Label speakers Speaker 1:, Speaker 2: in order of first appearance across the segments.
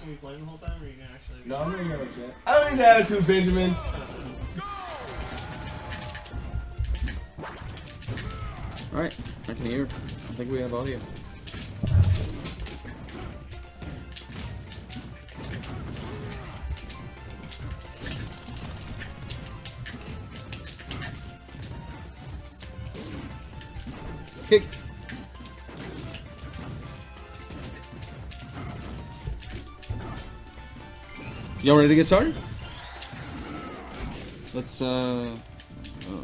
Speaker 1: gonna be playing the whole time, or are you gonna actually?
Speaker 2: No, I'm gonna go chat. I don't need the attitude, Benjamin.
Speaker 3: All right, I can hear. I think we have audio. Kick. Y'all ready to get started? Let's oh,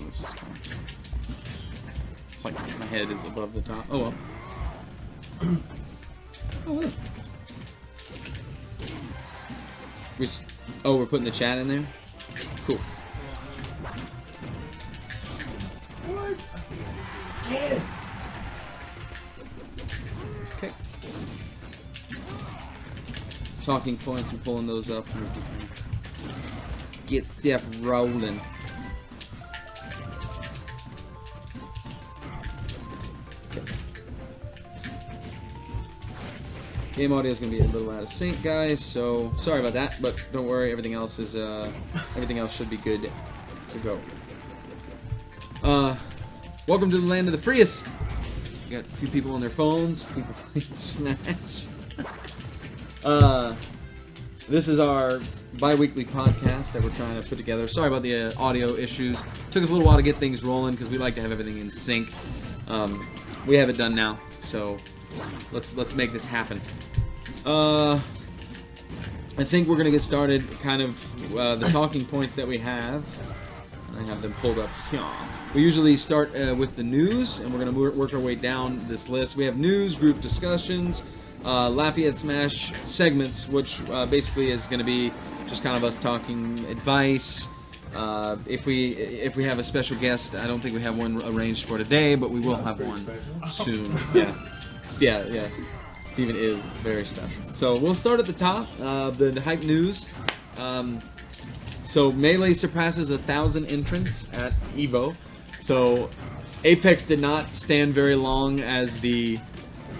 Speaker 3: this is kind of... It's like my head is above the top. Oh well. Oh well. We're putting the chat in there? Cool.
Speaker 2: What? Yeah.
Speaker 3: Okay. Talking points and pulling those up. Get stuff rolling. Game audio is going to be a little out of sync, guys, so sorry about that, but don't worry, everything else should be good to go. Welcome to the land of the freest. We got a few people on their phones, people playing Smash. This is our bi-weekly podcast that we're trying to put together. Sorry about the audio issues. Took us a little while to get things rolling because we like to have everything in sync. We have it done now, so let's make this happen. I think we're gonna get started. Kind of the talking points that we have. I have them pulled up here. We usually start with the news, and we're gonna work our way down this list. We have news, group discussions, Lafayette Smash segments, which basically is gonna be just kind of us talking advice. If we have a special guest, I don't think we have one arranged for today, but we will have one soon. Yeah. Steven is very special. So we'll start at the top. The hype news. So Melee surpasses 1,000 entrants at EVO. So Apex did not stand very long as the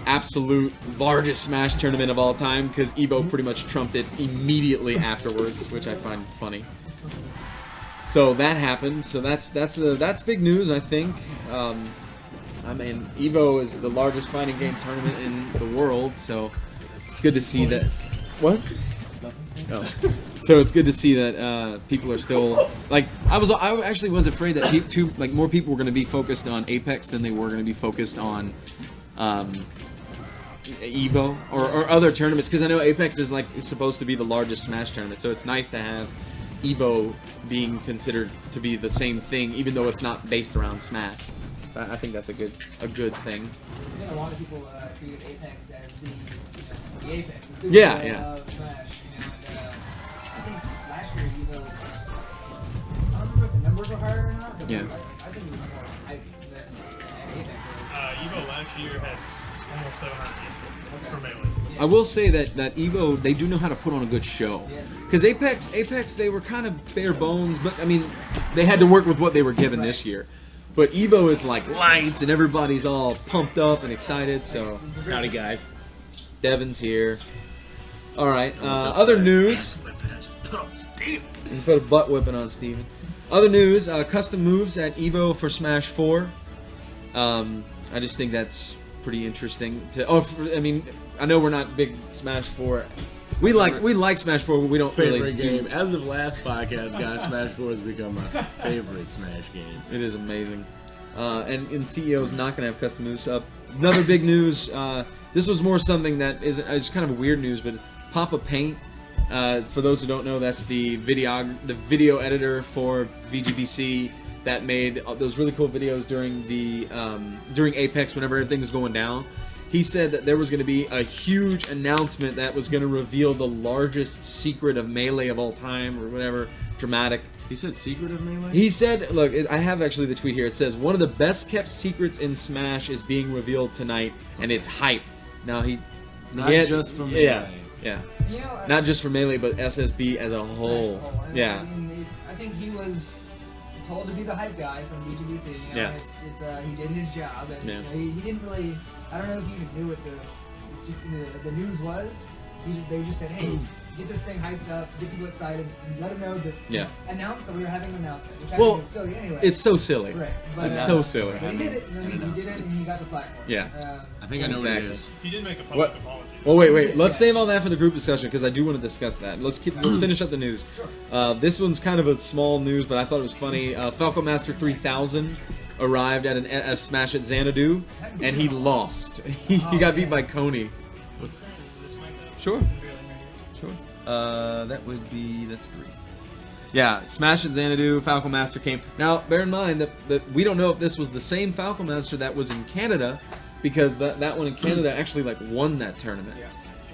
Speaker 3: absolute largest Smash tournament of all time because EVO pretty much trumped it immediately afterwards, which I find funny. So that happened. So that's big news, I think. I mean, EVO is the largest fighting game tournament in the world, so it's good to see that. What? Oh. So it's good to see that people are still like. I actually was afraid that more people were going to be focused on Apex than they were going to be focused on EVO or other tournaments, because I know Apex is supposed to be the largest Smash tournament, so it's nice to have EVO being considered to be the same thing, even though it's not based around Smash. So I think that's a good thing.
Speaker 4: I think a lot of people treated Apex as the Apex, the Super
Speaker 3: Yeah.
Speaker 4: Bowl of Smash. And I think last year EVO was, I don't remember if the numbers were higher or not, but
Speaker 3: Yeah.
Speaker 4: I think it was more hype than Apex was.
Speaker 1: EVO last year had almost 700 entrants for Melee.
Speaker 3: I will say that EVO, they do know how to put on a good show. Because Apex, they were kind of bare bones, but I mean, they had to work with what they were given this year. But EVO is like lights, and everybody's all pumped up and excited. So,
Speaker 2: Howdy, guys.
Speaker 3: Devin's here. All right. Other news. Put a butt whipping on Steven. Other news. Custom moves at EVO for Smash 4. I just think that's pretty interesting. I mean, I know we're not big Smash 4. We like Smash 4, but we don't
Speaker 2: Favorite
Speaker 3: really
Speaker 2: game. As of last podcast, guys, Smash 4 has become my favorite Smash game.
Speaker 3: It is amazing. And CEO's not going to have custom moves up. Another big news. This was more something that is kind of weird news, but Papa Paint. For those who don't know, that's the video editor for VGBC that made those really cool videos during Apex whenever everything was going down. He said that there was going to be a huge announcement that was going to reveal the largest secret of Melee of all time, or whatever, dramatic.
Speaker 2: He said secret of Melee?
Speaker 3: He said, look, I have actually the tweet here. It says, one of the best kept secrets in Smash is being revealed tonight, and it's hype. Now
Speaker 2: Not just for Melee.
Speaker 3: Yeah.
Speaker 4: You know,
Speaker 3: Not just for Melee, but SSB as a whole.
Speaker 4: And
Speaker 3: Yeah.
Speaker 4: I mean, I think he was told to be the hype guy from VGBC. You know,
Speaker 3: Yeah.
Speaker 4: He did his job, and
Speaker 3: Yeah.
Speaker 4: he didn't really. I don't know if you even knew what the news was, They just said, hey, get this thing hyped up, get people excited, and let them know that.
Speaker 3: Yeah.
Speaker 4: Announce that we were having an announcement, which I
Speaker 3: Well,
Speaker 4: think is silly anyway.
Speaker 3: It's so silly.
Speaker 4: Right. But,
Speaker 3: It's so silly.
Speaker 4: But he did it. You know, he did it, and he got the flag for it.
Speaker 3: Yeah.
Speaker 2: I think I know
Speaker 3: Exactly.
Speaker 2: what it is.
Speaker 1: He did make a public
Speaker 3: What?
Speaker 1: apology.
Speaker 3: Well, wait. Let's save all that for the group discussion because I do want to discuss that. Let's finish up the news.
Speaker 4: Sure.
Speaker 3: This one's kind of a small news, but I thought it was funny. Falcon Master 3000 arrived at a smash at Xanadu, and he lost. He got beat by Coney.
Speaker 1: This might go.
Speaker 3: Sure. Sure. That's 3. Yeah, Smash at Xanadu, Falcon Master came. Now, bear in mind that we don't know if this was the same Falcon Master that was in Canada, because that one in Canada actually won that tournament.
Speaker 4: Yeah.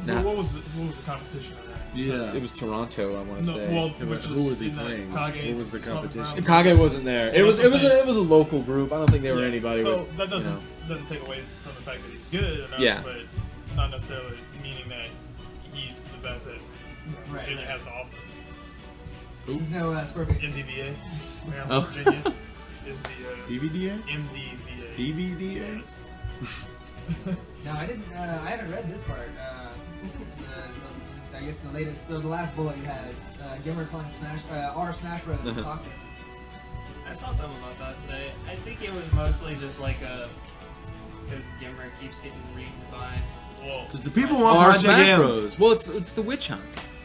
Speaker 3: Now-
Speaker 1: What was the competition of that?
Speaker 2: Yeah.
Speaker 3: It was Toronto, I want to
Speaker 1: No,
Speaker 3: say.
Speaker 1: well,
Speaker 2: Who was he
Speaker 1: in that
Speaker 2: playing?
Speaker 1: Kage's
Speaker 2: What was the
Speaker 1: Summit
Speaker 2: competition?
Speaker 1: round.
Speaker 3: Kage wasn't there. It was
Speaker 1: that's what I'm saying.
Speaker 3: a local group. I don't think they were
Speaker 1: Yeah,
Speaker 3: anybody.
Speaker 1: So
Speaker 3: with,
Speaker 1: that doesn't
Speaker 3: you know.
Speaker 1: doesn't take away from the fact that he's good enough,
Speaker 3: Yeah.
Speaker 1: but not necessarily meaning that he's the best that
Speaker 4: Right.
Speaker 1: Virginia has to offer.
Speaker 4: There's no Scorpion.
Speaker 1: MDVA, Maryland,
Speaker 3: Oh.
Speaker 1: Virginia, is the
Speaker 2: DVDA?
Speaker 1: MDVA.
Speaker 2: DVDA?
Speaker 1: Yes.
Speaker 4: No, I didn't. I haven't read this part. I guess the last bullet you had. Gimmer calling our Smash Bros.
Speaker 3: Uh-huh.
Speaker 4: Toxic.
Speaker 5: I saw something about that today. I think it was mostly just because Gimmer keeps getting reamed by.
Speaker 1: Well,
Speaker 2: Because the people want
Speaker 3: Our
Speaker 2: Project
Speaker 3: Smash
Speaker 2: M.
Speaker 3: Bros. Well, it's the Witch Hunt.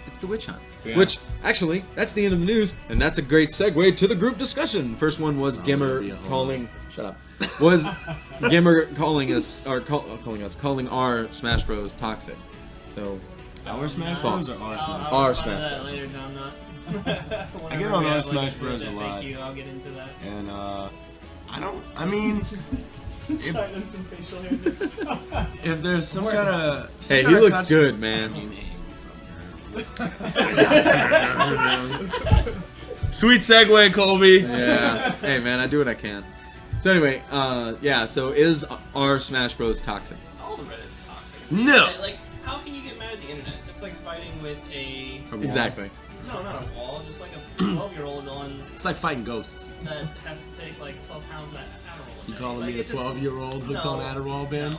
Speaker 3: It's the Witch Hunt.
Speaker 2: Yeah.
Speaker 3: Which, actually, that's the end of the news, and that's a great segue to the group discussion. First one was Gimmer
Speaker 2: be a homo.
Speaker 3: calling... Shut up. Was Gimmer calling our Smash Bros. Toxic. So,
Speaker 2: Our Smash
Speaker 3: Bros.
Speaker 2: Bros. or our
Speaker 5: I'll
Speaker 2: Smash
Speaker 3: Our
Speaker 5: respond to
Speaker 3: Smash
Speaker 5: that
Speaker 3: Bros.
Speaker 5: later, Tom. Not.
Speaker 2: I get on our Smash Bros. A lot.
Speaker 5: Thank you. I'll get into that.
Speaker 2: And, I mean,
Speaker 1: silence and facial hair.
Speaker 2: if there's some kind of...
Speaker 3: hey, he looks good, man.
Speaker 2: Sweet segue, Colby.
Speaker 3: Yeah. Hey, man, I do what I can. So anyway, yeah, so is our Smash Bros. Toxic?
Speaker 5: All the Reddit's toxic. It's
Speaker 2: No.
Speaker 5: Like, how can you get mad at the internet? It's like fighting with a...
Speaker 3: Exactly.
Speaker 5: No, not a wall. Just like a 12-year-old on
Speaker 2: It's like fighting ghosts.
Speaker 5: that has to take like 12 pounds of Adderall.
Speaker 2: You
Speaker 5: day.
Speaker 2: calling
Speaker 5: Like,
Speaker 2: me a
Speaker 5: it just-
Speaker 2: 12-year-old hooked
Speaker 5: No,
Speaker 2: on Adderall, Ben?
Speaker 5: no.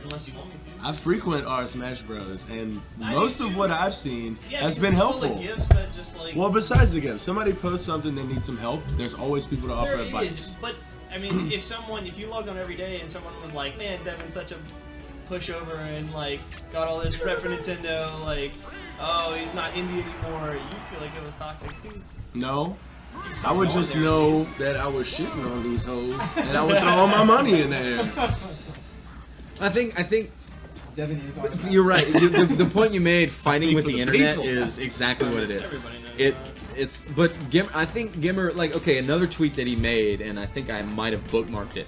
Speaker 5: Unless you want me to.
Speaker 2: I frequent our Smash Bros. And
Speaker 5: I
Speaker 2: most
Speaker 5: do
Speaker 2: of
Speaker 5: too.
Speaker 2: what I've seen
Speaker 5: Yeah,
Speaker 2: has
Speaker 5: because
Speaker 2: been
Speaker 5: it's
Speaker 2: helpful.
Speaker 5: Full of gifts that just like.
Speaker 2: Well, besides the gift, somebody posts something, they need some help. There's always people to offer
Speaker 5: There
Speaker 2: advice.
Speaker 5: is, but I mean, if you logged on every day and someone was like, "Man, Devin's such a pushover and like got all this rep for Nintendo, like, oh, he's not indie anymore," you feel like it was toxic too.
Speaker 2: No,
Speaker 5: He's
Speaker 2: I would
Speaker 5: on
Speaker 2: just
Speaker 5: there,
Speaker 2: know
Speaker 5: please.
Speaker 2: that I was shitting on these hoes, and I would throw all my money in there.
Speaker 3: I think
Speaker 4: Devin is our Smash
Speaker 3: you're right. The point you made, fighting
Speaker 2: Speak
Speaker 3: with
Speaker 2: for
Speaker 3: the
Speaker 2: the
Speaker 3: internet,
Speaker 2: people.
Speaker 3: is exactly what it is.
Speaker 5: Everybody knows
Speaker 3: It
Speaker 5: that.
Speaker 3: it's but I think Gimmer, like, okay, another tweet that he made, and I think I might have bookmarked it.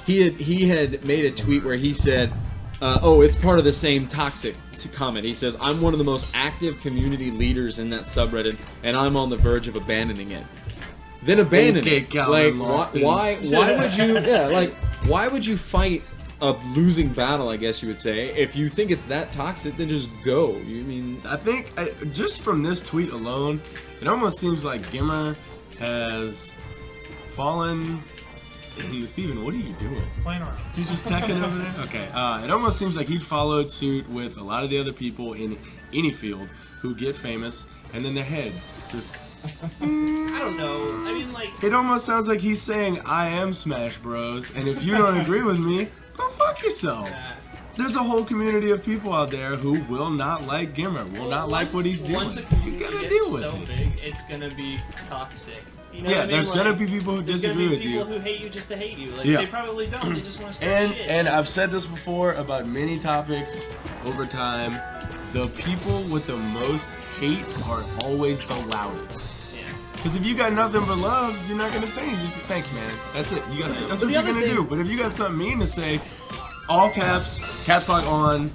Speaker 3: He had made a tweet where he said, "Oh, it's part of the same toxic." Comment. He says, "I'm one of the most active community leaders in that subreddit, and I'm on the verge of abandoning it." Then abandon
Speaker 2: Okay,
Speaker 3: it.
Speaker 2: Calvin
Speaker 3: Like,
Speaker 2: Lofton.
Speaker 3: why would you? Yeah, like, why would you fight a losing battle? I guess you would say. If you think it's that toxic, then just go. You mean?
Speaker 2: I think just from this tweet alone, it almost seems like Gimmer has fallen. Steven, what are you doing?
Speaker 1: Playing around.
Speaker 2: You just tacking over there? Okay. It almost seems like he followed suit with a lot of the other people in any field who get famous, and then their head just.
Speaker 5: I don't know. I mean, like,
Speaker 2: It almost sounds like he's saying, "I am Smash Bros. And if you don't agree with me, go fuck yourself." There's a whole community of people out there who will not like Gimmer, will not like what he's doing.
Speaker 5: Once a
Speaker 2: You
Speaker 5: community
Speaker 2: gotta
Speaker 5: gets
Speaker 2: deal with
Speaker 5: so
Speaker 2: it.
Speaker 5: big, it's gonna be toxic. You know
Speaker 2: Yeah,
Speaker 5: what I mean?
Speaker 2: there's gonna be people who
Speaker 5: there's
Speaker 2: disagree
Speaker 5: gonna
Speaker 2: with
Speaker 5: be people
Speaker 2: you.
Speaker 5: who hate you just to hate you. Like,
Speaker 2: Yeah.
Speaker 5: they probably don't. They just want to start
Speaker 2: And
Speaker 5: shit.
Speaker 2: and I've said this before about many topics over time. The people with the most hate are always the loudest.
Speaker 5: Yeah.
Speaker 2: Because if you got nothing but love, you're not gonna say anything. Just thanks, man. That's it. You got. That's what
Speaker 3: the
Speaker 2: you're
Speaker 3: other
Speaker 2: gonna
Speaker 3: thing-
Speaker 2: do. But if you got something mean to say, all caps, caps lock on,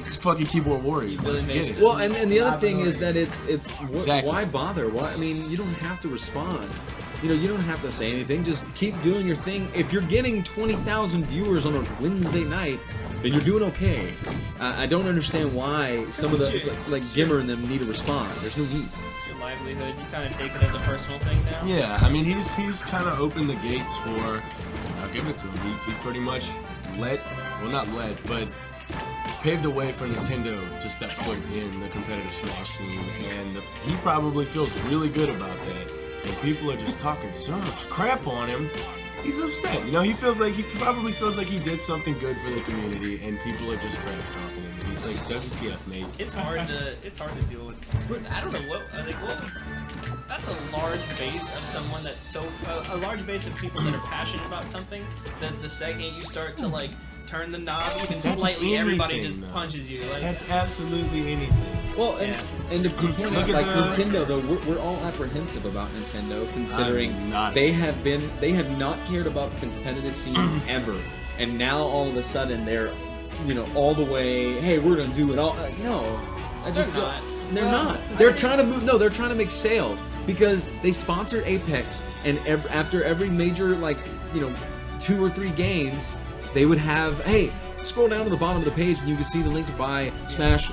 Speaker 2: just fucking keyboard warrior. Let's get it.
Speaker 3: Well, and the other thing is that it's
Speaker 2: Exactly.
Speaker 3: why bother? Why? I mean, you don't have to respond. You know, you don't have to say anything. Just keep doing your thing. If you're getting 20,000 viewers on a Wednesday night, then you're doing okay. I don't understand why some of the like Gimmer and them need to respond. There's no need.
Speaker 5: It's your livelihood. You kind of take it as a personal thing now.
Speaker 2: Yeah, I mean he's kind of opened the gates for. I'll give it to him. He pretty much let, well not let, but paved the way for Nintendo to step foot in the competitive Smash scene, and he probably feels really good about that. And people are just talking so much crap on him. He's upset. You know, he probably feels like he did something good for the community, and people are just trash talking him. And he's like, WTF, mate.
Speaker 5: It's hard to deal with. I don't know what that's a large base of someone that's so a large base of people that are passionate about something. That the second you start to like turn the knob even
Speaker 2: That's
Speaker 5: slightly, everybody
Speaker 2: anything,
Speaker 5: just
Speaker 2: though.
Speaker 5: punches you. Like,
Speaker 2: That's absolutely anything.
Speaker 3: Well, and to point out,
Speaker 2: Look at
Speaker 3: like
Speaker 2: the-
Speaker 3: Nintendo, though, we're all apprehensive about Nintendo, considering
Speaker 2: I'm not.
Speaker 3: they have not cared about the competitive scene ever, and now all of a sudden they're, all the way. Hey, we're gonna do it all. No, I just
Speaker 5: They're not.
Speaker 3: They're not. They're trying to move. No, they're trying to make sales because they sponsored Apex, and after every major 2 or 3 games, they would have scroll down to the bottom of the page and you can see the link to buy Smash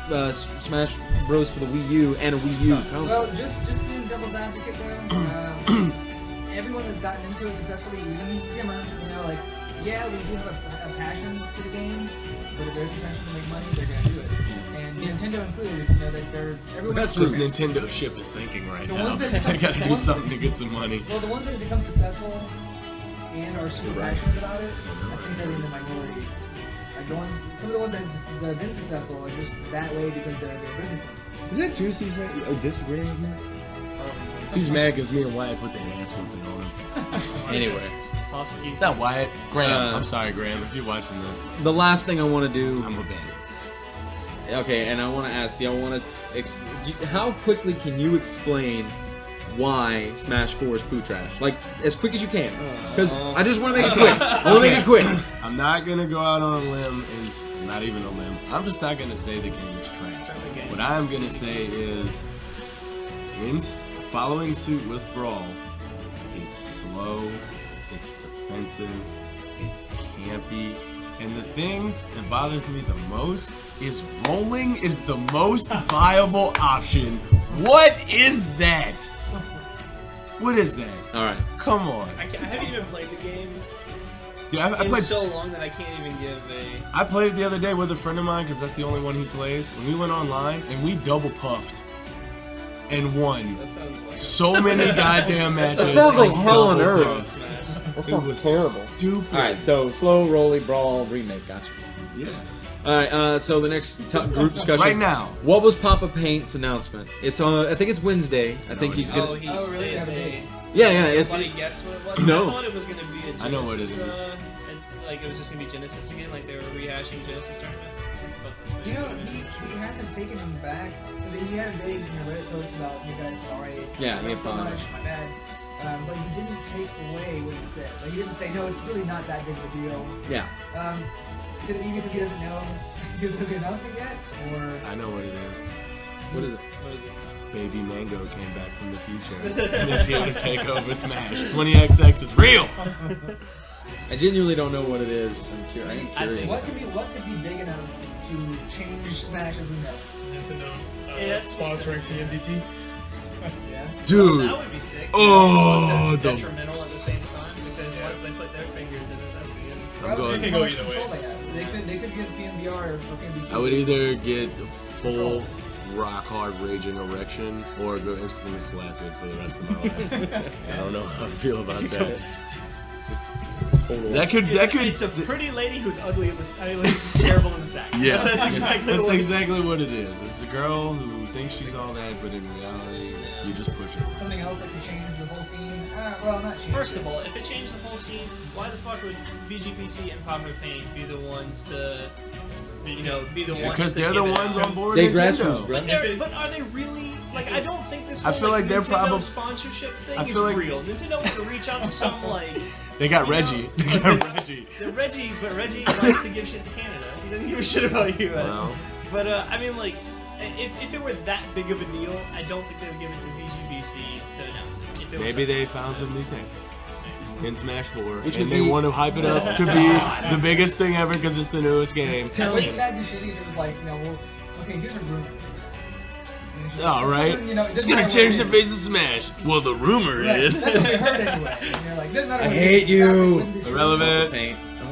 Speaker 3: Bros for the Wii U and a Wii U console.
Speaker 4: Well, just being devil's advocate though, everyone that's gotten into it successfully, even Gimmer, yeah, we do have a passion for the game, but if there's potential to make money, they're gonna do it. And Nintendo included, everyone.
Speaker 2: That's because Nintendo ship is sinking right
Speaker 4: The
Speaker 2: now.
Speaker 4: ones that
Speaker 2: They
Speaker 4: become-
Speaker 2: gotta
Speaker 4: the
Speaker 2: do
Speaker 4: ones-
Speaker 2: something to get some money.
Speaker 4: Well, the ones that become successful and are super passionate about it, I think they're in the minority. Some of the ones that have been successful are just that way because they're businessmen.
Speaker 2: Is that Juicy's disagreeing with me? He's mad because me and Wyatt put the ass whooping on him.
Speaker 3: Anyway,
Speaker 5: Hosky.
Speaker 2: Not Wyatt. Graham.
Speaker 3: Uh,
Speaker 2: I'm sorry, Graham, if you're watching this.
Speaker 3: the last thing I want to do.
Speaker 2: I'm a bad.
Speaker 3: Okay, and I want to ask, do y'all want to? How quickly can you explain why Smash 4 is poo trash? Like as quick as you can, because I just want to make it quick. I want to make it quick.
Speaker 2: I'm not gonna go out on a limb, and it's not even a limb. I'm just not gonna say the game is trash. What I'm gonna say is, following suit with Brawl, it's slow, it's defensive, it's campy, and the thing that bothers me the most is rolling is the most viable option. What is that? What is that?
Speaker 3: All right.
Speaker 2: Come on.
Speaker 5: I haven't even played the game
Speaker 2: Dude, I
Speaker 5: in
Speaker 2: played.
Speaker 5: so long that I can't even give a.
Speaker 2: I played it the other day with a friend of mine because that's the only one he plays. And we went online and we double puffed and won
Speaker 5: That sounds like
Speaker 2: so many goddamn matches.
Speaker 3: That sounds like hell on
Speaker 2: double
Speaker 3: earth.
Speaker 2: puffed.
Speaker 5: Smash.
Speaker 3: That
Speaker 2: It was stupid.
Speaker 3: All right, so slow, rolly, brawl, remake. Gotcha.
Speaker 2: Yeah.
Speaker 3: All right, so the next group discussion.
Speaker 2: Right now.
Speaker 3: What was Papa Paint's announcement? It's on. I think it's Wednesday. I think he's gonna.
Speaker 4: Oh, really?
Speaker 5: They,
Speaker 4: Have a
Speaker 5: they,
Speaker 4: date?
Speaker 3: Yeah, it's.
Speaker 5: Nobody guessed what it was.
Speaker 3: No.
Speaker 5: I thought it was gonna be a Genesis.
Speaker 2: I know what it is.
Speaker 5: Like it was just gonna be Genesis again, like they were rehashing Genesis tournament. But
Speaker 4: You know, he hasn't taken him back because he had a big Reddit post about, "Hey guys, sorry,
Speaker 3: Yeah,
Speaker 4: I
Speaker 3: he
Speaker 4: so much,
Speaker 3: apologized.
Speaker 4: my bad." But he didn't take away what he said. Like he didn't say, "No, it's really not that big of a deal."
Speaker 3: Yeah.
Speaker 4: Could it be because he doesn't know because of the announcement yet, or
Speaker 2: I know what it is.
Speaker 3: What is it?
Speaker 5: what is it?
Speaker 2: Baby Mango came back from the future and is here to take over Smash. 20XX is real.
Speaker 3: I genuinely don't know what it is. I am
Speaker 5: I
Speaker 3: curious.
Speaker 5: think-
Speaker 4: what could be big enough to change Smash as we know?
Speaker 1: Nintendo
Speaker 5: Yeah,
Speaker 1: sponsoring PMDT.
Speaker 4: Yeah.
Speaker 2: Dude.
Speaker 5: That would be sick.
Speaker 2: Oh,
Speaker 5: It's
Speaker 2: the-
Speaker 5: detrimental at the same time because once they put their fingers in it, that's the end.
Speaker 2: I'm going-
Speaker 1: It can go either way.
Speaker 4: They could get PMBR for PMBT.
Speaker 2: I would either get full rock hard raging erection or go instantly flaccid for the rest of my life. I don't know how I feel about that. That could
Speaker 5: It's a pretty lady who's ugly in the. I mean, who's just terrible in the sack.
Speaker 2: yeah.
Speaker 5: That's exactly
Speaker 2: That's
Speaker 5: what
Speaker 2: exactly what it is. It's a girl who thinks she's all that, but in reality, you just push her.
Speaker 4: Something else that could change the whole scene. Well, not change.
Speaker 5: First of all, if it changed the whole scene, why the fuck would VGPC and Papa Paint be the ones to, be the ones?
Speaker 2: Because
Speaker 5: to
Speaker 2: they're the
Speaker 5: give it
Speaker 2: ones
Speaker 5: out?
Speaker 2: on board
Speaker 3: They
Speaker 2: Nintendo.
Speaker 3: grassroots, bro.
Speaker 5: But are they really? Like, I don't think this.
Speaker 2: I
Speaker 5: Whole,
Speaker 2: feel like they're
Speaker 5: Nintendo
Speaker 2: probably-
Speaker 5: sponsorship thing
Speaker 2: I
Speaker 5: is
Speaker 2: feel like-
Speaker 5: real. Nintendo want to reach out to some like.
Speaker 2: They got
Speaker 5: You know,
Speaker 2: Reggie. They got Reggie.
Speaker 5: But Reggie likes to give shit to Canada. He doesn't give a shit about US.
Speaker 2: Well.
Speaker 5: But I mean, like, if it were that big of a deal, I don't think they would give it to VGBC to announce it. If it was
Speaker 2: Maybe they found some new tech in Smash 4,
Speaker 3: Which
Speaker 2: and
Speaker 3: would
Speaker 2: they
Speaker 3: be-
Speaker 2: want to hype it up to be the biggest thing ever because it's the newest game.
Speaker 4: It would be sad and shitty if it was like, well, okay, here's a rumor. And it's just
Speaker 2: All right,
Speaker 4: something, it
Speaker 2: it's
Speaker 4: doesn't
Speaker 2: gonna
Speaker 4: matter
Speaker 2: change
Speaker 4: what
Speaker 2: the
Speaker 4: it
Speaker 2: face of Smash. Well, the rumor
Speaker 4: Right,
Speaker 2: is.
Speaker 4: that's what we heard anyway. And you're like, doesn't matter
Speaker 3: I
Speaker 4: what it
Speaker 3: hate
Speaker 4: is,
Speaker 3: you.
Speaker 4: exactly what it is.
Speaker 2: Irrelevant.
Speaker 3: Paint. Oh.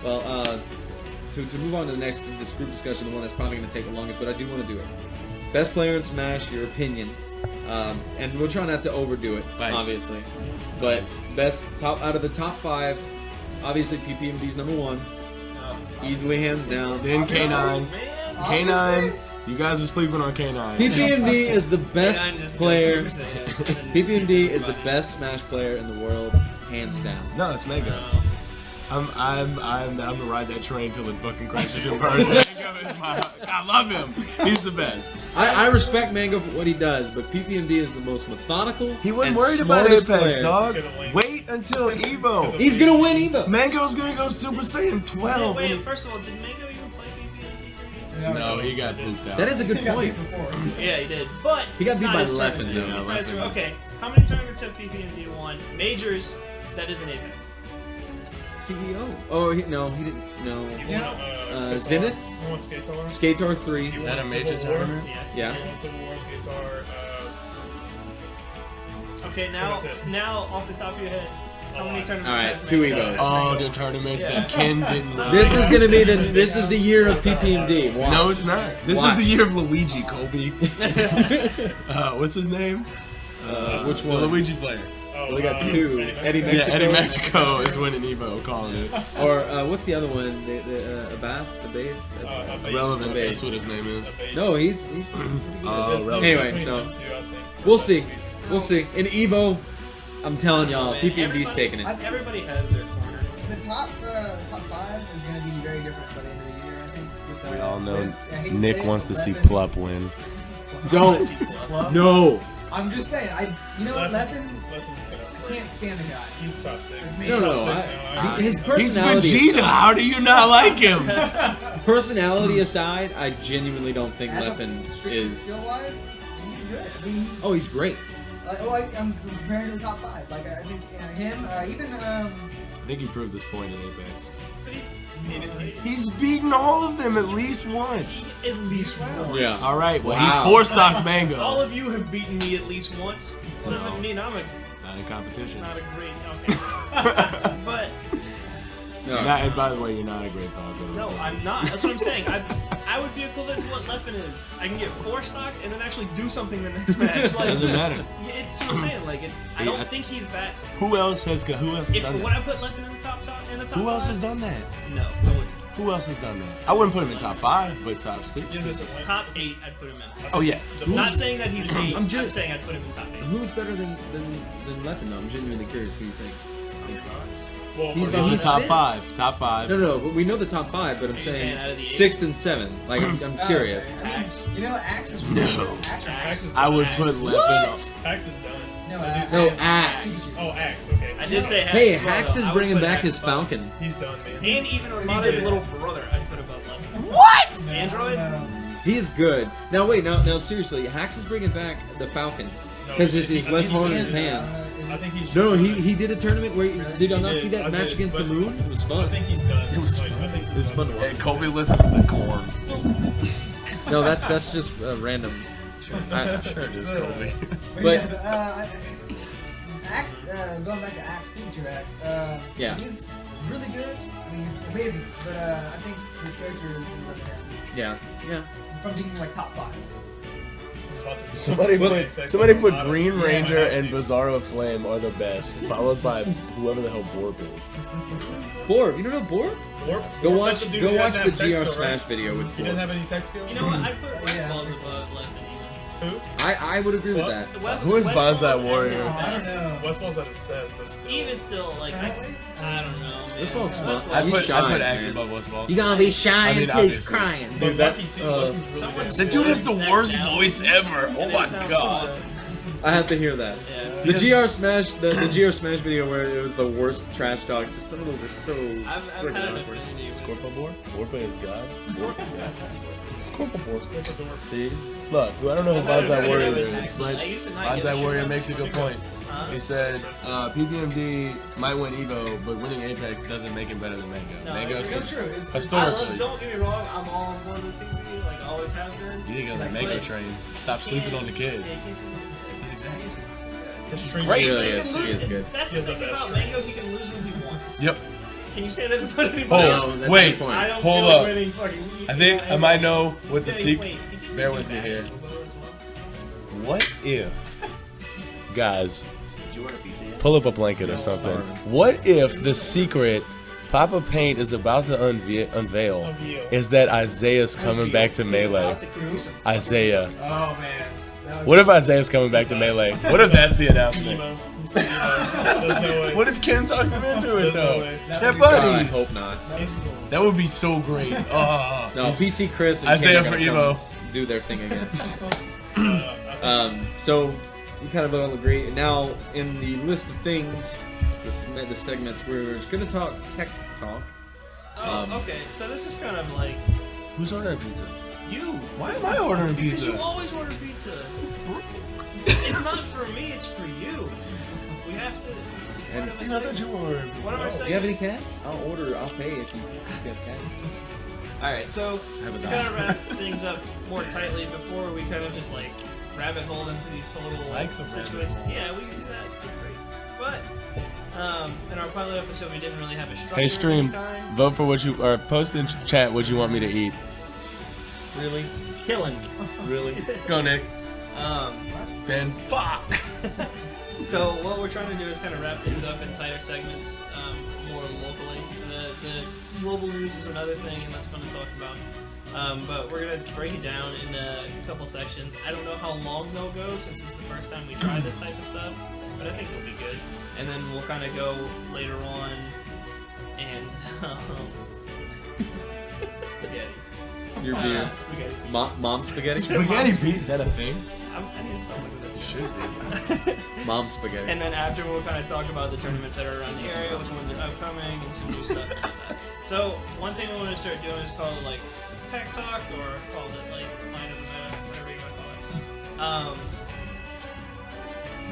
Speaker 3: Well, to move on to the next this group discussion, the one that's probably going to take the longest, but I do want to do it. Best player in Smash, your opinion, and we'll try not to overdo it,
Speaker 2: Nice.
Speaker 3: obviously. But best top out of the top 5, obviously PPMD's number 1, easily hands down.
Speaker 2: Then K9.
Speaker 5: Man,
Speaker 2: K9. You guys are sleeping on K9.
Speaker 3: PPMD is the
Speaker 5: man,
Speaker 3: best
Speaker 5: just
Speaker 3: player.
Speaker 5: goes Super Saiyan.
Speaker 3: PPMD is the best Smash player in the world, hands down.
Speaker 2: No, it's Mega.
Speaker 5: No.
Speaker 2: I'm gonna ride that train till it fucking crashes and burns. Mango is I love him. He's the best.
Speaker 3: I respect Mango for what he does, but PPMD is the most methodical.
Speaker 2: He wasn't
Speaker 3: and
Speaker 2: worried about
Speaker 3: smartest
Speaker 2: Apex,
Speaker 3: player.
Speaker 2: dog.
Speaker 1: Gonna win.
Speaker 2: Wait until Evo.
Speaker 3: He's gonna win Evo.
Speaker 2: Mango's gonna go Super Saiyan 12.
Speaker 5: Wait, first of all, did Mango even play PPMD?
Speaker 2: No, he got pooped out.
Speaker 3: That is a good point.
Speaker 5: Yeah, he did. But
Speaker 3: He got
Speaker 5: it's
Speaker 3: beat
Speaker 5: not
Speaker 3: by
Speaker 5: his
Speaker 3: Leffen,
Speaker 5: tournament.
Speaker 2: though.
Speaker 5: It's not his
Speaker 2: Leffen.
Speaker 5: tournament. Okay, how many tournaments have PPMD won? Majors, that isn't Apex.
Speaker 3: CEO. Oh, no, he didn't. No.
Speaker 1: He won,
Speaker 3: Zenith?
Speaker 1: He won Skatar.
Speaker 3: Skatar 3.
Speaker 1: He
Speaker 2: Is
Speaker 1: won
Speaker 2: that a major
Speaker 1: Civil War.
Speaker 2: tournament?
Speaker 3: Yeah.
Speaker 1: He won Civil War, Skatar.
Speaker 5: Okay, now
Speaker 1: That's it.
Speaker 5: now off the top of your head, how many tournaments?
Speaker 3: Alright,
Speaker 5: have
Speaker 3: 2
Speaker 5: Mango
Speaker 3: Evos.
Speaker 5: won?
Speaker 2: Oh, the tournaments
Speaker 5: Yeah.
Speaker 2: that Ken didn't win.
Speaker 3: This is gonna be the year of PPMD. Watch.
Speaker 2: No, it's not. This
Speaker 3: Watch.
Speaker 2: is the year of Luigi, Kobe. What's his name?
Speaker 3: Which
Speaker 2: The
Speaker 3: one?
Speaker 2: Luigi player.
Speaker 1: Oh,
Speaker 3: Well, they got 2. Eddie
Speaker 2: Yeah,
Speaker 3: Mexico.
Speaker 2: Eddie Mexico is winning Evo, calling it.
Speaker 3: Or what's the other one? The Abath? Abath?
Speaker 2: Relevant,
Speaker 3: Abath.
Speaker 2: that's what his name is.
Speaker 3: No, he's pretty good.
Speaker 2: Relevant.
Speaker 3: Anyway, so we'll see. We'll see. In Evo, I'm telling y'all,
Speaker 5: Man,
Speaker 3: PPMD's
Speaker 5: everybody-
Speaker 3: taking it.
Speaker 5: Everybody has their corner.
Speaker 4: The top 5 is going to be very different by the end of the year, I think. With,
Speaker 2: We all know
Speaker 4: I hate to
Speaker 2: Nick
Speaker 4: say it,
Speaker 2: wants to
Speaker 4: but
Speaker 2: see
Speaker 4: Leffen-
Speaker 2: Plup win.
Speaker 3: Don't.
Speaker 4: Plup?
Speaker 3: No.
Speaker 4: I'm just saying, you know what, Leffen,
Speaker 1: Leffen's gonna.
Speaker 4: can't stand the guy.
Speaker 1: He's top 6.
Speaker 3: No, no,
Speaker 1: Top
Speaker 3: I-
Speaker 1: six now.
Speaker 3: His
Speaker 2: He's
Speaker 3: personality.
Speaker 2: Vegeta. How do you not like him?
Speaker 3: Personality aside, I genuinely don't think
Speaker 4: As
Speaker 3: Leffen
Speaker 4: strictly
Speaker 3: is.
Speaker 4: skill-wise, he's good. I mean,
Speaker 3: Oh, he's great.
Speaker 4: I'm comparing to the top 5. Like, I think him, even,
Speaker 2: I think he proved this point in Apex.
Speaker 5: But he
Speaker 2: He's beaten all of them at least once.
Speaker 5: at least once.
Speaker 3: Yeah.
Speaker 2: All right, well,
Speaker 3: Wow.
Speaker 2: he four-stocked
Speaker 5: All
Speaker 2: Mango.
Speaker 5: of you have beaten me at least once. That doesn't mean I'm
Speaker 2: Not in competition.
Speaker 5: not a great. Okay. But
Speaker 3: No.
Speaker 2: And by the way, you're not a great Falco.
Speaker 5: no, I'm not. That's what I'm saying. I would be equivalent to what Leffen is. I can get 4 stock and then actually do something the next match. Like,
Speaker 2: Doesn't matter.
Speaker 5: yeah, it's what I'm saying. Like, it's. I don't think he's that.
Speaker 2: Who else has
Speaker 5: If
Speaker 2: done
Speaker 5: would I
Speaker 2: that?
Speaker 5: put Leffen in the top in the top?
Speaker 2: Who else
Speaker 5: 5?
Speaker 2: has done that?
Speaker 5: No, I wouldn't.
Speaker 2: Who else has done that? I wouldn't put him in top 5, but top 6.
Speaker 1: He doesn't win.
Speaker 5: Top 8, I'd put him in.
Speaker 2: Oh yeah.
Speaker 5: I'm not saying that he's 8.
Speaker 3: I'm
Speaker 5: I'm,
Speaker 3: just-
Speaker 5: saying I'd put him in top 8.
Speaker 3: Who's better than Leffen though? I'm genuinely curious who you think.
Speaker 1: Well,
Speaker 3: He's-
Speaker 1: for
Speaker 2: He's
Speaker 3: he's
Speaker 2: the top
Speaker 3: fit.
Speaker 2: 5. Top 5.
Speaker 3: No, but we know the top 5, but I'm
Speaker 5: Are you saying out of
Speaker 3: saying
Speaker 5: the
Speaker 3: 6th and 7th. Like I'm curious.
Speaker 5: Axe.
Speaker 4: you know, Axe is
Speaker 2: No.
Speaker 4: Axe is
Speaker 2: I would
Speaker 5: Axe.
Speaker 2: put Leffen.
Speaker 1: Axe is done.
Speaker 4: No,
Speaker 1: I do
Speaker 4: Axe.
Speaker 1: say
Speaker 3: No,
Speaker 1: Axe.
Speaker 3: Axe.
Speaker 1: Oh, Axe. Okay.
Speaker 5: I did say Axe.
Speaker 3: Hey,
Speaker 5: as well,
Speaker 3: Hax
Speaker 5: though.
Speaker 3: is
Speaker 5: I would
Speaker 3: bringing
Speaker 5: put
Speaker 3: back
Speaker 5: Axe
Speaker 3: his
Speaker 5: above.
Speaker 3: Falcon.
Speaker 1: He's done, man.
Speaker 5: And even Armada's little brother, I'd put above Leffen.
Speaker 2: What?
Speaker 5: Android?
Speaker 3: He is good. Now wait, now seriously, Hax is bringing back the Falcon because he's less hard in his hands.
Speaker 1: I think he's.
Speaker 3: No,
Speaker 1: just
Speaker 3: he did a tournament where did y'all
Speaker 1: He
Speaker 3: not
Speaker 1: did.
Speaker 3: see that
Speaker 1: I
Speaker 3: match
Speaker 1: did,
Speaker 3: against the
Speaker 1: but-
Speaker 3: moon? It was
Speaker 1: I
Speaker 3: fun.
Speaker 1: think he's done.
Speaker 2: It was
Speaker 1: Like,
Speaker 2: fun.
Speaker 1: I think he's
Speaker 3: It was
Speaker 1: done.
Speaker 3: fun to watch.
Speaker 2: Hey, Kobe listens to Korn.
Speaker 3: No, that's just random.
Speaker 2: Sure it is, Kobe.
Speaker 3: But-
Speaker 4: Axe, going back to Axe, Pikachu Axe,
Speaker 3: Yeah.
Speaker 4: he's really good. I mean, he's amazing, but I think his character is really left him
Speaker 3: Yeah.
Speaker 4: from being like top 5.
Speaker 1: He's about to-
Speaker 2: Somebody put
Speaker 1: Armada.
Speaker 2: Green
Speaker 1: Yeah,
Speaker 2: Ranger
Speaker 1: Armada,
Speaker 2: and
Speaker 1: dude.
Speaker 2: Bizarro Flame are the best, followed by whoever the hell Borp is.
Speaker 3: Borb, you don't know Borb?
Speaker 1: Warp?
Speaker 3: Go
Speaker 1: Warp,
Speaker 3: watch
Speaker 1: that's dude
Speaker 3: go
Speaker 1: who
Speaker 3: watch
Speaker 1: doesn't
Speaker 3: the
Speaker 1: have
Speaker 3: GR
Speaker 1: text skill,
Speaker 3: Smash
Speaker 1: right?
Speaker 3: video with
Speaker 1: He doesn't
Speaker 3: Borb.
Speaker 1: have any tech skill?
Speaker 5: You know what? I'd put West
Speaker 4: Yeah.
Speaker 5: Balls above Leffen.
Speaker 1: Who?
Speaker 3: I would agree with
Speaker 1: What?
Speaker 3: that.
Speaker 2: Who is
Speaker 5: West
Speaker 2: Bonsai
Speaker 5: Balls
Speaker 2: Warrior?
Speaker 5: at his
Speaker 4: I don't
Speaker 5: best.
Speaker 4: know.
Speaker 1: Westball's at his best, but still.
Speaker 5: Even still, like, I don't know. Man.
Speaker 3: West Ball's smart.
Speaker 5: West
Speaker 2: I
Speaker 3: He's
Speaker 2: put
Speaker 3: shy,
Speaker 2: Axe
Speaker 3: man.
Speaker 2: above West Balls.
Speaker 3: You gonna be shy
Speaker 2: I mean,
Speaker 3: until he's
Speaker 2: obviously.
Speaker 3: crying.
Speaker 1: But
Speaker 3: Dude, that,
Speaker 1: Lucky too. Lucky's really
Speaker 5: Someone-
Speaker 1: good.
Speaker 2: The dude has the
Speaker 5: That
Speaker 2: worst
Speaker 5: down.
Speaker 2: voice ever. Oh
Speaker 5: And
Speaker 2: my
Speaker 5: it sounds
Speaker 2: god.
Speaker 5: awesome.
Speaker 3: I have to hear that.
Speaker 5: Yeah.
Speaker 3: The GR Smash, the GR Smash video where it was the worst trash talk. Just some of those are so.
Speaker 5: I've
Speaker 3: freaking
Speaker 5: had an
Speaker 3: awkward.
Speaker 5: affinity with
Speaker 2: Scorpabor? Warpa is God? Warp is God. Scorpabor.
Speaker 3: See?
Speaker 2: Look, I don't know who Bonsai Warrior is,
Speaker 5: Actually,
Speaker 2: but
Speaker 5: I used to not give a
Speaker 2: Bonsai
Speaker 5: shit
Speaker 2: Warrior
Speaker 5: about
Speaker 2: makes a good point.
Speaker 5: Huh?
Speaker 2: He said PPMD might win Evo, but winning Apex doesn't make him better than Mango.
Speaker 5: No,
Speaker 2: Mango's
Speaker 5: it's
Speaker 2: just
Speaker 4: true. It's-
Speaker 2: historically.
Speaker 5: Don't get me wrong, I'm all on board with PvP, like I always have been.
Speaker 2: You need to get on that
Speaker 5: But
Speaker 2: Mango train. Stop sleeping on the kid.
Speaker 5: Yeah, he's
Speaker 2: Exactly.
Speaker 1: It's
Speaker 2: great.
Speaker 3: He really
Speaker 5: He
Speaker 3: is.
Speaker 5: can
Speaker 3: He
Speaker 5: lose-
Speaker 3: is good.
Speaker 5: That's
Speaker 1: He
Speaker 5: the
Speaker 1: has the
Speaker 5: thing
Speaker 1: best
Speaker 5: about
Speaker 1: streak.
Speaker 5: Mango, he can lose when he wants.
Speaker 2: Yep.
Speaker 5: Can you say that about anybody
Speaker 2: Oh,
Speaker 5: else?
Speaker 3: No, that's
Speaker 2: wait.
Speaker 3: the point.
Speaker 5: I don't
Speaker 2: hold
Speaker 5: feel
Speaker 2: up.
Speaker 5: like winning fucking.
Speaker 2: I think I might know what the
Speaker 5: Wait,
Speaker 2: secret.
Speaker 5: he did
Speaker 2: Bear
Speaker 5: do
Speaker 2: with me
Speaker 5: bad
Speaker 2: here.
Speaker 5: at Bobo as well.
Speaker 2: What if, guys,
Speaker 5: Did you order pizza yet?
Speaker 2: pull up a blanket or something? What if the secret Papa Paint is about to unveil
Speaker 1: Unveil.
Speaker 2: is that Isaiah's coming back to
Speaker 5: He's
Speaker 2: Melee?
Speaker 5: about to do some-
Speaker 2: Isaiah.
Speaker 1: Oh man. That
Speaker 2: What if Isaiah's coming back to Melee? What if that's the announcement?
Speaker 1: Emo. He's too emo. There's no way.
Speaker 2: What if Ken talked him into it
Speaker 1: There's no
Speaker 2: though?
Speaker 1: way.
Speaker 2: They're
Speaker 3: God, I
Speaker 2: buddies.
Speaker 3: hope not.
Speaker 1: He's-
Speaker 2: That would be so great. Oh.
Speaker 3: No, PC Chris and
Speaker 2: Isaiah
Speaker 3: Ken are
Speaker 2: for
Speaker 3: gonna
Speaker 2: Evo.
Speaker 3: come do their thing again. So we kind of all agree. Now, in the list of things, the segments, we're just gonna talk tech talk.
Speaker 5: Oh, okay. So this is kind of like
Speaker 2: Who's ordering pizza?
Speaker 5: you.
Speaker 2: Why am I ordering
Speaker 5: Because
Speaker 2: pizza?
Speaker 5: you always order pizza. It's not for me. It's for you. We have to. This is
Speaker 3: And-
Speaker 5: part of
Speaker 2: I
Speaker 5: a
Speaker 2: thought
Speaker 5: segment.
Speaker 2: you were ordering pizza.
Speaker 5: What am I
Speaker 2: Oh.
Speaker 5: saying?
Speaker 3: Do you have any cash? I'll pay if you have cash.
Speaker 5: All right. So
Speaker 2: have a
Speaker 5: to kind of
Speaker 2: dollar.
Speaker 5: wrap things up more tightly before we kind of just like rabbit hole into these total
Speaker 2: Like the
Speaker 5: situations.
Speaker 2: rabbit hole.
Speaker 5: Yeah, we can do that. That's great. But in our pilot episode, we didn't really have a structure.
Speaker 2: Hey
Speaker 5: of
Speaker 2: stream,
Speaker 5: any kind.
Speaker 2: vote for what you or post in chat what you want me to eat.
Speaker 5: Really killing. Really.
Speaker 2: Go Nick. Ben. Fuck.
Speaker 5: So what we're trying to do is kind of wrap things up in tighter segments, more locally. The global news is another thing, and that's fun to talk about. But we're gonna break it down in a couple sections. I don't know how long they'll go since it's the first time we try this type of stuff, but I think it'll be good. And then we'll kind of go later on and spaghetti.
Speaker 3: Your beer.
Speaker 5: Spaghetti.
Speaker 3: Mom spaghetti?
Speaker 2: Spaghetti pizza, is that a thing?
Speaker 5: I need to stop looking at you.
Speaker 2: Should be.
Speaker 3: Mom spaghetti.
Speaker 5: And then after we'll kind of talk about the tournaments that are around the area, which ones are upcoming, and some new stuff like that. So one thing we want to start doing is called like tech talk, or called it like line of the meta, whatever you want to call it.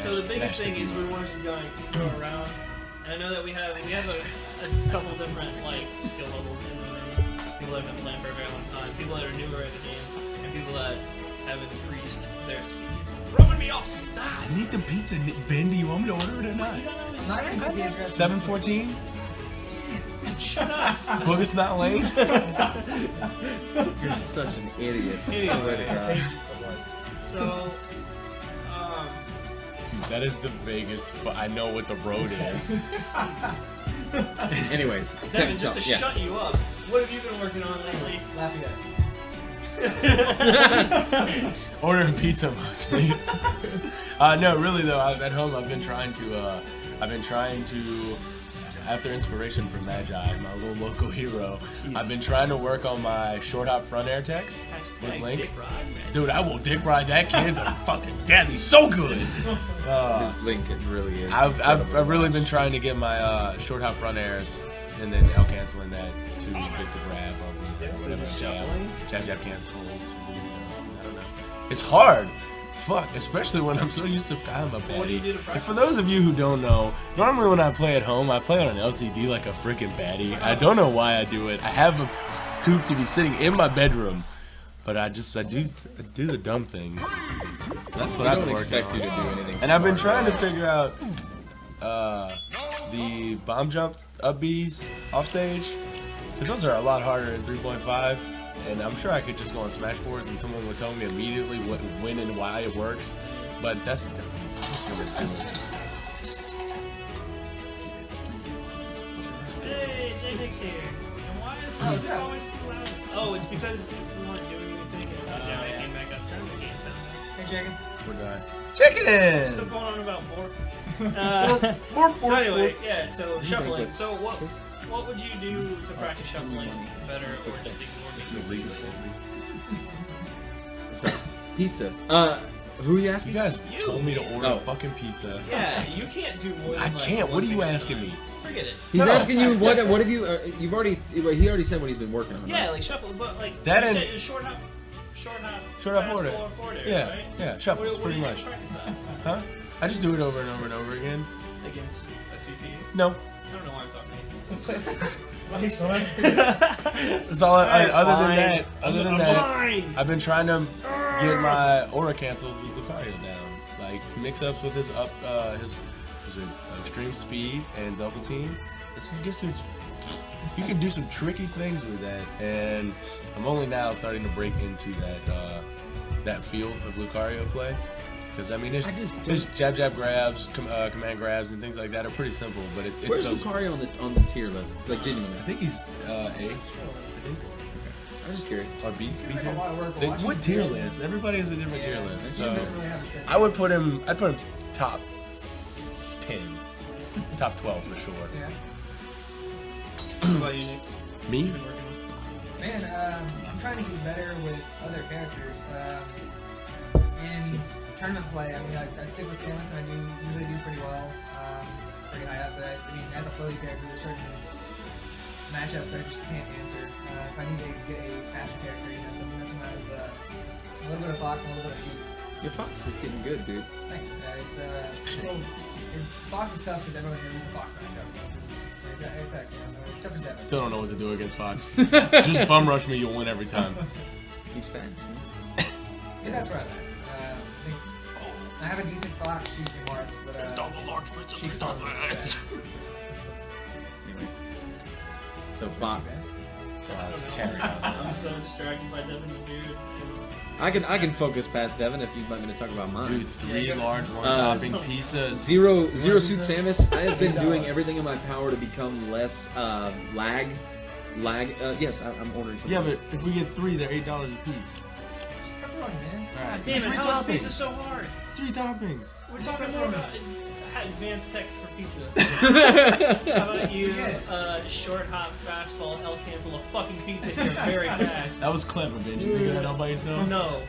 Speaker 5: So the biggest thing is we want to just go around, and I know that we have a couple different like skill levels in the room. People that have been playing for a very long time, people that are newer at the game, and people that have increased their skill. Throwing me off, stop!
Speaker 2: I need the pizza. Ben, do you want me to order it or not?
Speaker 5: You don't know his
Speaker 4: Not
Speaker 5: address?
Speaker 4: gonna be interested.
Speaker 2: 714?
Speaker 5: Shut up!
Speaker 2: Booger's not late?
Speaker 3: You're such an idiot.
Speaker 5: Anyway.
Speaker 3: Swear to God.
Speaker 5: So,
Speaker 2: Dude, that is the vaguest. I know what the road is.
Speaker 3: Anyways,
Speaker 5: Devin,
Speaker 3: tech
Speaker 5: just to
Speaker 3: talk. Yeah.
Speaker 5: shut you up, what have you been working on lately?
Speaker 4: Lafayette.
Speaker 2: Ordering pizza mostly. No, really though. At home, I've been trying to. After inspiration from Magi, my little local hero, I've been trying to work on my short hop front air techs with
Speaker 5: Hashtag
Speaker 2: Link.
Speaker 5: dick ride, man.
Speaker 2: Dude, I will dick ride that kid to fucking death. He's so good.
Speaker 3: His link, it really is.
Speaker 2: I've really been trying to get my short hop front airs and then L canceling that to get the grab of whatever jab cancels. I don't know. It's hard. Fuck, especially when I'm so used to I'm a baddie.
Speaker 5: What do you do to
Speaker 2: And
Speaker 5: practice?
Speaker 2: for those of you who don't know, normally when I play at home, I play on an LCD like a freaking baddie. I don't know why I do it. I have a tube TV sitting in my bedroom, but I do the dumb things. That's what
Speaker 3: I
Speaker 2: I've
Speaker 3: don't
Speaker 2: been working
Speaker 3: expect
Speaker 2: on.
Speaker 3: you to do anything.
Speaker 2: And I've been
Speaker 3: smart
Speaker 2: trying to
Speaker 3: about it.
Speaker 2: figure out the bomb jump up Bs off stage, because those are a lot harder in 3.5. And I'm sure I could just go on Smashboards and someone would tell me immediately when and why it works. But that's dumb. I'm just gonna do it.
Speaker 5: Hey, J-Nick's here. And why is
Speaker 4: Oh,
Speaker 5: this
Speaker 4: yeah.
Speaker 5: always too loud? Oh, it's because we weren't doing anything. And now I came back up. Turn the game down.
Speaker 4: Hey, chicken.
Speaker 2: We're done.
Speaker 5: Still
Speaker 2: Chicken!
Speaker 5: going on about bork. So anyway, yeah. So shuffling. So what would you do to practice shuffling better, or just ignore me
Speaker 3: It's illegal.
Speaker 5: completely?
Speaker 3: So, pizza. Who are you
Speaker 2: You
Speaker 3: asking?
Speaker 2: guys
Speaker 5: You.
Speaker 2: told me to order
Speaker 3: Oh.
Speaker 2: fucking pizza.
Speaker 5: Yeah, you can't do more than
Speaker 2: I
Speaker 5: like,
Speaker 2: can't.
Speaker 5: one
Speaker 2: What are you
Speaker 5: thing at a
Speaker 2: asking
Speaker 5: time.
Speaker 2: me?
Speaker 5: Forget it.
Speaker 3: He's
Speaker 2: No.
Speaker 3: asking you what have you? You've already. He already said what he's been working on.
Speaker 5: Yeah,
Speaker 3: right?
Speaker 5: like shuffle, but like
Speaker 2: That
Speaker 5: you
Speaker 2: and-
Speaker 5: said, short hop,
Speaker 2: Short hop
Speaker 5: fast
Speaker 2: forward.
Speaker 5: forward air,
Speaker 2: Yeah,
Speaker 5: right?
Speaker 2: yeah, shuffles,
Speaker 5: What
Speaker 2: pretty
Speaker 5: do you
Speaker 2: much.
Speaker 5: practice that
Speaker 2: Huh? I just do it over and over and over again.
Speaker 5: against a CPU?
Speaker 2: No.
Speaker 5: I don't know why I'm talking to you.
Speaker 2: That's all. Other than that,
Speaker 5: Fine.
Speaker 2: I've been trying to get my aura cancels with Lucario down, like mix-ups with his extreme speed and double team. This dude's You can do some tricky things with that, and I'm only now starting to break into that field of Lucario play. Because I mean, there's jab grabs, command grabs, and things like that are pretty simple. But it's
Speaker 3: Where's
Speaker 2: so
Speaker 3: Lucario on the tier list? Like genuinely.
Speaker 2: I think he's A. I think.
Speaker 3: I'm just curious.
Speaker 2: Or B.
Speaker 4: Seems like a lot of work
Speaker 2: They-
Speaker 4: watching
Speaker 2: what tier
Speaker 4: people.
Speaker 2: list? Everybody has a different tier list.
Speaker 4: You
Speaker 2: So
Speaker 4: don't really have a set.
Speaker 2: I'd put him top 10, top 12 for sure.
Speaker 4: Yeah.
Speaker 5: What about you, Nick?
Speaker 2: Me?
Speaker 5: You've been working on?
Speaker 4: Man, I'm trying to get better with other characters. In tournament play, I mean, I stick with Samus and I usually do pretty well, pretty high up. But I mean, as a floaty character, there's certain matchups that I just can't answer. So I need to get a faster character. You know, something that's out of a little bit of Fox and a little bit of Sheep.
Speaker 3: Your Fox is getting good, dude.
Speaker 4: Thanks. Fox is tough because everyone knows the Fox matchup. It affects, you know, it's tough as that.
Speaker 2: Still don't know what to do against Fox. Just bum rush me, you'll win every time.
Speaker 3: He's fast.
Speaker 4: Yeah, that's right. I have a decent Fox shoot mark, but Sheep's not bad.
Speaker 3: Anyway. So Fox.
Speaker 2: Let's
Speaker 5: I
Speaker 2: carry
Speaker 5: don't know.
Speaker 2: on.
Speaker 5: I'm so distracted by Devin the Beard.
Speaker 3: I can focus past Devin if you'd like me to talk about mine.
Speaker 2: Dude, 3 large one-topping pizzas.
Speaker 3: Zero Suit Samus. I have been doing everything in my power to become less lag. Yes, I'm ordering something.
Speaker 2: Yeah, but if we get 3, they're $8 a piece.
Speaker 4: Just pepperoni, man.
Speaker 2: Alright.
Speaker 5: Damn it,
Speaker 2: 3
Speaker 5: how is
Speaker 2: toppings.
Speaker 5: pizza so hard?
Speaker 2: It's 3 toppings.
Speaker 5: We're talking more about advanced tech for pizza. How about you, short hop, fastball, L cancel a fucking pizza here very fast?
Speaker 2: That was clever, Ben. You figure that out by yourself?
Speaker 5: No.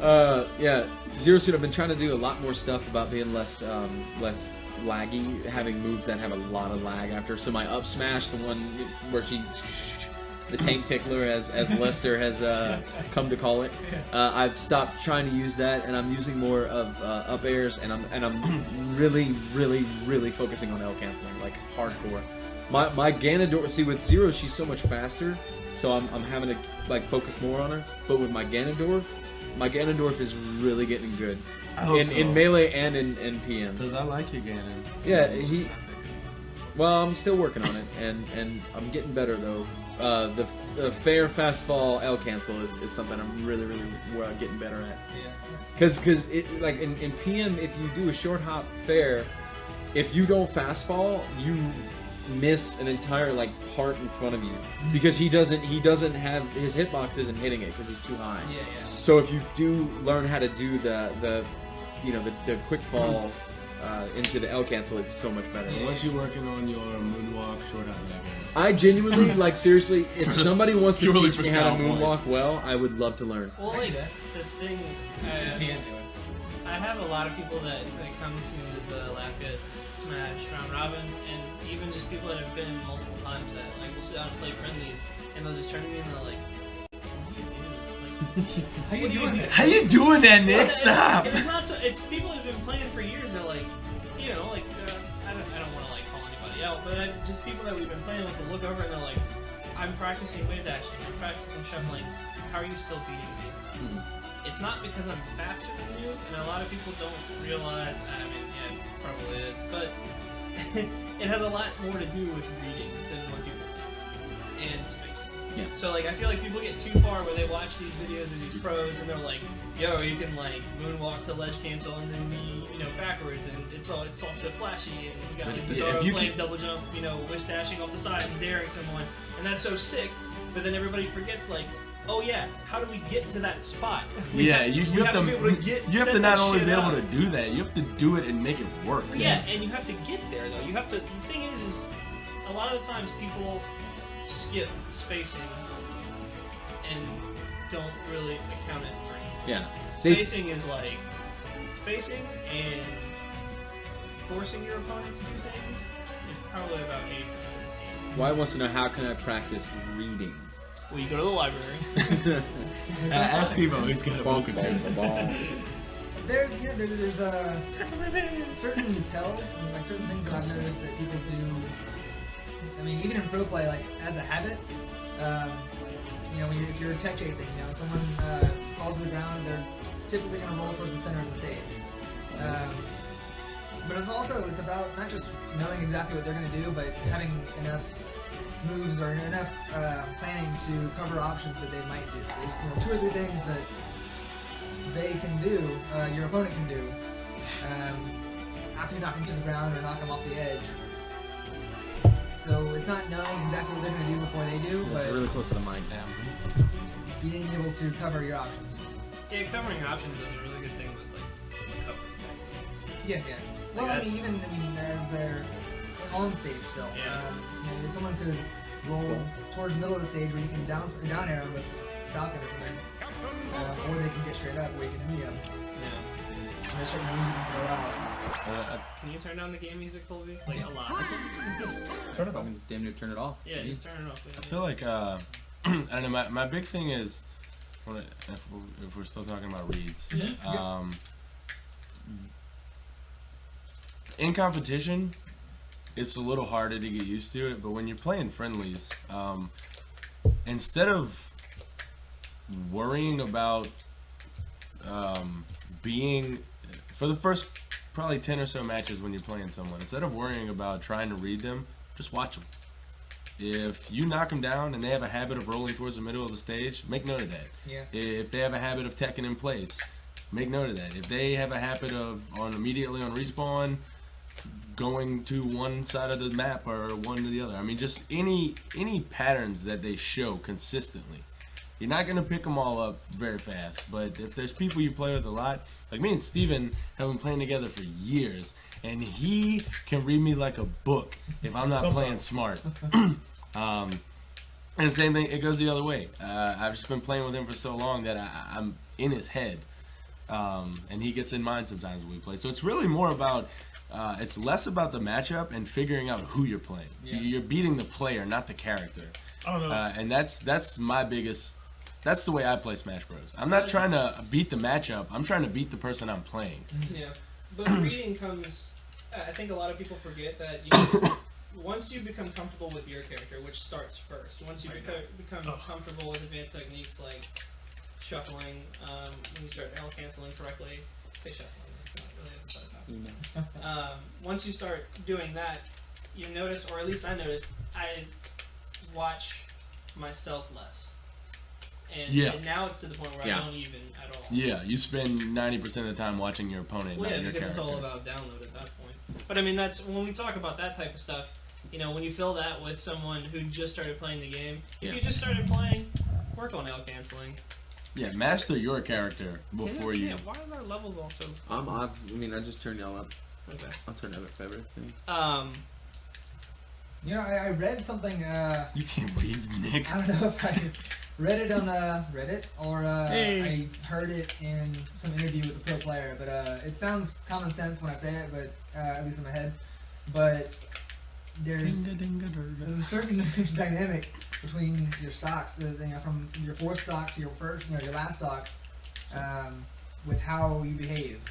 Speaker 5: No.
Speaker 3: Yeah, Zero Suit. I've been trying to do a lot more stuff about being less laggy, having moves that have a lot of lag after. So my up smash, the one where the tank tickler, as Lester has come to call it, I've stopped trying to use that, and I'm using more of up airs, and I'm really focusing on L canceling, like hardcore. My Ganondorf, see with Zero, she's so much faster, so I'm having to like focus more on her. But with my Ganondorf is really getting good in melee and in PM.
Speaker 2: Because I like your Ganon.
Speaker 3: Yeah, well, I'm still working on it, and I'm getting better though. The fair fastball L cancel is something I'm really getting better at.
Speaker 4: Yeah.
Speaker 3: Because it like in PM, if you do a short hop fair, if you don't fastball, you miss an entire like part in front of you because he doesn't have his hitbox isn't hitting it because he's too high.
Speaker 4: Yeah.
Speaker 3: So if you do learn how to do the quick fall into the L cancel, it's so much better.
Speaker 2: Once you're working on your moonwalk, short hop backers.
Speaker 3: I genuinely, like, seriously, if
Speaker 2: For
Speaker 3: somebody wants to
Speaker 2: purely
Speaker 3: teach
Speaker 2: for
Speaker 3: me how to
Speaker 2: style points.
Speaker 3: moonwalk well, I would love to learn.
Speaker 5: Well, like, the thing, I have a lot of people that come to the Lafayette Smash round robins, and even just people that have been multiple times that, like, will sit down and play friendlies, and they'll just turn to me and they're like,
Speaker 4: How you doing that?
Speaker 2: How you doing that, Nick?
Speaker 5: Well,
Speaker 2: Stop!
Speaker 5: It's not so. It's people that have been playing for years. They're like, you know, like I don't want to like call anybody out, but just people that we've been playing with will look over and they're like, I'm practicing wave dashing. I'm practicing shuffling. How are you still beating me?
Speaker 3: Mm-hmm.
Speaker 5: It's not because I'm faster than you, and a lot of people don't realize. I mean, yeah, it probably is, but it has a lot more to do with reading than what people think, and spacing.
Speaker 3: Yeah.
Speaker 5: So like I feel like people get too far where they watch these videos of these pros and they're like, yo, you can like moonwalk to ledge cancel and then be, you know, backwards and it's all so flashy and you got like
Speaker 2: If
Speaker 5: Bizarro
Speaker 2: you
Speaker 5: playing double jump, you know, wish dashing off the side and daring someone, and that's so sick. But then everybody forgets like, oh yeah, how do we get to that spot?
Speaker 2: Yeah, you have to
Speaker 5: be able to get
Speaker 2: you have
Speaker 5: set
Speaker 2: to not
Speaker 5: that
Speaker 2: only
Speaker 5: shit
Speaker 2: be able
Speaker 5: up.
Speaker 2: to do that, you have to do it and make it work.
Speaker 5: Yeah, and you have to get there though. You have to. The thing is a lot of the times people skip spacing and don't really account it for.
Speaker 3: Yeah.
Speaker 5: Spacing is like spacing and forcing your opponent to do things is probably about 80% of this game.
Speaker 3: Why wants to know how can I practice reading?
Speaker 5: Well, you go to the library.
Speaker 2: Ask Steve-O, he's got a book.
Speaker 4: There's certain tells and like certain things that I've noticed that people do. I mean, even in pro play, like as a habit, you know, if you're tech chasing, you know, someone falls to the ground, they're typically going to roll towards the center of the stage. But it's about not just knowing exactly what they're going to do, but having enough moves or enough planning to cover options that they might do. There's 2 or 3 things that they can do, your opponent can do, after you knock them to the ground or knock them off the edge. So it's not knowing exactly what they're going to do before they do, but
Speaker 3: It's really close to the mic now.
Speaker 4: being able to cover your options.
Speaker 5: Yeah, covering options is a really good thing with like covering.
Speaker 4: Yeah. Well,
Speaker 5: Like,
Speaker 4: as they're on stage still.
Speaker 5: Yeah.
Speaker 4: Someone could roll towards the middle of the stage where you can down arrow with Falcon or something, or they can get straight up where you can knee them.
Speaker 5: Yeah.
Speaker 4: And there's certain moves you can throw out.
Speaker 5: Can you turn down the game music, Colby? Like a lot.
Speaker 3: Turn it off. Damn near turn it off.
Speaker 5: Yeah, just turn it off.
Speaker 2: I feel like I don't know. My big thing is if we're still talking about reads.
Speaker 5: Yeah.
Speaker 2: In competition, it's a little harder to get used to it, but when you're playing friendlies, instead of worrying about being for the first probably 10 or so matches when you're playing someone, instead of worrying about trying to read them, just watch them. If you knock them down and they have a habit of rolling towards the middle of the stage, make note of that.
Speaker 4: Yeah.
Speaker 2: If they have a habit of teching in place, make note of that. If they have a habit of immediately on respawn, going to one side of the map or one to the other. I mean, just any patterns that they show consistently. You're not going to pick them all up very fast, but if there's people you play with a lot, like me and Steven have been playing together for years, and he can read me like a book if I'm not playing smart. And same thing, it goes the other way. I've just been playing with him for so long that I'm in his head, and he gets in mine sometimes when we play. So it's really more about, it's less about the matchup and figuring out who you're playing.
Speaker 4: Yeah.
Speaker 2: You're beating the player, not the character.
Speaker 1: I don't know.
Speaker 2: And that's my biggest. That's the way I play Smash Bros. I'm not trying to beat the matchup. I'm trying to beat the person I'm playing.
Speaker 5: Yeah, but reading comes. I think a lot of people forget that you once you become comfortable with your character, which starts first. Once you become comfortable with advanced techniques like shuffling, when you start L canceling correctly, say shuffling. It's not really a once you start doing that, you notice, or at least I notice, I watch myself less. And now it's to the point where I don't even at all.
Speaker 2: Yeah, you spend 90% of the time watching your opponent,
Speaker 5: Well,
Speaker 2: not
Speaker 5: yeah,
Speaker 2: your
Speaker 5: because
Speaker 2: character.
Speaker 5: it's all about download at that point. But I mean, that's when we talk about that type of stuff. You know, when you fill that with someone who just started playing the game, if you just started playing, work on L canceling.
Speaker 2: Yeah, master your character before you.
Speaker 5: Yeah, why are our levels also?
Speaker 3: I just turned y'all up.
Speaker 5: Okay.
Speaker 3: I'll turn up everything.
Speaker 4: I read something.
Speaker 2: You can't read, Nick.
Speaker 4: I don't know if I read it on Reddit or I heard it in some interview with a pro player, but it sounds common sense when I say it, but at least in my head. But there's a certain dynamic between your stocks, from your fourth stock to your first, your last stock, with how you behave.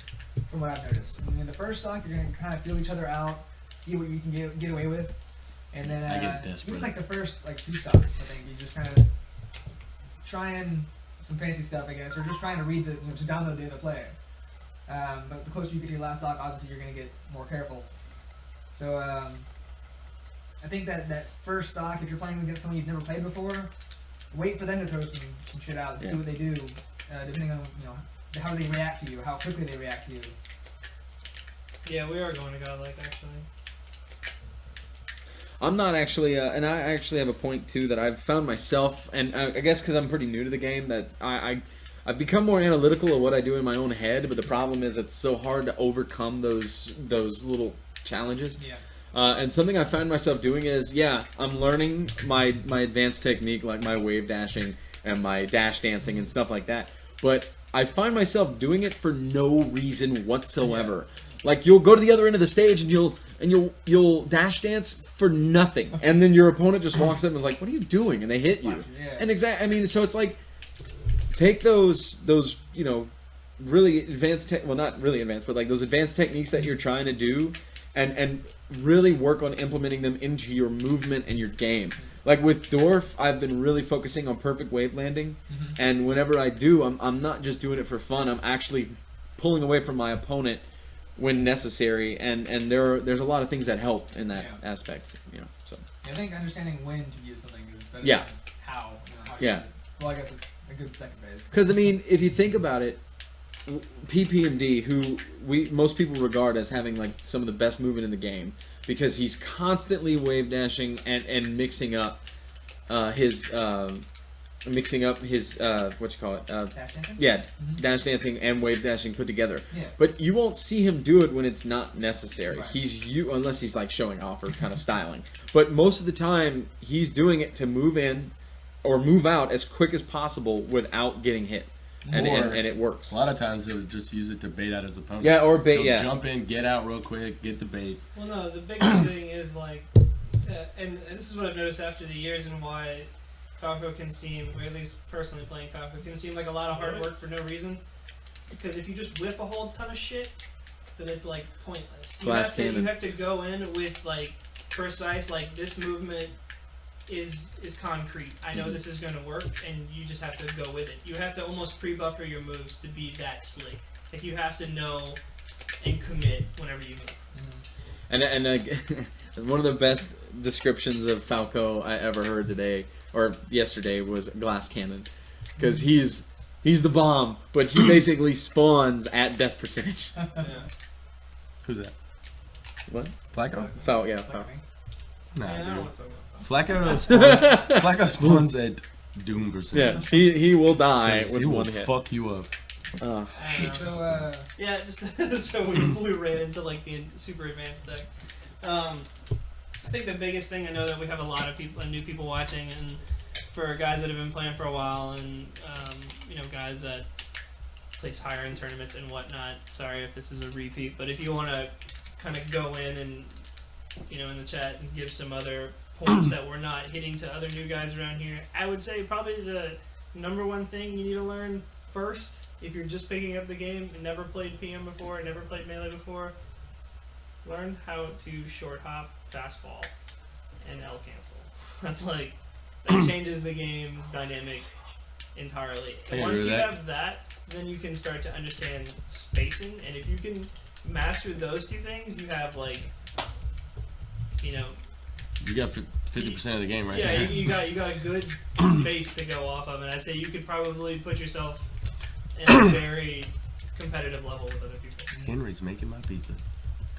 Speaker 4: From what I've noticed, in the first stock, you're gonna kind of feel each other out, see what you can get away with, and then
Speaker 2: I get desperate.
Speaker 4: even like the first two stocks, I think you just kind of trying some fancy stuff, I guess, or just trying to read to download the other player. But the closer you get to your last stock, obviously you're gonna get more careful. So I think that first stock, if you're playing against someone you've never played before, wait for them to throw some shit out and see what they do, depending on how they react to you, how quickly they react to you.
Speaker 5: Yeah, we are going to Godlike, actually.
Speaker 3: I'm not actually, and I actually have a point too that I've found myself, and I guess because I'm pretty new to the game, that I've become more analytical of what I do in my own head. But the problem is it's so hard to overcome those little challenges.
Speaker 5: Yeah.
Speaker 3: And something I find myself doing is, I'm learning my advanced technique, like my wave dashing and my dash dancing and stuff like that. But I find myself doing it for no reason whatsoever. Like you'll go to the other end of the stage and you'll dash dance for nothing, and then your opponent just walks up and is like, "What are you doing?" and they hit you.
Speaker 4: Yeah.
Speaker 3: And so it's like, take those really advanced well, not really advanced, but like those advanced techniques that you're trying to do, and really work on implementing them into your movement and your game. Like with Dorf, I've been really focusing on perfect wave landing, and whenever I do, I'm not just doing it for fun. I'm actually pulling away from my opponent when necessary, and there's a lot of things that help in that
Speaker 4: Yeah.
Speaker 3: aspect, you know. So
Speaker 4: I think understanding when to use something is better
Speaker 3: Yeah.
Speaker 4: than how. How
Speaker 3: Yeah.
Speaker 4: use it. Well, I guess it's a good second phase.
Speaker 3: because I mean, if you think about it, PPMD, who most people regard as having like some of the best movement in the game, because he's constantly wave dashing and mixing up his what you call it
Speaker 4: Dash dancing?
Speaker 3: yeah
Speaker 4: Mhm.
Speaker 3: dash dancing and wave dashing put together.
Speaker 4: Yeah.
Speaker 3: But you won't see him do it when it's not necessary.
Speaker 4: Right.
Speaker 3: Unless he's like showing off or kind of styling. But most of the time, he's doing it to move in or move out as quick as possible without getting hit, and
Speaker 2: Or-
Speaker 3: it works.
Speaker 2: A lot of times he'll just use it to bait out his opponent.
Speaker 3: Yeah, or bait.
Speaker 2: He'll
Speaker 3: Yeah,
Speaker 2: jump in, get out real quick, get the bait.
Speaker 5: Well, no, the biggest thing is like, and this is what I've noticed after the years and why Kako can seem, or at least personally playing Kako, can seem like a lot of hard work for no reason. Because if you just whip a whole ton of shit, then it's like pointless.
Speaker 3: Glass
Speaker 5: You
Speaker 3: cannon.
Speaker 5: have to go in with like precise, like this movement is concrete. I know this is going to work, and you just have to go with it. You have to almost pre-buffer your moves to be that slick. Like you have to know and commit whenever you move.
Speaker 3: and one of the best descriptions of Falco I ever heard today or yesterday was glass cannon, because he's the bomb, but he basically spawns at death percentage.
Speaker 5: Yeah.
Speaker 2: Who's that?
Speaker 3: What?
Speaker 2: Flacco?
Speaker 3: Falco, yeah,
Speaker 4: Like
Speaker 3: Falco.
Speaker 4: me.
Speaker 2: Nah,
Speaker 5: I don't
Speaker 2: dude.
Speaker 5: want to talk about that.
Speaker 2: Flacco spawns at doom
Speaker 3: Yeah,
Speaker 2: percentage.
Speaker 3: he will die
Speaker 2: 'Cause
Speaker 3: with
Speaker 2: he will
Speaker 3: one hit.
Speaker 2: fuck you up.
Speaker 5: I don't know.
Speaker 4: So,
Speaker 5: Yeah, just so we ran into like the super advanced deck. I think the biggest thing, I know that we have a lot of people, new people watching, and for guys that have been playing for a while, and you know, guys that place higher in tournaments and whatnot. Sorry if this is a repeat, but if you want to kind of go in and, you know, in the chat and give some other points that we're not hitting to other new guys around here, I would say probably the number one thing you need to learn first, if you're just picking up the game and never played PM before, never played Melee before, learn how to short hop, fast fall, and L cancel. That's like, that changes the game's dynamic entirely.
Speaker 2: I
Speaker 5: And
Speaker 2: can
Speaker 5: once
Speaker 2: agree
Speaker 5: you
Speaker 2: with that.
Speaker 5: have that, then you can start to understand spacing, and if you can master those two things, you have like, you know,
Speaker 2: You got 50% of the game right
Speaker 5: yeah,
Speaker 2: there.
Speaker 5: you got a good base to go off of, and I'd say you could probably put yourself in a very competitive level with other people.
Speaker 2: Henry's making my pizza.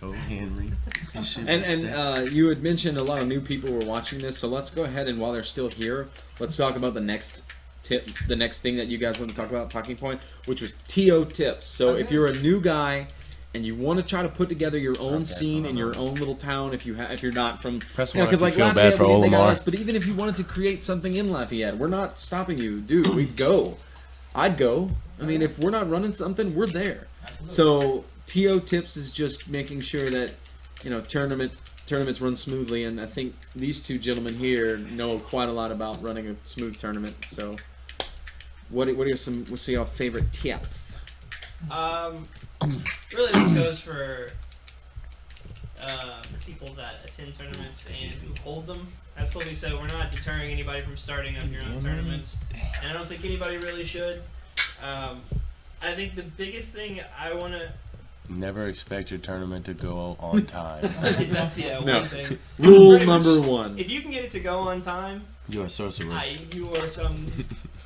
Speaker 2: Go Henry. His shit
Speaker 3: And
Speaker 2: like that.
Speaker 3: you had mentioned a lot of new people were watching this, so let's go ahead and while they're still here, let's talk about the next tip, the next thing that you guys want to talk about, talking point, which was TO tips. So if you're a new guy and you want to try to put together your own scene in your own little town, if you're not from,
Speaker 2: Press
Speaker 3: you know,
Speaker 2: one
Speaker 3: because
Speaker 2: if
Speaker 3: like
Speaker 2: you feel
Speaker 3: Lafayette,
Speaker 2: bad for
Speaker 3: they got
Speaker 2: Olimar.
Speaker 3: us, but even if you wanted to create something in Lafayette, we're not stopping you, dude. We'd go. I'd go. I mean, if we're not running something, we're there. So TO tips is just making sure that, you know, tournaments run smoothly, and I think these two gentlemen here know quite a lot about running a smooth tournament. So, what's your favorite tips?
Speaker 5: Really, this goes for people that attend tournaments and who hold them. That's what we said. We're not deterring anybody from starting up your own tournaments, and I don't think anybody really should. I think the biggest thing I want to
Speaker 2: Never expect your tournament to go on time.
Speaker 5: that's
Speaker 3: No.
Speaker 5: one thing.
Speaker 3: Rule
Speaker 5: Pretty much,
Speaker 3: number one.
Speaker 5: If you can get it to go on time,
Speaker 2: You are sorcerer.
Speaker 5: you are some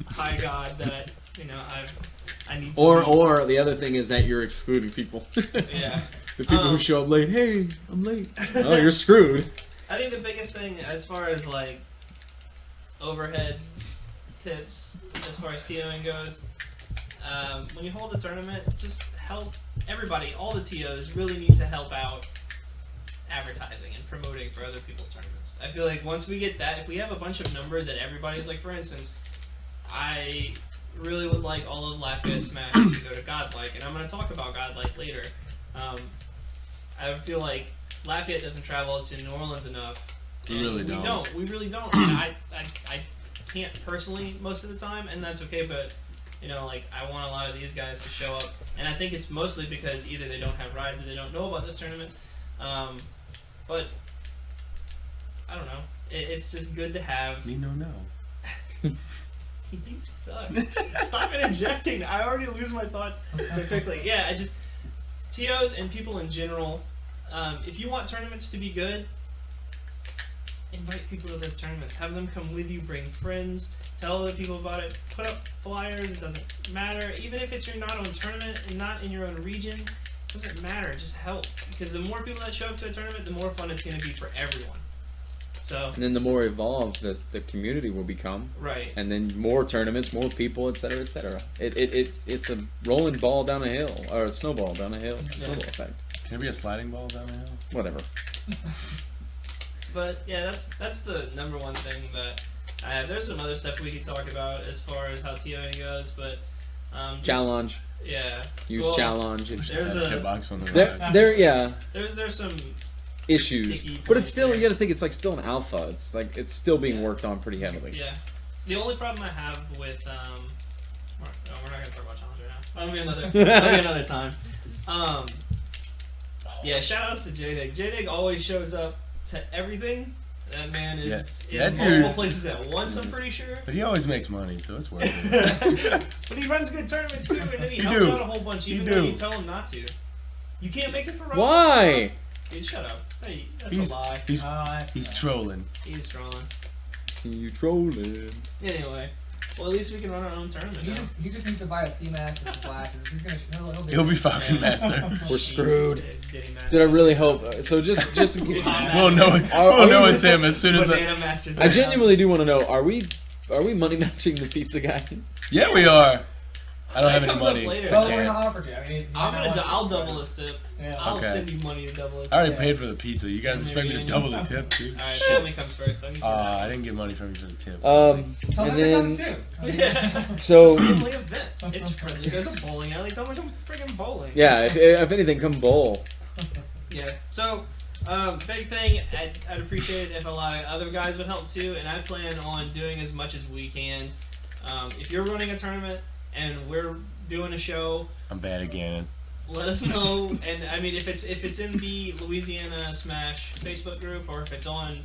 Speaker 5: high god that I need. To
Speaker 3: Or the other thing is that you're excluding people.
Speaker 5: yeah.
Speaker 3: The people who show up late. Hey, I'm late. Oh, you're screwed.
Speaker 5: I think the biggest thing as far as like overhead tips, as far as TOing goes, when you hold a tournament, just help everybody. All the TOs really need to help out advertising and promoting for other people's tournaments. I feel like once we get that, if we have a bunch of numbers that everybody's like, for instance, I really would like all of Lafayette's matches to go to Godlike, and I'm going to talk about Godlike later. I feel like Lafayette doesn't travel to New Orleans enough.
Speaker 2: We
Speaker 5: and
Speaker 2: really don't.
Speaker 5: We really don't. And I can't personally most of the time, and that's okay, but like I want a lot of these guys to show up, and I think it's mostly because either they don't have rides or they don't know about this tournament. But I don't know. It's just good to have.
Speaker 2: Me no.
Speaker 5: You suck. Stop interjecting. I already lose my thoughts so quickly. Yeah, TOs and people in general, if you want tournaments to be good, invite people to those tournaments. Have them come with you. Bring friends. Tell other people about it. Put up flyers. It doesn't matter. Even if it's your not own tournament and not in your own region, it doesn't matter. Just help. Because the more people that show up to a tournament, the more fun it's going to be for everyone. So.
Speaker 3: And then the more evolved the community will become.
Speaker 5: Right.
Speaker 3: And then more tournaments, more people, etc., etc. It's a rolling ball down a hill, or a snowball down a hill. It's a snowball effect.
Speaker 2: Can it be a sliding ball down the hill?
Speaker 3: Whatever.
Speaker 5: But yeah, that's the number one thing that I have. There's some other stuff we could talk about as far as how TOing goes, but just,
Speaker 3: challenge.
Speaker 5: Yeah.
Speaker 3: Use
Speaker 5: well,
Speaker 3: challenge.
Speaker 5: There's a
Speaker 2: hitbox on the
Speaker 5: There's some
Speaker 3: issues,
Speaker 5: sticky
Speaker 3: but it's still
Speaker 5: points
Speaker 3: you got to think it's like still an alpha. It's like it's still being worked on pretty heavily.
Speaker 5: Yeah. The only problem I have with we're not gonna talk about challenge right now. That'll be another time. Yeah. Shout outs to JDig. JDig always shows up to everything. That man is in multiple places at once, I'm pretty sure.
Speaker 2: But he always makes money, so it's worth it.
Speaker 5: But he runs good tournaments too, and then he helps out a whole bunch, even when you tell him not to. You can't make it for Rumble.
Speaker 3: Why?
Speaker 5: Dude, shut up. Hey, that's a lie.
Speaker 2: He's trolling.
Speaker 5: He's trolling.
Speaker 3: See you trolling.
Speaker 5: Anyway, well, at least we can run our own tournament
Speaker 4: He
Speaker 5: now.
Speaker 4: just needs to buy a ski mask with some glasses. He's gonna
Speaker 2: He'll be fucking master.
Speaker 3: We're screwed.
Speaker 5: Diddy Master.
Speaker 3: Dude, I really hope. So just
Speaker 2: We'll know it's him as soon as
Speaker 5: Banana Master.
Speaker 3: I genuinely do want to know: Are we money matching the pizza guy?
Speaker 2: Yeah, we are. I don't have any
Speaker 5: comes up
Speaker 2: money.
Speaker 5: later.
Speaker 4: Well, we're gonna offer to. I mean,
Speaker 5: I'll double this tip.
Speaker 4: Yeah.
Speaker 5: I'll
Speaker 2: Okay.
Speaker 5: send you money to double this.
Speaker 2: I already
Speaker 5: tip.
Speaker 2: paid for the pizza. You guys expect me to double the tip, too?
Speaker 5: Alright, family comes first. I need
Speaker 2: I didn't get money from you for the tip.
Speaker 4: Tell
Speaker 3: And
Speaker 4: them to
Speaker 3: then
Speaker 4: come too.
Speaker 5: Yeah.
Speaker 3: so
Speaker 5: Family event. It's friendly. There's a bowling alley. Tell me come friggin' bowling.
Speaker 3: yeah, if anything, come bowl.
Speaker 5: Yeah. So, big thing. I'd appreciate it if a lot of other guys would help too, and I plan on doing as much as we can. If you're running a tournament and we're doing a show,
Speaker 2: I'm bad at Ganon.
Speaker 5: let us know. And I mean, if it's in the Louisiana Smash Facebook group or if it's on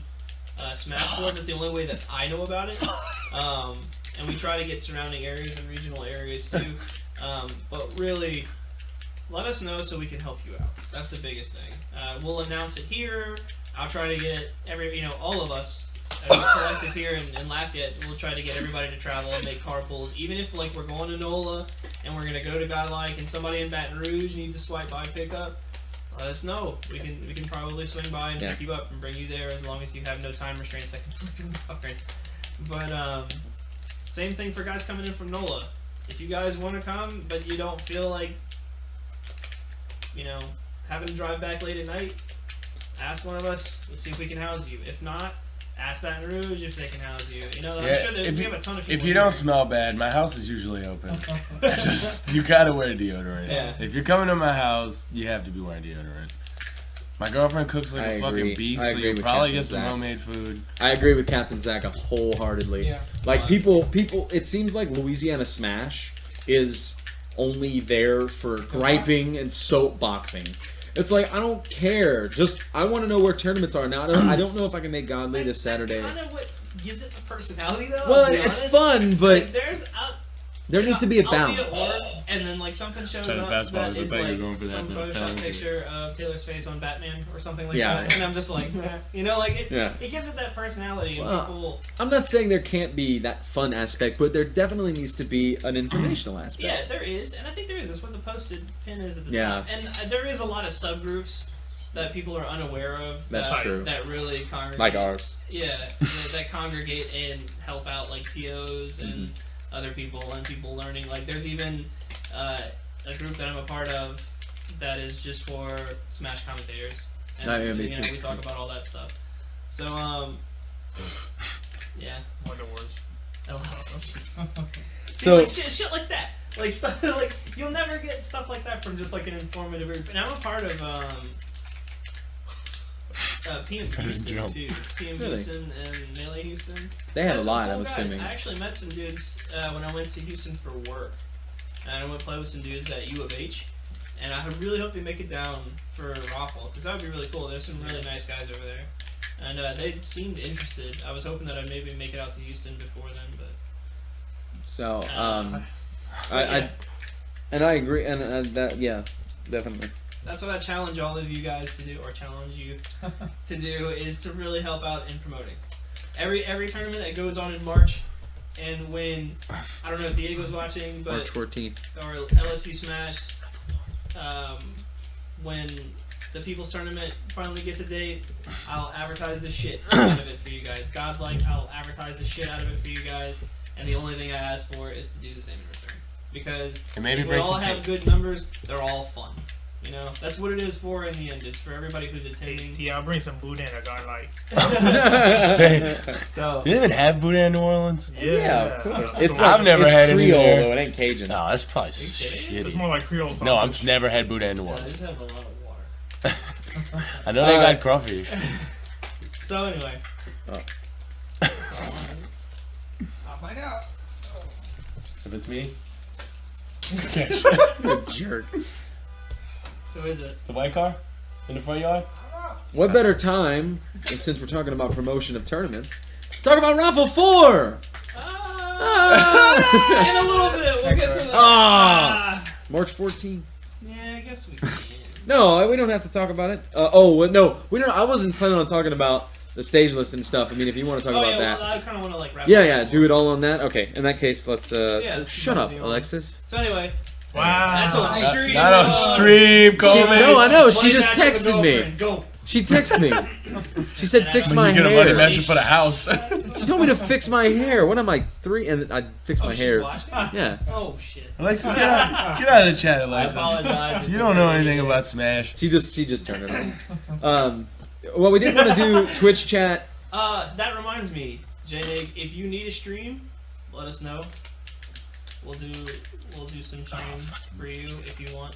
Speaker 5: Smash boards, that's the only way that I know about it. And we try to get surrounding areas and regional areas too. But really, let us know so we can help you out. That's the biggest thing. We'll announce it here. I'll try to get all of us as a collective here in Lafayette. We'll try to get everybody to travel and make carpools. Even if like we're going to NOLA and we're gonna go to Godlike and somebody in Baton Rouge needs a swipe by pickup, let us know. We can probably swing by and pick you up and bring you there as long as you have no time restraints that conflict with others. But same thing for guys coming in from NOLA. If you guys want to come but you don't feel like having to drive back late at night, ask one of us. We'll see if we can house you. If not, ask Baton Rouge if they can house you. I'm sure we have a ton of people.
Speaker 2: If you don't smell bad, my house is usually open. You gotta wear deodorant.
Speaker 5: Yeah.
Speaker 2: If you're coming to my house, you have to be wearing deodorant. My girlfriend cooks like a fucking beast, so you'll probably get some homemade food.
Speaker 3: I agree with Captain Zach wholeheartedly.
Speaker 4: Yeah.
Speaker 3: Like people, it seems like Louisiana Smash is only there for griping and soapboxing. It's like, I don't care. Just, I want to know where tournaments are now. I don't know if I can make Godly this Saturday.
Speaker 5: Kind of what gives it the personality, though.
Speaker 3: Well, it's fun, but there needs to be a
Speaker 5: I'll be
Speaker 3: balance.
Speaker 5: at work, and then like something shows
Speaker 2: Trying to
Speaker 5: up
Speaker 2: fast forward,
Speaker 5: that
Speaker 2: I
Speaker 5: is
Speaker 2: thought you were
Speaker 5: like
Speaker 2: going for that,
Speaker 5: some
Speaker 2: but I
Speaker 5: Photoshop
Speaker 2: found it.
Speaker 5: picture of Taylor's face on Batman or something like
Speaker 3: Yeah.
Speaker 5: that, and I'm just like, it
Speaker 3: Yeah.
Speaker 5: gives it that personality. And
Speaker 3: Well,
Speaker 5: people,
Speaker 3: I'm not saying there can't be that fun aspect, but there definitely needs to be an informational aspect.
Speaker 5: yeah, there is, and I think there is. That's what the posted pin is at the
Speaker 3: Yeah.
Speaker 5: top, and there is a lot of subgroups that people are unaware of.
Speaker 3: That's true.
Speaker 5: That really congregate.
Speaker 3: Like ours.
Speaker 5: Yeah, that congregate and help out like TOs and other people and people learning. Like there's even a group that I'm a part of that is just for Smash commentators. And
Speaker 3: me too.
Speaker 5: we talk about all that stuff. So yeah.
Speaker 1: One of the worst.
Speaker 5: See,
Speaker 3: So-
Speaker 5: like shit like that. Like stuff like you'll never get stuff like that from just like an informative group. And I'm a part of PM Houston too. PM
Speaker 3: Really?
Speaker 5: Houston and Melee Houston.
Speaker 3: They have a
Speaker 5: Some
Speaker 3: lot,
Speaker 5: cool
Speaker 3: I'm
Speaker 5: guys.
Speaker 3: assuming.
Speaker 5: I actually met some dudes when I went to Houston for work. And I went to play with some dudes at U of H. And I really hope they make it down for Raffle, because that would be really cool. There's some really nice guys over there. And they seemed interested. I was hoping that I'd maybe make it out to Houston before then, but...
Speaker 3: So,
Speaker 5: yeah.
Speaker 3: I agree, and that, yeah, definitely.
Speaker 5: that's what I challenge all of you guys to do, or challenge you to do, is to really help out in promoting. Every tournament that goes on in March, and when, I don't know if Diego's watching, but
Speaker 3: March 14th.
Speaker 5: or LSU Smash, when the People's Tournament finally gets a date, I'll advertise the shit out of it for you guys. Godlike, I'll advertise the shit out of it for you guys, and the only thing I ask for is to do the same in return. Because
Speaker 2: And maybe
Speaker 5: if we
Speaker 2: bring
Speaker 5: all
Speaker 2: some
Speaker 5: have
Speaker 2: cake.
Speaker 5: good numbers, they're all fun. You know, that's what it is for in the end. It's for everybody who's attending.
Speaker 1: Yeah, I'll bring some Boudin a guy like.
Speaker 5: So,
Speaker 2: You even have Boudin in New Orleans?
Speaker 3: Yeah, of course.
Speaker 1: So
Speaker 3: It's
Speaker 2: I've never
Speaker 3: it's
Speaker 2: had any
Speaker 3: Creole,
Speaker 2: there.
Speaker 3: though. It ain't Cajun.
Speaker 2: No, that's probably
Speaker 1: It's
Speaker 2: shitty.
Speaker 1: more like Creole sausage.
Speaker 2: No, I've never had Boudin in New
Speaker 5: yeah,
Speaker 2: Orleans.
Speaker 5: just have a lot of water.
Speaker 2: I know they got crawfish.
Speaker 5: So anyway,
Speaker 4: I'll find out.
Speaker 2: If it's me,
Speaker 3: You're a jerk.
Speaker 5: who is it?
Speaker 2: the white car in the front yard.
Speaker 3: What better time, than since we're talking about promotion of tournaments, to talk about Raffle 4!
Speaker 5: In a little bit, we'll get to that.
Speaker 3: March 14th.
Speaker 5: Yeah, I guess we can.
Speaker 3: No, we don't have to talk about it. No, we don't. I wasn't planning on talking about the stage list and stuff. I mean, if you want to talk
Speaker 5: Oh
Speaker 3: about
Speaker 5: yeah,
Speaker 3: that.
Speaker 5: well, I kind of want to like wrap.
Speaker 3: Yeah,
Speaker 5: up
Speaker 3: do it all on that. Okay, in that case, let's.
Speaker 5: let's
Speaker 3: Shut
Speaker 5: keep
Speaker 3: up,
Speaker 5: moving on.
Speaker 3: Alexis.
Speaker 5: So anyway,
Speaker 1: Wow.
Speaker 5: that's on stream.
Speaker 2: Not on stream, Coleman.
Speaker 3: No, I know. She
Speaker 5: Money
Speaker 3: just
Speaker 5: back to the
Speaker 3: texted me.
Speaker 5: girlfriend. Go.
Speaker 3: She texted me. She said, "Fix my
Speaker 2: You get a money
Speaker 3: hair."
Speaker 2: match for the house.
Speaker 3: She told me to fix my hair. What am I, 3? And I fixed
Speaker 5: Oh,
Speaker 3: my
Speaker 5: she's
Speaker 3: hair.
Speaker 5: watching?
Speaker 3: Yeah.
Speaker 5: Oh shit.
Speaker 2: Alexis, get out of the chat,
Speaker 5: I
Speaker 2: Alexis.
Speaker 5: apologize. if
Speaker 2: You don't know anything
Speaker 5: you're-
Speaker 2: about Smash.
Speaker 3: She just turned it on. Well, we did want to do Twitch chat.
Speaker 5: That reminds me, J-Nig, if you need a stream, let us know. We'll do some streams for you if you want.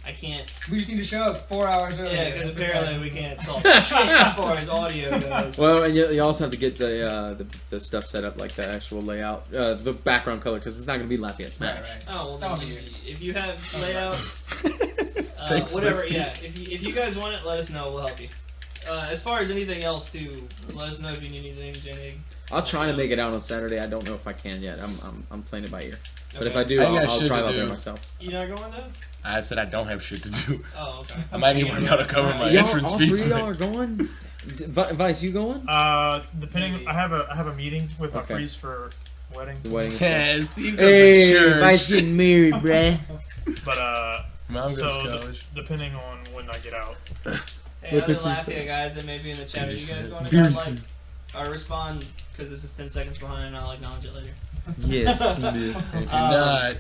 Speaker 5: I can't.
Speaker 4: We just need to show up 4 hours early.
Speaker 5: Yeah, because apparently we can't solve shit as far as audio goes.
Speaker 3: Well, and you also have to get the stuff set up, like the actual layout, the background color, because it's not going to be Lafayette Smash.
Speaker 4: Right.
Speaker 5: Oh well,
Speaker 4: That
Speaker 5: then
Speaker 4: would be
Speaker 5: just, if you have layouts,
Speaker 2: Thanks,
Speaker 5: whatever.
Speaker 2: Whiskey.
Speaker 5: Yeah, if you guys want it, let us know. We'll help you. As far as anything else too, let us know if you need anything, J-Nig.
Speaker 3: I'll try to make it out on Saturday. I don't know if I can yet. I'm playing it by ear. But if
Speaker 5: Okay.
Speaker 3: I do,
Speaker 2: I
Speaker 3: I'll
Speaker 2: got shit
Speaker 3: try
Speaker 2: to
Speaker 3: out there
Speaker 2: do.
Speaker 3: myself.
Speaker 5: You not going though?
Speaker 2: I said I don't have shit to do.
Speaker 5: Oh, okay.
Speaker 2: I might need one y'all to cover my
Speaker 3: Y'all,
Speaker 2: entrance
Speaker 3: all
Speaker 2: fee.
Speaker 3: 3 of y'all are going? Vice, you going?
Speaker 1: Depending,
Speaker 5: Maybe.
Speaker 1: I have a meeting with my
Speaker 3: Okay.
Speaker 1: priest for wedding.
Speaker 3: The wedding and stuff.
Speaker 2: Yeah, Steve goes to
Speaker 3: Hey,
Speaker 2: church.
Speaker 3: Vice getting married, bruh.
Speaker 1: But
Speaker 2: Mom goes to
Speaker 1: so
Speaker 2: college.
Speaker 1: depending on when I get out.
Speaker 5: Hey,
Speaker 3: What
Speaker 5: other
Speaker 3: picture is
Speaker 5: Lafayette guys that may be in the chat, are you guys going to
Speaker 2: Very
Speaker 5: God like? Or respond, because this is 10 seconds behind and I'll acknowledge it later.
Speaker 3: Yes, Smith.
Speaker 2: And if you're not,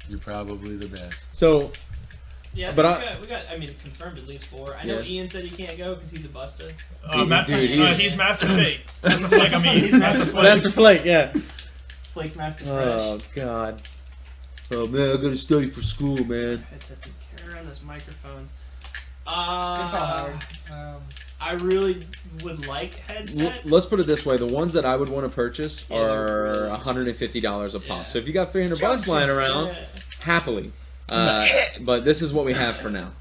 Speaker 2: you're probably the best.
Speaker 3: So,
Speaker 5: Yeah,
Speaker 3: But
Speaker 5: we got, I mean, confirmed at least 4. I know
Speaker 3: Yeah.
Speaker 5: Ian said he can't go because he's a buster.
Speaker 1: He's Master Fate. Like, I mean, he's Master Flake.
Speaker 3: Master Flake, yeah.
Speaker 5: Flake Master Fresh.
Speaker 3: Oh, God. Oh, man, I gotta study for school, man.
Speaker 5: Headsets and carry around those microphones.
Speaker 4: Good call, Howard.
Speaker 5: I really would like headsets.
Speaker 3: Let's put it this way: the ones that I would want to purchase
Speaker 5: Yeah, they're
Speaker 3: are
Speaker 5: really
Speaker 3: $150 a pop.
Speaker 5: Yeah.
Speaker 3: So if you got $300 lying around,
Speaker 5: Yeah.
Speaker 3: happily. But this is what we have for now,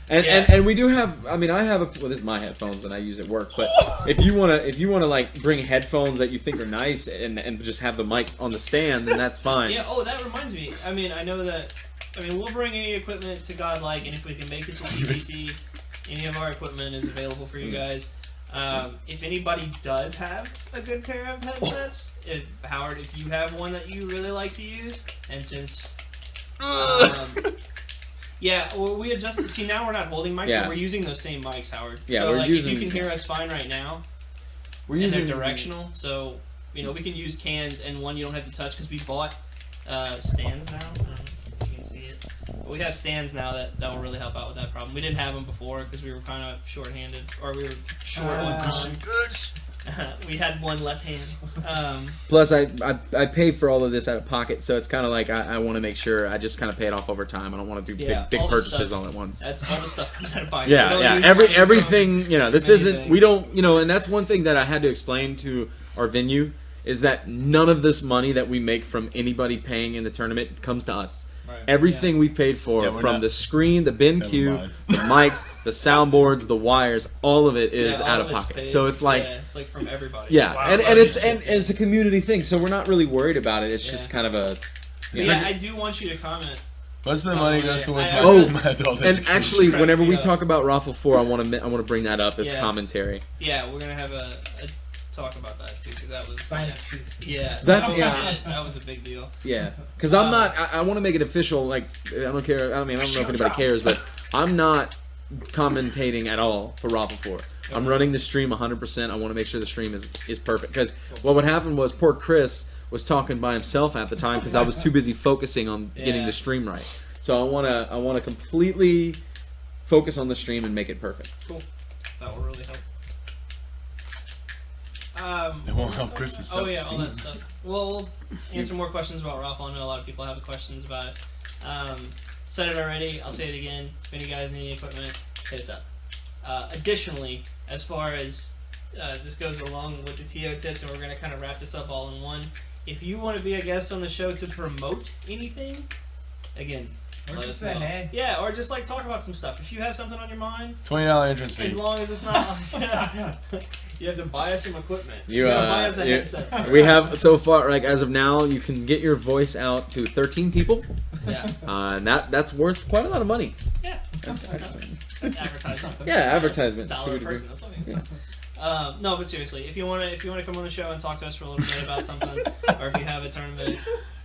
Speaker 3: and
Speaker 5: Yeah.
Speaker 3: and we do have. I mean, I have this is my headphones that I use at work. But if you wanna like bring headphones that you think are nice and just have the mic on the stand, then that's fine.
Speaker 5: Yeah, oh, that reminds me. I mean, I know that. I mean, we'll bring any equipment to Godlike, and if we can make it to TBT, any of our equipment is available for you guys. If anybody does have a good pair of headsets, Howard, if you have one that you really like to use, and since. Yeah, well, we adjusted. See, now we're not holding mics,
Speaker 3: Yeah.
Speaker 5: but we're using those same mics, Howard.
Speaker 3: Yeah,
Speaker 5: so,
Speaker 3: we're
Speaker 5: like,
Speaker 3: using-
Speaker 5: if you can hear us fine right now,
Speaker 3: We're
Speaker 5: and
Speaker 3: using
Speaker 5: they're directional, so you know we can use cans and one you don't have to touch because we bought stands now. I don't know if you can see it, but we have stands now that will really help out with that problem. We didn't have them before because we were kind of short-handed, or we were short on time. We had one less hand.
Speaker 3: Plus, I pay for all of this out of pocket, so it's kind of like I want to make sure I just kind of pay it off over time. I don't want to do
Speaker 5: Yeah,
Speaker 3: big
Speaker 5: all the
Speaker 3: purchases
Speaker 5: stuff-
Speaker 3: all at once.
Speaker 5: That's all the stuff comes out of pocket.
Speaker 3: Yeah,
Speaker 5: We don't
Speaker 3: yeah.
Speaker 5: use
Speaker 3: Everything,
Speaker 5: microphones.
Speaker 3: this
Speaker 5: Anything.
Speaker 3: isn't, we don't, and that's one thing that I had to explain to our venue is that none of this money that we make from anybody paying in the tournament comes to us.
Speaker 5: Right.
Speaker 3: Everything we paid for,
Speaker 2: Yeah, we're
Speaker 3: from
Speaker 2: not-
Speaker 3: the screen, the bin
Speaker 2: Never
Speaker 3: queue,
Speaker 2: mind.
Speaker 3: the mics, the soundboards, the wires, all of it is
Speaker 5: Yeah,
Speaker 3: out
Speaker 5: all
Speaker 3: of
Speaker 5: it's
Speaker 3: pocket.
Speaker 5: paid.
Speaker 3: So it's like,
Speaker 5: yeah, it's like from everybody.
Speaker 3: yeah,
Speaker 1: Wow,
Speaker 3: and
Speaker 1: that
Speaker 3: it's
Speaker 1: is-
Speaker 3: and it's a community thing, so we're not really worried about it. It's just
Speaker 5: Yeah.
Speaker 3: kind of a
Speaker 5: So yeah, I do want you to comment
Speaker 2: Most of the money goes towards my,
Speaker 3: Oh,
Speaker 2: my adult
Speaker 3: And
Speaker 2: education.
Speaker 3: actually,
Speaker 5: Crap
Speaker 3: whenever
Speaker 5: me
Speaker 3: we
Speaker 5: up.
Speaker 3: talk about Raffle 4, I want to bring that up as
Speaker 5: Yeah.
Speaker 3: commentary.
Speaker 5: Yeah, we're gonna have a talk about that too, because that was
Speaker 4: Sign it.
Speaker 5: yeah.
Speaker 3: That's-
Speaker 5: that was,
Speaker 3: yeah.
Speaker 5: That was a big deal.
Speaker 3: Yeah, because I'm not. I want to make it official. Like, I don't care. I mean, I don't know if anybody cares, but I'm not commentating at all for Raffle 4. I'm running the stream 100%. I want to make sure the stream is perfect. Because what would happen was poor Chris was talking by himself at the time because I was too busy focusing on getting
Speaker 5: Yeah.
Speaker 3: the stream right. So I want to completely focus on the stream and make it perfect.
Speaker 5: Cool. That will really help.
Speaker 2: It won't help Chris's
Speaker 5: Oh yeah,
Speaker 2: self-esteem.
Speaker 5: all that stuff. Well, we'll answer more questions about Raffle. I know a lot of people have questions about it. Said it already. I'll say it again. If any guys need any equipment, hit us up. Additionally, as far as this goes along with the TO tips, and we're going to kind of wrap this up all in one. If you want to be a guest on the show to promote anything, again,
Speaker 4: Or
Speaker 5: let
Speaker 4: just
Speaker 5: us
Speaker 4: say
Speaker 5: know.
Speaker 4: hey.
Speaker 5: Yeah, or just like talk about some stuff. If you have something on your mind,
Speaker 2: $20 entrance fee.
Speaker 5: as long as it's not, you have to buy us some equipment.
Speaker 3: You,
Speaker 5: gotta buy us a
Speaker 3: you-
Speaker 5: headset.
Speaker 3: We have so far, like as of now, you can get your voice out to 13 people,
Speaker 5: Yeah,
Speaker 3: and that's worth quite a lot of money.
Speaker 5: yeah.
Speaker 3: That's excellent.
Speaker 5: That's advertising.
Speaker 3: Yeah, advertisement. to
Speaker 5: Dollar
Speaker 3: a
Speaker 5: a
Speaker 3: degree.
Speaker 5: person. That's what no, but seriously, if you wanna come on the show and talk to us for a little bit about something, or if you have a tournament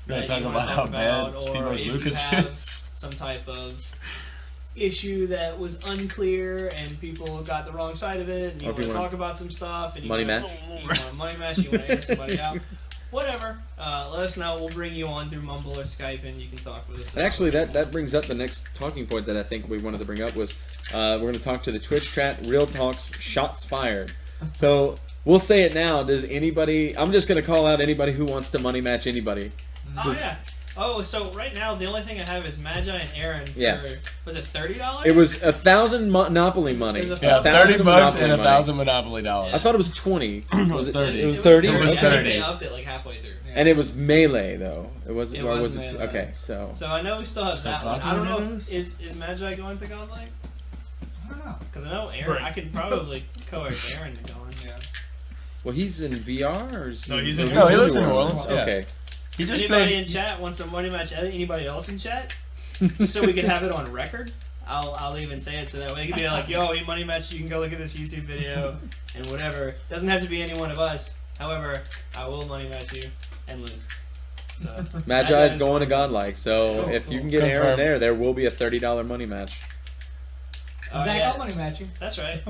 Speaker 2: We're
Speaker 5: that
Speaker 2: talking
Speaker 5: you wanna
Speaker 2: about how
Speaker 5: talk
Speaker 2: bad
Speaker 5: about,
Speaker 2: Steve
Speaker 5: or
Speaker 2: O's
Speaker 5: if
Speaker 2: Lucas
Speaker 5: you have
Speaker 2: is.
Speaker 5: some type of issue that was unclear and people got the wrong side of it, and you
Speaker 3: Or if
Speaker 5: want
Speaker 3: you
Speaker 5: to
Speaker 3: wanna-
Speaker 5: talk about some stuff, and you
Speaker 3: Money
Speaker 5: wanna,
Speaker 3: match.
Speaker 5: you want a money match, you want to air somebody out, whatever. Let us know. We'll bring you on through Mumble or Skype, and you can talk with us.
Speaker 3: And actually, that brings up the next talking point that I think we wanted to bring up was we're going to talk to the Twitch chat. Real talks, shots fired. So we'll say it now. Does anybody? I'm just going to call out anybody who wants to money match anybody.
Speaker 5: Oh yeah. Oh, so right now the only thing I have is Magi and Aaron. For,
Speaker 3: Yes.
Speaker 5: Was it $30?
Speaker 3: It was 1,000 Monopoly money.
Speaker 5: It was
Speaker 2: Yeah,
Speaker 3: 1,000
Speaker 2: $30
Speaker 3: Monopoly
Speaker 2: and
Speaker 3: money.
Speaker 2: 1,000 Monopoly dollars.
Speaker 3: I thought it was 20.
Speaker 2: was 30.
Speaker 3: It was 30.
Speaker 2: It was
Speaker 5: I think
Speaker 2: 30.
Speaker 5: they upped it like halfway through.
Speaker 3: And it was melee though. It wasn't.
Speaker 5: It
Speaker 3: or
Speaker 5: was
Speaker 3: was
Speaker 5: melee.
Speaker 3: it? Okay, so
Speaker 5: So I know we still have
Speaker 2: So
Speaker 5: that one.
Speaker 2: Falcon
Speaker 5: I don't know.
Speaker 2: knows?
Speaker 5: Is Magi going to Godlike?
Speaker 4: I don't know.
Speaker 5: Because I know Aaron.
Speaker 1: Right.
Speaker 5: I could probably coerce Aaron to go in.
Speaker 4: Yeah.
Speaker 3: well, he's in VR or is
Speaker 1: No,
Speaker 3: he?
Speaker 1: he's in-
Speaker 2: No, he lives in New Orleans, yeah.
Speaker 3: Okay.
Speaker 2: He just
Speaker 5: Anybody
Speaker 2: plays.
Speaker 5: in chat wants a money match? Anybody else in chat? Just so we can have it on record. I'll even say it so that way it can be like, yo, he money matched. You can go look at this YouTube video and whatever. Doesn't have to be any one of us. However, I will money match you and lose. So
Speaker 3: Magi's going to Godlike, so
Speaker 5: Cool,
Speaker 3: if you
Speaker 5: cool.
Speaker 3: can get Aaron
Speaker 2: Confirmed.
Speaker 3: there will be a $30 money match.
Speaker 5: Oh,
Speaker 4: Zach,
Speaker 5: yeah.
Speaker 4: I'll money match you.
Speaker 5: That's right.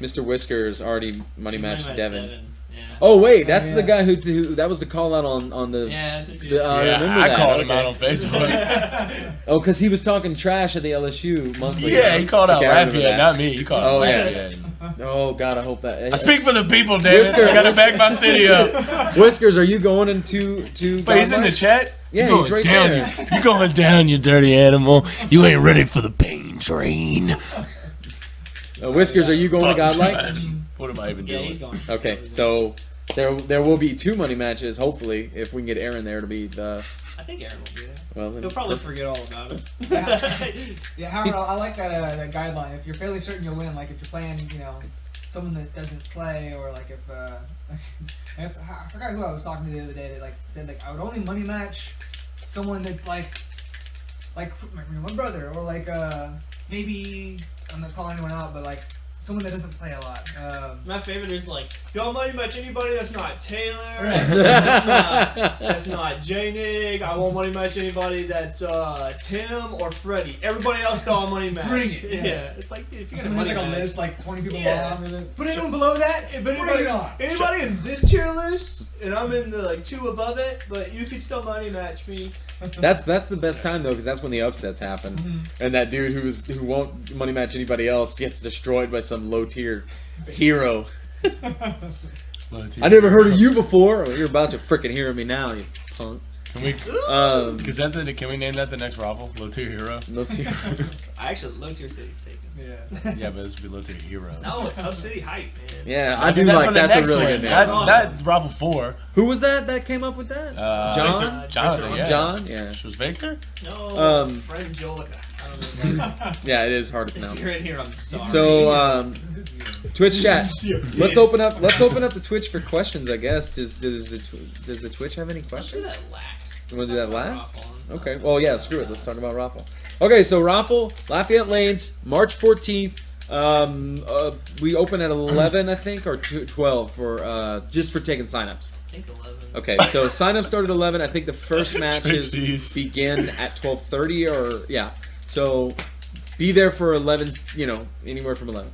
Speaker 3: Mr. Whiskers already money matched Devin.
Speaker 5: Yeah.
Speaker 3: Oh wait, that's
Speaker 4: yeah.
Speaker 3: the guy who that was the call out on the.
Speaker 5: Yeah, that's a dude.
Speaker 3: The, I
Speaker 2: Yeah,
Speaker 3: remember
Speaker 2: I
Speaker 3: that.
Speaker 2: called him
Speaker 3: Okay.
Speaker 2: out on Facebook.
Speaker 3: Oh, because he was talking trash at the LSU monthly.
Speaker 2: Yeah, he called out
Speaker 3: Okay, I remember
Speaker 2: Lafayette,
Speaker 3: that.
Speaker 2: not me. He called
Speaker 3: Oh,
Speaker 2: out
Speaker 3: yeah.
Speaker 2: Lafayette.
Speaker 3: Oh God, I hope that.
Speaker 2: I speak for the people, David.
Speaker 3: Whisker-
Speaker 2: I gotta back my city up.
Speaker 3: Whiskers, are you going into
Speaker 2: Wait, he's in the
Speaker 3: Godlike?
Speaker 2: chat?
Speaker 3: Yeah,
Speaker 2: You
Speaker 3: he's
Speaker 2: going
Speaker 3: right
Speaker 2: down,
Speaker 3: there.
Speaker 2: You going down, you dirty animal. You ain't ready for the pain train.
Speaker 3: Whiskers, are you going to
Speaker 2: Fuck,
Speaker 3: Godlike?
Speaker 2: man. What am I even
Speaker 5: Yeah,
Speaker 2: doing?
Speaker 5: he's going.
Speaker 3: Okay, so there will be 2 money matches. Hopefully, if we can get Aaron there to be the
Speaker 5: I think Aaron will be there.
Speaker 3: well. Then
Speaker 5: He'll probably forget all about it.
Speaker 4: Yeah, Howard, I like that guideline. If you're fairly certain you'll win, like if you're playing, someone that doesn't play, or like if I forgot who I was talking to the other day that like said like I would only money match someone that's like my brother, or like maybe I'm not calling anyone out, but like someone that doesn't play a lot.
Speaker 5: My favorite is like, y'all money match anybody that's not Taylor,
Speaker 4: Right.
Speaker 5: that's not J-Nig. I won't money match anybody that's Tim or Freddie. Everybody else got money match.
Speaker 4: Bring it,
Speaker 5: Yeah.
Speaker 4: yeah.
Speaker 5: It's like, dude, if you're
Speaker 4: Someone
Speaker 5: gonna
Speaker 4: has
Speaker 5: money
Speaker 4: like a
Speaker 5: match,
Speaker 4: list, like 20 people
Speaker 5: Yeah.
Speaker 4: long. Put anyone below that,
Speaker 5: if
Speaker 4: bring
Speaker 5: anybody,
Speaker 4: it on.
Speaker 5: anybody in this tier list, and I'm in the like 2 above it, but you could still money match me.
Speaker 3: That's the best time though, because that's when the upsets happen, and that dude who won't money match anybody else gets destroyed by some low tier hero. I never heard of you before. Well, you're about to frickin' hear me now, you punk.
Speaker 2: Can we? Can we name that the next Raffle? Low tier hero.
Speaker 3: Low tier.
Speaker 5: I actually low tier city's taken.
Speaker 4: Yeah.
Speaker 2: Yeah, but this would be low tier hero.
Speaker 5: No, it's Hub City hype, man.
Speaker 3: Yeah,
Speaker 2: I
Speaker 3: I do
Speaker 2: mean,
Speaker 3: like
Speaker 2: for the
Speaker 3: that's
Speaker 2: next
Speaker 3: a really
Speaker 2: one.
Speaker 3: good name.
Speaker 5: That's awesome.
Speaker 2: That Raffle 4.
Speaker 3: Who was that came up with that? John?
Speaker 2: Jonathan, yeah.
Speaker 3: John? Yeah.
Speaker 2: Was Victor?
Speaker 5: No, Fred Jolica. I don't know.
Speaker 3: Yeah, it is hard to
Speaker 5: If
Speaker 3: pronounce.
Speaker 5: you're in here, I'm sorry.
Speaker 3: So, Twitch chat. Let's open up the Twitch for questions. I guess. Does the Twitch have any
Speaker 5: Let's do
Speaker 3: questions?
Speaker 5: that lax.
Speaker 3: You want to do that last?
Speaker 5: Raffle and stuff.
Speaker 3: Okay. Well, yeah. Screw it. Let's talk about Raffle. Okay. So Raffle, Lafayette Lanes, March 14th. We open at 11, I think, or 12 for just for taking signups.
Speaker 5: I think 11.
Speaker 3: Okay. So signups start at 11. I think the first matches
Speaker 2: Trixie's.
Speaker 3: begin at 12:30, or yeah. So be there for 11. You know, anywhere from 11.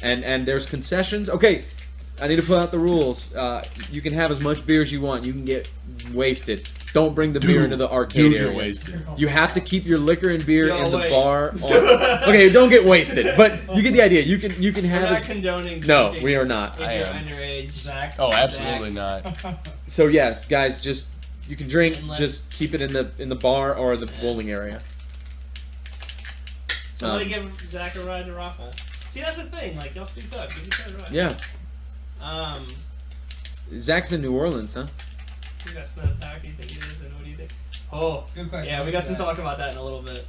Speaker 3: And there's concessions. Okay. I need to put out the rules. You can have as much beer as you want. You can get wasted. Don't bring the beer into the arcade
Speaker 2: Get
Speaker 3: area.
Speaker 2: wasted.
Speaker 3: You have to keep your liquor and beer
Speaker 5: No,
Speaker 3: in the
Speaker 5: wait.
Speaker 3: bar. Okay, don't get wasted, but you get the idea. You can
Speaker 5: We're
Speaker 3: have
Speaker 5: not
Speaker 3: as
Speaker 5: condoning
Speaker 3: no,
Speaker 5: drinking
Speaker 3: we are not.
Speaker 5: if
Speaker 2: I
Speaker 5: you're
Speaker 2: am.
Speaker 5: underage. Zach.
Speaker 2: Oh, absolutely not.
Speaker 3: So yeah, guys, just you can drink.
Speaker 5: Unless-
Speaker 3: Just keep it in the bar or the bowling area.
Speaker 5: Somebody give Zach a ride to Raffle. See, that's the thing. Like, y'all speak up. Give each other a ride.
Speaker 3: Yeah,
Speaker 5: Um,
Speaker 3: Zach's in New Orleans, huh?
Speaker 5: who got Snapchat? Who do you think it is, and what do you think? Oh,
Speaker 4: Good question.
Speaker 5: yeah, we got some talk about that in a little bit.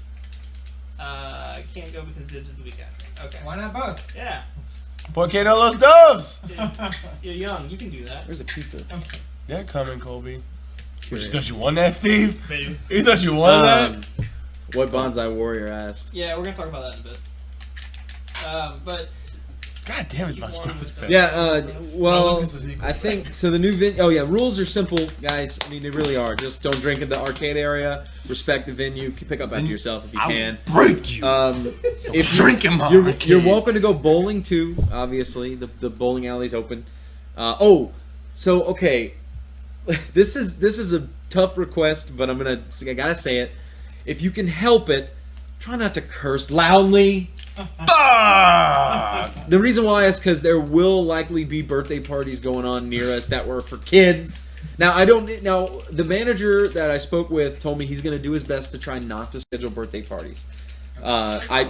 Speaker 5: I can't go because Dibs is the week after. Okay.
Speaker 4: Why not both?
Speaker 5: Yeah.
Speaker 2: Por qué no los dos?
Speaker 5: You're young. You can do that.
Speaker 3: Where's the pizzas?
Speaker 2: They're coming, Colby. You
Speaker 3: Curious.
Speaker 2: thought you won that, Steve?
Speaker 5: Baby.
Speaker 2: You thought you won that?
Speaker 3: What Bonsai Warrior asked.
Speaker 5: Yeah, we're gonna talk about that in a bit. But
Speaker 2: God damn it, my
Speaker 5: you
Speaker 2: screw
Speaker 5: won with the-
Speaker 3: Yeah, well,
Speaker 1: Lucas is equal.
Speaker 3: I think so. The new oh yeah, rules are simple, guys. I mean, they really are. Just don't drink in the arcade area. Respect the venue. Pick up after yourself if you can.
Speaker 2: break you.
Speaker 3: If
Speaker 2: drink in my
Speaker 3: you're
Speaker 2: arcade.
Speaker 3: welcome to go bowling too. Obviously, the bowling alley's open. So okay, this is a tough request, but I gotta say it. If you can help it, try not to curse loudly.
Speaker 2: Fuck!
Speaker 3: The reason why is because there will likely be birthday parties going on near us that were for kids. Now the manager that I spoke with told me he's going to do his best to try not to schedule birthday parties. I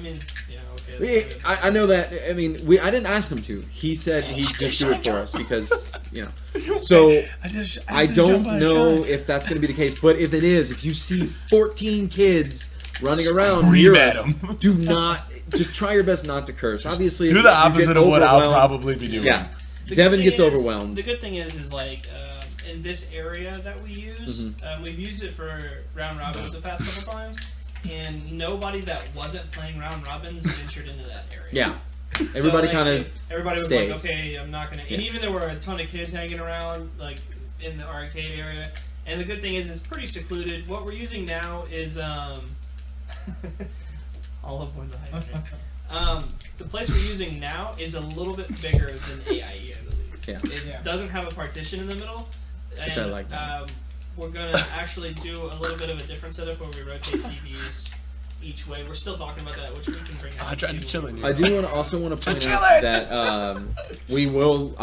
Speaker 5: mean, yeah, okay. that's good.
Speaker 3: I know that. I mean, I didn't ask him to. He said he'd just do it for us because So I don't know if that's going to be the case, but if it is, if you see 14 kids running around
Speaker 2: Scream
Speaker 3: near
Speaker 2: at
Speaker 3: us,
Speaker 2: 'em.
Speaker 3: do not. Just try your best not to curse. Obviously,
Speaker 2: Do
Speaker 3: if
Speaker 2: the
Speaker 3: you get
Speaker 2: opposite of what I'll
Speaker 3: overwhelmed-
Speaker 2: probably be doing.
Speaker 3: Yeah,
Speaker 5: The
Speaker 3: Devin
Speaker 5: good
Speaker 3: gets
Speaker 5: thing is-
Speaker 3: overwhelmed.
Speaker 5: The good thing is like in this area that we use,
Speaker 3: Mm-hmm.
Speaker 5: we've used it for round robins the past couple times, and nobody that wasn't playing round robins ventured into that area.
Speaker 3: Yeah,
Speaker 5: So,
Speaker 3: everybody
Speaker 5: like,
Speaker 3: kind of.
Speaker 5: everybody was
Speaker 3: stays.
Speaker 5: like, okay, I'm not gonna. And
Speaker 3: Yeah.
Speaker 5: even there were a ton of kids hanging around, like in the arcade area. And the good thing is, it's pretty secluded. What we're using now is all of one behind me. The place we're using now is a little bit bigger than AIE, I believe.
Speaker 3: Yeah.
Speaker 5: It doesn't have a partition in the middle. And,
Speaker 3: Which I like that.
Speaker 5: We're gonna actually do a little bit of a different setup where we rotate TVs each way. We're still talking about that, which we can bring up.
Speaker 2: I tried to chill in
Speaker 3: I
Speaker 2: here.
Speaker 3: do also want to point
Speaker 2: Chill
Speaker 3: out
Speaker 2: it.
Speaker 3: that I'm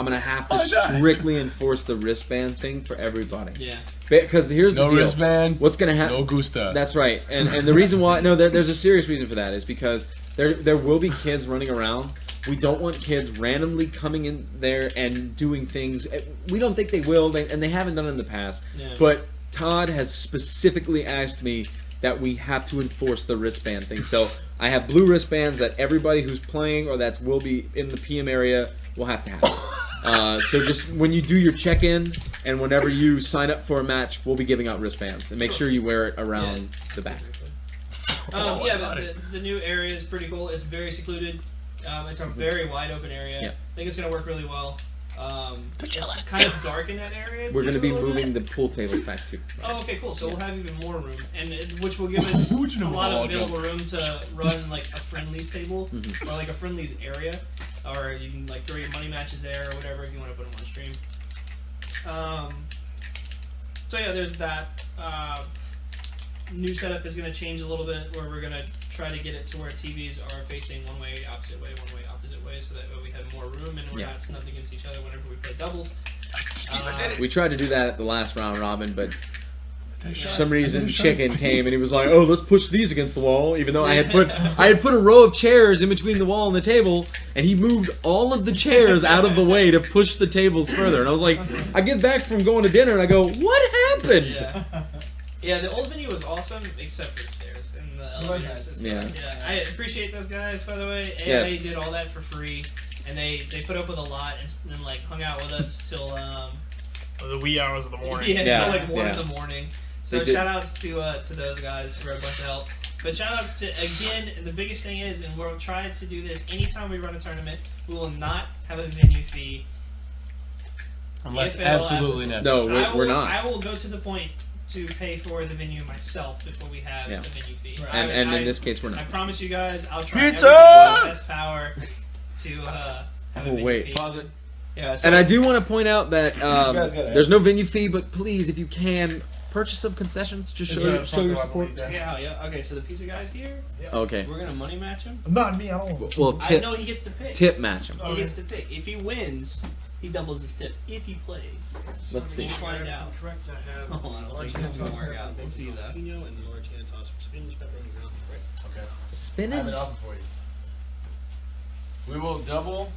Speaker 3: gonna have to
Speaker 2: Oh, no.
Speaker 3: strictly enforce the wristband thing for everybody.
Speaker 5: Yeah.
Speaker 3: Because here's the
Speaker 2: No
Speaker 3: deal.
Speaker 2: wristband.
Speaker 3: What's gonna happen?
Speaker 2: No gusta.
Speaker 3: That's right, and the reason why there's a serious reason for that is because there will be kids running around. We don't want kids randomly coming in there and doing things. We don't think they will, and they haven't done it in the past.
Speaker 5: Yeah.
Speaker 3: But Todd has specifically asked me that we have to enforce the wristband thing. So I have blue wristbands that everybody who's playing or that will be in the PM area will have to have. So just when you do your check-in and whenever you sign up for a match, we'll be giving out wristbands. And make sure you wear it around the back.
Speaker 2: Oh, I
Speaker 5: Yeah,
Speaker 2: got
Speaker 5: but
Speaker 2: it.
Speaker 5: the new area is pretty cool. It's very secluded. It's a very wide open area.
Speaker 3: Yeah.
Speaker 5: I think it's going to work really well. It's
Speaker 2: chill.
Speaker 5: kind of dark in that area.
Speaker 3: We're going to be
Speaker 5: a little
Speaker 3: ing
Speaker 5: bit.
Speaker 3: the pool tables back too.
Speaker 5: Oh, okay, cool. So we'll have even more room, which will give us
Speaker 2: Would you
Speaker 5: a
Speaker 2: know
Speaker 5: lot
Speaker 2: all
Speaker 5: of available room to run like a friendlies table
Speaker 3: Mm-hmm.
Speaker 5: or like a friendlies area, or you can like throw your money matches there or whatever if you want to put them on stream. So yeah, there's that. New setup is going to change a little bit, where we're going to try to get it to where TVs are facing one way, opposite way, so that way we have more room and we're
Speaker 3: Yeah.
Speaker 5: not snubbed against each other whenever we play doubles.
Speaker 2: Steve, I did it.
Speaker 3: We tried to do that at the last round robin, but
Speaker 2: I did a
Speaker 3: for
Speaker 2: shot.
Speaker 3: some reason
Speaker 2: I did a shot.
Speaker 3: Chicken came and he was like, "Oh, let's push these against the wall." Even though I had put a row of chairs in between the wall and the table, and he moved all of the chairs out of the way to push the tables further. And I was like, I get back from going to dinner and I go, "What happened?"
Speaker 5: Yeah. Yeah, the old venue was awesome, except for the stairs and the elevator
Speaker 4: nice.
Speaker 5: system.
Speaker 3: Yeah.
Speaker 5: I appreciate those guys, by the way.
Speaker 3: Yes.
Speaker 5: AIA did all that for free, and they put up with a lot and then like hung out with us till
Speaker 1: The wee hours of the morning.
Speaker 5: yeah,
Speaker 3: Yeah,
Speaker 5: until like 1
Speaker 3: yeah.
Speaker 5: in the morning. So
Speaker 3: They did.
Speaker 5: shout outs to those guys for a bunch of help. But shout outs to, again, and the biggest thing is, and we'll try to do this anytime we run a tournament, we will not have a venue fee.
Speaker 2: Unless
Speaker 5: If at all
Speaker 2: absolutely
Speaker 5: applicable.
Speaker 2: necessary.
Speaker 3: No, we're not.
Speaker 5: I will go to the point to pay for the venue myself before we have
Speaker 3: Yeah.
Speaker 5: the venue fee.
Speaker 1: Right.
Speaker 3: And
Speaker 5: I,
Speaker 3: in this case, we're
Speaker 5: I
Speaker 3: not.
Speaker 5: promise you guys, I'll try
Speaker 2: Pizza!
Speaker 5: everything in my best power to have a
Speaker 3: Oh,
Speaker 5: venue
Speaker 3: wait.
Speaker 5: fee.
Speaker 2: Pause it.
Speaker 5: Yeah, so
Speaker 3: And I do want to point out that
Speaker 2: guys gotta
Speaker 3: there's no venue fee, but please, if you can, purchase some concessions. Just
Speaker 1: Is
Speaker 3: show,
Speaker 1: there a
Speaker 3: show your
Speaker 1: Funko I
Speaker 3: support.
Speaker 1: believe that?
Speaker 5: yeah. Okay, so the pizza guy's here.
Speaker 3: Okay.
Speaker 5: We're gonna money match him.
Speaker 1: Not me. I don't want.
Speaker 3: Well,
Speaker 5: I
Speaker 3: tip
Speaker 5: know he gets to pick.
Speaker 3: match him.
Speaker 5: He gets to pick. If he wins, he doubles his tip. If he plays,
Speaker 3: Let's see.
Speaker 5: we'll find out.
Speaker 6: Correct, I have
Speaker 5: Hold on, I
Speaker 6: large
Speaker 5: think this is gonna
Speaker 6: hand
Speaker 5: work out. We'll see though.
Speaker 6: jalapeno and large hand toss for spinach, pepperoni, ground. Right.
Speaker 2: Okay. I have
Speaker 3: Spinach.
Speaker 2: an offer for you. We will double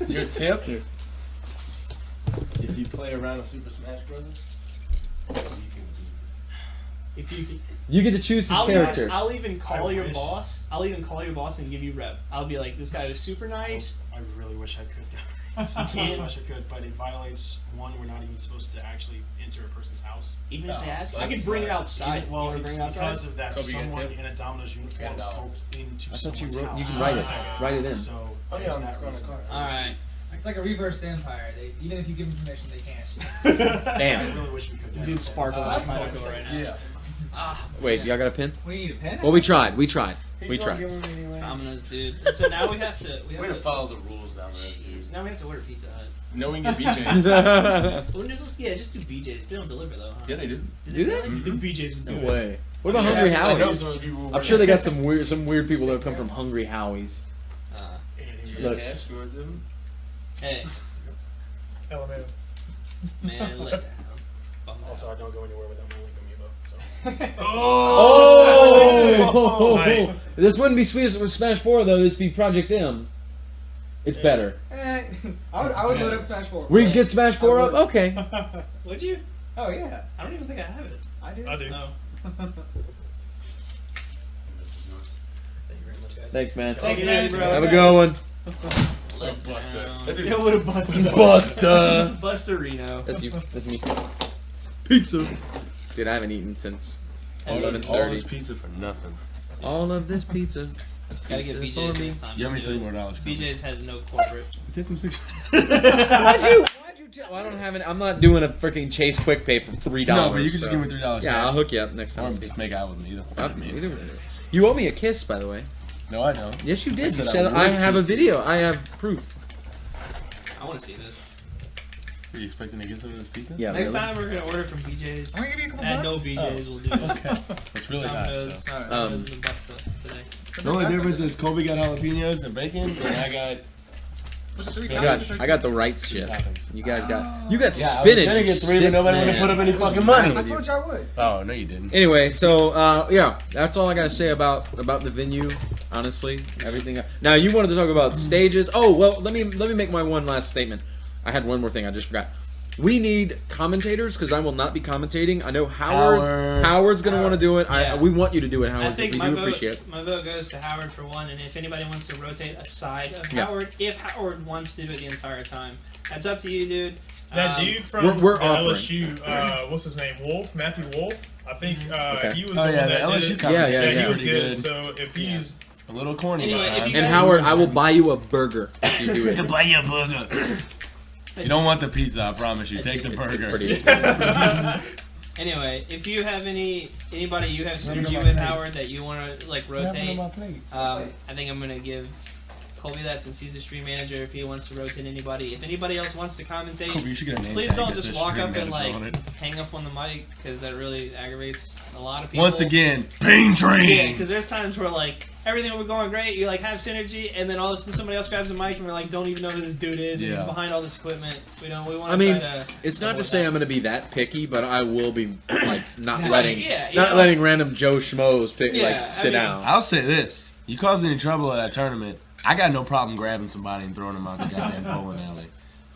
Speaker 2: your tip if you play a round of Super Smash Brothers.
Speaker 5: If you can,
Speaker 3: You get to choose his character.
Speaker 5: I'll even call
Speaker 6: I
Speaker 5: your
Speaker 6: wish.
Speaker 5: boss. I'll even call your boss and give you rep. I'll be like, this guy was super nice.
Speaker 6: I really wish I could. I
Speaker 5: can't.
Speaker 6: wish I could, but it violates one. We're not even supposed to actually enter a person's house.
Speaker 5: Even if they ask, I
Speaker 2: that's
Speaker 5: could bring it
Speaker 2: right.
Speaker 5: outside.
Speaker 6: Well,
Speaker 5: You wanna
Speaker 6: it's
Speaker 5: bring it outside?
Speaker 6: because of that
Speaker 2: Kobe, you get a
Speaker 6: someone
Speaker 2: tip?
Speaker 6: in a Domino's uniform
Speaker 2: $10.
Speaker 6: broke into
Speaker 3: I thought you
Speaker 6: someone's
Speaker 3: wrote.
Speaker 6: house.
Speaker 3: You can write it. Write it in.
Speaker 6: So,
Speaker 2: Oh, yeah,
Speaker 6: there's
Speaker 2: on
Speaker 6: that
Speaker 2: the
Speaker 6: reason.
Speaker 2: card.
Speaker 5: All right.
Speaker 4: It's like a reverse vampire. Even if you give them permission, they can't.
Speaker 6: I
Speaker 3: Damn.
Speaker 6: really wish we could.
Speaker 5: You can sparkle
Speaker 4: that's
Speaker 5: out my
Speaker 4: cool.
Speaker 5: door right now.
Speaker 2: Yeah.
Speaker 5: Ah,
Speaker 3: Wait,
Speaker 5: man.
Speaker 3: y'all got a pin?
Speaker 4: We need a pen.
Speaker 3: Well, we tried. We tried.
Speaker 2: He's
Speaker 3: We
Speaker 2: not
Speaker 3: tried.
Speaker 2: giving me anyway.
Speaker 5: Domino's, dude. So now we have to.
Speaker 2: Way to follow the rules down there.
Speaker 5: Jeez, now we have to order Pizza Hut.
Speaker 2: No, we can get BJ's.
Speaker 5: Well, noodles, yeah, just do BJ's. They don't deliver though. Huh?
Speaker 2: Yeah, they do.
Speaker 5: Do
Speaker 3: Do they?
Speaker 5: really? The BJ's would do
Speaker 3: No
Speaker 5: it.
Speaker 3: way. What about Hungry
Speaker 2: I know
Speaker 3: Howie's?
Speaker 2: some people
Speaker 3: I'm sure they got some weird people that come from Hungry Howie's. Look.
Speaker 2: Cash towards them.
Speaker 5: Hey,
Speaker 1: LMAO.
Speaker 5: man, let that down.
Speaker 6: Also, I don't go anywhere without my link amiibo. So.
Speaker 3: Oh!
Speaker 1: Right.
Speaker 3: This wouldn't be Smash 4 though. This would be Project M. It's better.
Speaker 4: I would load up Smash 4.
Speaker 3: We'd get Smash 4 up. Okay.
Speaker 5: Would you?
Speaker 4: Oh yeah,
Speaker 5: I don't even think I have it.
Speaker 4: I do.
Speaker 1: I do.
Speaker 5: No.
Speaker 6: Thank you very much, guys.
Speaker 3: Thanks, man.
Speaker 5: Thanks, man, bro.
Speaker 3: Have a good one.
Speaker 5: Let
Speaker 2: Buster.
Speaker 5: down.
Speaker 2: That dude's-
Speaker 5: Yeah, what a buster.
Speaker 3: Buster.
Speaker 5: Buster Reno.
Speaker 3: That's you. That's me. Pizza. Dude, I haven't eaten since
Speaker 2: All
Speaker 3: 11:30.
Speaker 2: this pizza for nothing.
Speaker 3: All of this pizza.
Speaker 5: Gotta get
Speaker 3: Pizza
Speaker 5: BJ's
Speaker 3: for me.
Speaker 5: next time.
Speaker 2: You owe me
Speaker 5: Do it.
Speaker 2: $3 more.
Speaker 5: BJ's has no corporate.
Speaker 2: Tip him 6.
Speaker 3: Why'd you tell? Well, I don't have it. I'm not doing a freaking Chase Quick Pay for $3.
Speaker 2: No, but you can just
Speaker 3: so-
Speaker 2: give me $3.
Speaker 3: Yeah, I'll hook you up next
Speaker 2: Or
Speaker 3: time.
Speaker 2: just make out with me.
Speaker 3: Either way. You owe me a kiss, by the way.
Speaker 2: No, I don't.
Speaker 3: Yes, you
Speaker 2: I
Speaker 3: did.
Speaker 2: said
Speaker 3: You
Speaker 2: I
Speaker 3: said
Speaker 2: would
Speaker 3: I have a
Speaker 2: kiss you.
Speaker 3: video. I have proof.
Speaker 5: I want to see this.
Speaker 2: Are you expecting to get some of this pizza?
Speaker 3: Yeah.
Speaker 5: Next
Speaker 3: really?
Speaker 5: time we're gonna order from BJ's.
Speaker 4: I'm gonna give you a couple
Speaker 5: And no
Speaker 4: bucks.
Speaker 5: BJ's will do it.
Speaker 2: Okay. It's really hot.
Speaker 5: Domino's,
Speaker 2: So.
Speaker 5: Domino's and Busta today.
Speaker 2: The only difference is Kobe got jalapenos and bacon, and I got.
Speaker 3: I got the right shit. You guys got you got
Speaker 2: Yeah, I was
Speaker 3: spinach.
Speaker 2: gonna
Speaker 3: you
Speaker 2: get 3, but
Speaker 3: sick
Speaker 2: nobody would
Speaker 3: man.
Speaker 2: have put up any fucking money.
Speaker 4: I told you I would.
Speaker 2: Oh no, you didn't.
Speaker 3: Anyway, so yeah, that's all I gotta say about the venue. Honestly, everything. Now you wanted to talk about stages. Oh well, let me make my one last statement. I had one more thing I just forgot. We need commentators because I will not be commentating. I know Howard's gonna want to do it.
Speaker 5: Yeah.
Speaker 3: We want you to do it,
Speaker 5: I
Speaker 3: Howard.
Speaker 5: think
Speaker 3: We
Speaker 5: my
Speaker 3: do
Speaker 5: vote,
Speaker 3: appreciate it.
Speaker 5: my vote goes to Howard for one, and if anybody wants to rotate aside of
Speaker 3: Yeah.
Speaker 5: Howard, if Howard wants to do it the entire time, that's up to you, dude.
Speaker 1: That dude from
Speaker 3: we're
Speaker 1: the
Speaker 3: offering.
Speaker 1: LSU, what's his name? Matthew Wolf. I think
Speaker 3: Okay.
Speaker 1: he was
Speaker 2: Oh
Speaker 1: the
Speaker 2: yeah,
Speaker 1: one
Speaker 2: the
Speaker 1: that
Speaker 2: LSU
Speaker 1: did it.
Speaker 2: commentator
Speaker 3: Yeah,
Speaker 1: Yeah,
Speaker 2: is
Speaker 1: he was
Speaker 2: pretty
Speaker 1: good.
Speaker 2: good.
Speaker 1: So if he's
Speaker 2: A little corny.
Speaker 5: Anyway, if
Speaker 2: sometimes.
Speaker 5: you
Speaker 3: And
Speaker 5: guys-
Speaker 3: Howard, I will buy you a burger if you do it.
Speaker 2: buy you a burger. You don't want the pizza, I promise you. Take the
Speaker 3: It's
Speaker 2: burger.
Speaker 3: pretty expensive.
Speaker 5: Anyway, if you have anybody you have synergy with Howard that you want to like rotate, I think I'm gonna give Colby that since he's a stream manager. If he wants to rotate anybody, if anybody else wants to commentate,
Speaker 2: Kobe, you should get a name
Speaker 5: please
Speaker 2: tag
Speaker 5: don't
Speaker 2: that
Speaker 5: just
Speaker 2: says
Speaker 5: walk
Speaker 2: stream
Speaker 5: up and like
Speaker 2: manager on it.
Speaker 5: hang up on the mic because that really aggravates a lot of people.
Speaker 2: Once again, pain train.
Speaker 5: Yeah, because there's times where like everything will be going great, you like have synergy, and then all of a sudden somebody else grabs the mic and we're like, don't even know who this dude is, and he's
Speaker 2: Yeah.
Speaker 5: behind all this equipment. We want to
Speaker 3: I mean,
Speaker 5: try to.
Speaker 3: It's not to
Speaker 5: avoid
Speaker 3: say
Speaker 5: that.
Speaker 3: I'm gonna be that picky, but I will be like not
Speaker 5: Like,
Speaker 3: letting
Speaker 5: yeah, you know.
Speaker 3: letting random Joe Schmoes pick
Speaker 5: Yeah,
Speaker 3: like
Speaker 5: I
Speaker 3: sit
Speaker 5: mean-
Speaker 3: down.
Speaker 2: I'll say this: you cause any trouble at that tournament, I got no problem grabbing somebody and throwing them out the goddamn bowling alley.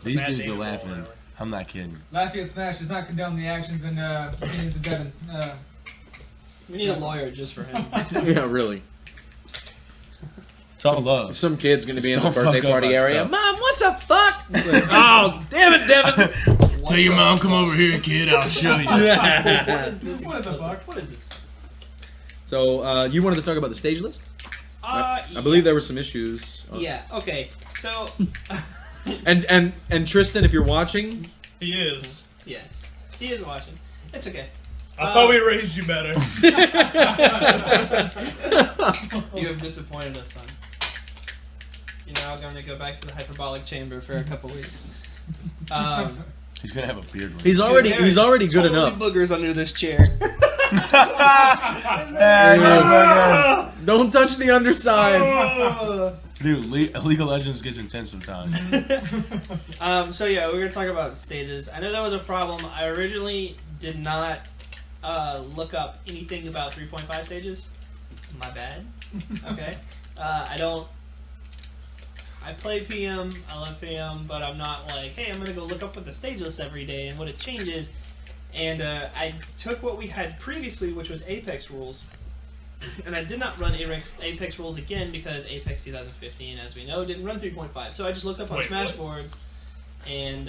Speaker 2: These
Speaker 1: Bad
Speaker 2: dudes
Speaker 1: data
Speaker 2: are
Speaker 1: bowling
Speaker 2: laughing.
Speaker 1: alley.
Speaker 2: I'm not kidding.
Speaker 4: Lafayette Smash does not condone the actions and opinions of Devon's.
Speaker 5: We need a lawyer just for him.
Speaker 3: Yeah, really.
Speaker 2: It's all love.
Speaker 3: Some kid's gonna be in the
Speaker 2: Don't
Speaker 3: birthday
Speaker 2: fuck up
Speaker 3: party
Speaker 2: my
Speaker 3: area.
Speaker 2: stuff.
Speaker 3: Mom, what's a fuck? It's like, oh, damn it, Devin.
Speaker 2: Tell your mom, come over here, kid. I'll show you.
Speaker 5: What is this?
Speaker 1: What the fuck?
Speaker 5: What is this?
Speaker 3: So you wanted to talk about the stage list? I
Speaker 5: Yeah.
Speaker 3: believe there were some issues.
Speaker 5: Yeah. Okay. So.
Speaker 3: And Tristan, if you're watching,
Speaker 1: He is.
Speaker 5: Yeah. He is watching. It's okay.
Speaker 1: I thought we raised you better.
Speaker 5: You have disappointed us, son. You're now going to go back to the hyperbolic chamber for a couple weeks.
Speaker 2: He's gonna have a beard.
Speaker 3: he's already good enough.
Speaker 5: Boogers under this chair.
Speaker 3: Don't touch the underside.
Speaker 2: Dude, League of Legends gets intense sometimes.
Speaker 5: So yeah, we're gonna talk about stages. I know that was a problem. I originally did not look up anything about 3.5 stages. My bad. Okay. I play PM. I love PM, but I'm not like, hey, I'm gonna go look up what the stage list every day and what it changes. And I took what we had previously, which was Apex rules, and I did not run Apex rules again because Apex 2015, as we know, didn't run 3.5. So I just looked up on
Speaker 1: Wait,
Speaker 5: Smashboards, and